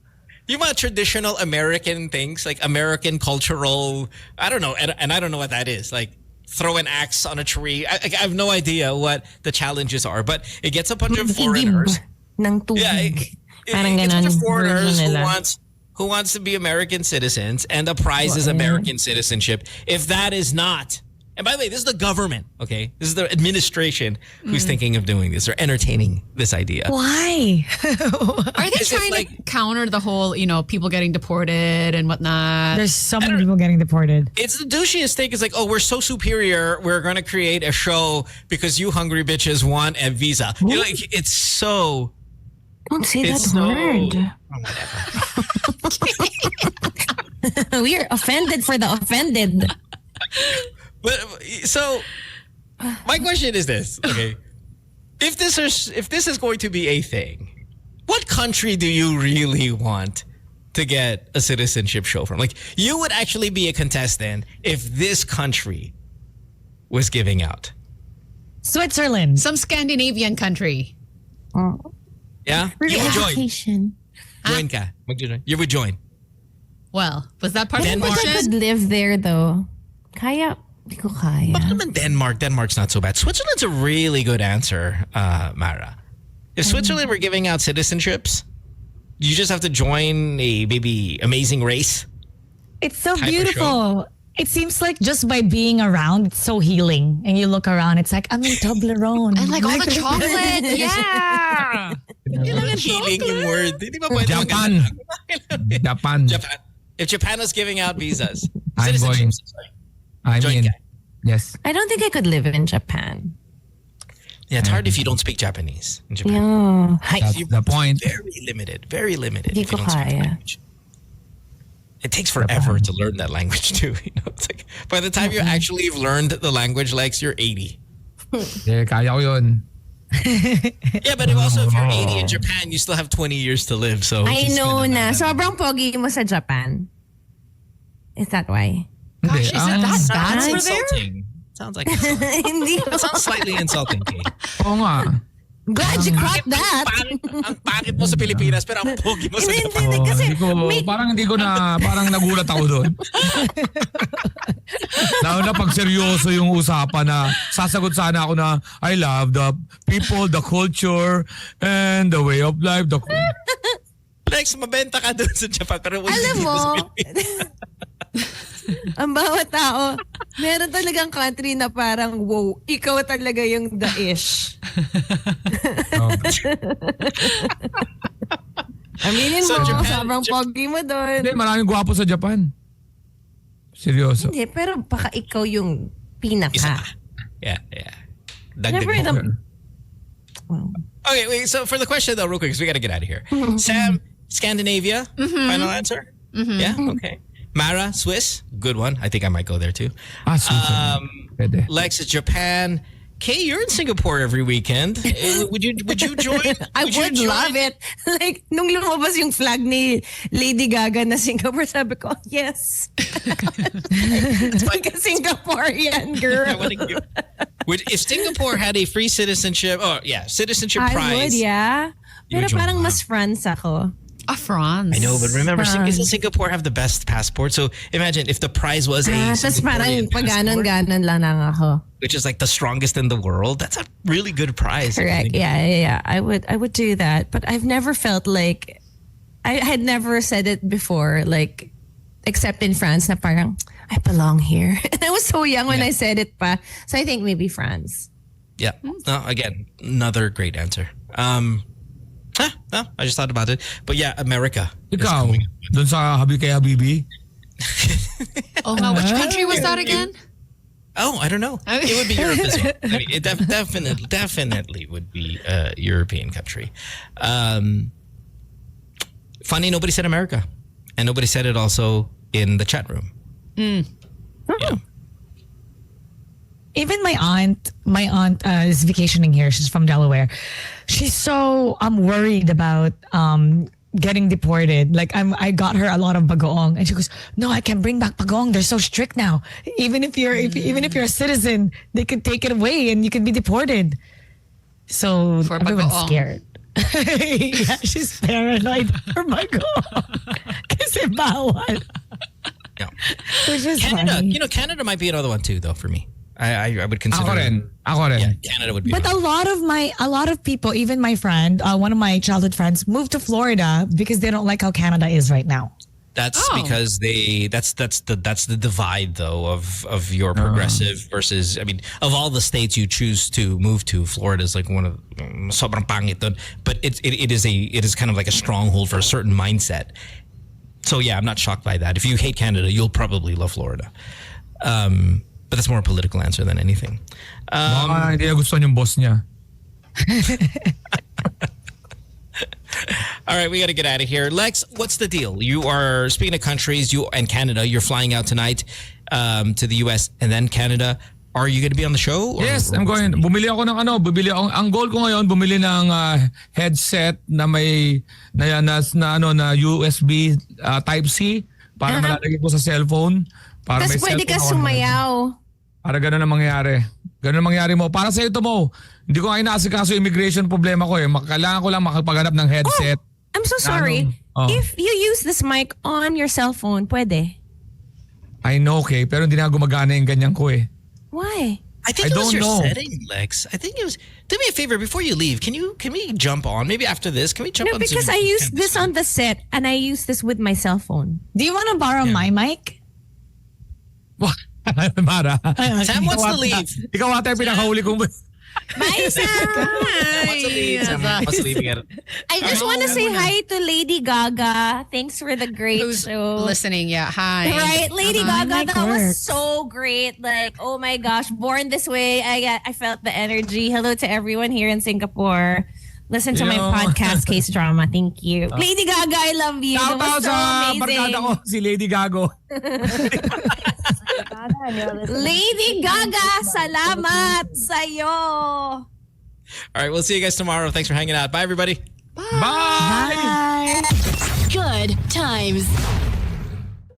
You want traditional American things, like American cultural, I don't know, and I don't know what that is. Like throw an axe on a tree. I have no idea what the challenges are, but it gets a bunch of foreigners. Ng tubig. Yeah, it Parang gets a bunch of ganon foreigners version who nila. wants to be American citizens, and the prize is American citizenship. If that is not, and by the way, this is the government, okay? This is the administration who's thinking of doing this or entertaining this idea. Why? Are they trying to counter the whole, people getting deported and whatnot? There's so many people getting deported. It's the douchiest thing. It's like, oh, we're so superior. We're going to create a show because you hungry bitches want a visa. It's so... Don't say that so, word. whatever. We are offended for the offended. But so my question is this, okay? If this is going to be a thing, what country do you really want to get a citizenship show from? Like, you would actually be a contestant if this country was giving out. Switzerland. Some Scandinavian country. Yeah? You would join. Education. Join ka. Mag-join. You would join. Well, was that part of the Denmark. I question? could live there though. Kaya. Di ko kaya. Bakit naman Denmark? Denmark's not so bad. Switzerland's a really good answer, Mara. If Switzerland were giving out citizenships, you just have to join a maybe amazing race. It's so type of beautiful. It seems like just by being around, it's so healing. And you look around, it's like, I'm in Toblerone. And like all the chocolate. Yeah. Kailangan healing yung word. Hindi ba pwede Japan. Japan. Japan. If Japan was giving out visas, I'm going. citizenships, sorry. I Join mean, ka. yes. I don't think I could live in Japan. Yeah, it's hard if you don't speak Japanese in Japan. Yeah. That's the point. Very limited. Very limited. Di if you ko don't speak the kaya. language. It takes forever to learn that language too. It's like by the time you actually have learned the language, Lex, you're 80. Yeah, kaya ko yun. Yeah, but if you're 80 in Japan, you still have 20 years to live. So I it's know kinda na. not- Sobrang pogi mo sa Japan. Is that why? Gosh, is it that Sounds bad over there? insulting. Sounds like insulting. Hindi. That sounds slightly insulting, Kate. Oo nga. Glad you caught that. Ang pangit mo sa Pilipinas, pero ang pogi mo sa Japan. Hindi, kasi Hindi ko na, parang nagulat ako doon. Lalo na pag seryoso yung usapan na sasagot sana ako na I love the people, the culture, and the way of life. Lex, mabenta ka doon sa Japan. Pero alam mo, ang bawat tao, meron talagang country na parang, wow, ikaw talaga yung the-ish. Aminin So, mo, Japan- sobrang pogi mo doon. Hindi, maraming gwapo sa Japan. Seryoso. Hindi, pero baka ikaw yung Isa. pinaka. Yeah. Never Dagdag mo. Well, Okay, wait. So for the question though, real quick, because we got to get out of here. Sam, Scandinavia, final answer? Yeah, okay. Mara, Swiss, good one. I think I might go there too. Switzerland. Pwede. Lex is Japan. Kay, you're in Singapore every weekend. Would you join? I you would join? love it. Like, nung lumabas yung flag ni Lady Gaga na Singapore, sabi ko, yes. It's like a Singaporean girl. I wanna give- if Singapore had a free citizenship, citizenship I prize. would, yeah. You Pero would join. parang mas France ako. France. I know, but remember, France. doesn't Singapore have the best passport? So imagine if the prize was a Tapos parang Singaporean passport, paganon-ganon lang ako. which is like the strongest in the world. That's a really good prize. if you Correct. think about it. Yeah. I would do that. But I've never felt like, I had never said it before, like, except in France, na parang, I belong here. And I was so young when I said it pa. So I think maybe France. Yeah. No, again, another great answer. No, I just thought about it. But yeah, America. is Ikaw, coming. doon sa Habibi. Oh, no. Which country was that again? Oh, I don't know. It would be Europe as well. I mean, it definitely would be a European country. Funny, nobody said America. And nobody said it also in the chat room. Yeah. even my aunt is vacationing here. She's from Delaware. She's so worried about getting deported. Like I got her a lot of bagoong, and she goes, "No, I can bring back bagoong. They're so strict now. Even if you're a citizen, they could take it away and you can be deported." So For everyone's bagoong. scared. Yeah, she's paranoid for bagoong kasi bawal. Yeah. Which is Canada, funny. Canada might be another one too, though, for me. I would consider. Ako rin. Yeah, Canada would be. But a lot of people, even my friend, one of my childhood friends, moved to Florida because they don't like how Canada is right now. That's because that's the divide though of your progressive versus, I mean, of all the states you choose to move to, Florida is like one of sobrang pangit dun, but it is kind of like a stronghold for a certain mindset. So yeah, I'm not shocked by that. If you hate Canada, you'll probably love Florida. But that's more a political answer than anything. Baka hindi niya gusto yung boss niya. All right, we got to get out of here. Lex, what's the deal? You are, speaking of countries, you and Canada, you're flying out tonight to the US and then Canada. Are you going to be on the show? Yes, I'm going. Bumili ako ng ang goal ko ngayon, bumili ng headset na may na USB Type-C para malalagay ko sa cellphone. Para Tapos may pwede ka cellphone ako. sumayaw. Para ganun ang mangyari. Ganun ang mangyari mo. Para sa ito mo, hindi ko nga inaasikaso immigration problema ko eh. Kailangan ko lang makapaghanap ng headset. I'm so sorry. Oh. If you use this mic on your cell phone, pwede. I know, okay. Pero hindi na gumagana yung ganyan ko eh. Why? I think I it was don't your know. setting, Lex. I think it was. Do me a favor before you leave. Can we jump on? Maybe after this, can we jump No, on? because I used this on the set and I used this with my cell phone. Do you want to borrow my mic? Mara. Sam wants to leave. Ikaw ata yung pinakahuli kong... Bye, Sam! Wants to leave. Sam wants to leave again. I just want to say hi to Lady Gaga. Thanks for the great Who's show. listening? Yeah, hi. Right, Lady Gaga, Mic that was works. so great. Like, oh my gosh, born this way. I felt the energy. Hello to everyone here in Singapore. Listen to my Yo. podcast, Case Drama. Thank you. Lady Gaga, I love you. That Shout out was so sa amazing. barkada ko, si Lady Gago. Lady Gaga, salamat sa'yo. All right, we'll see you guys tomorrow. Thanks for hanging out. Bye, everybody. Bye! Bye. Good times.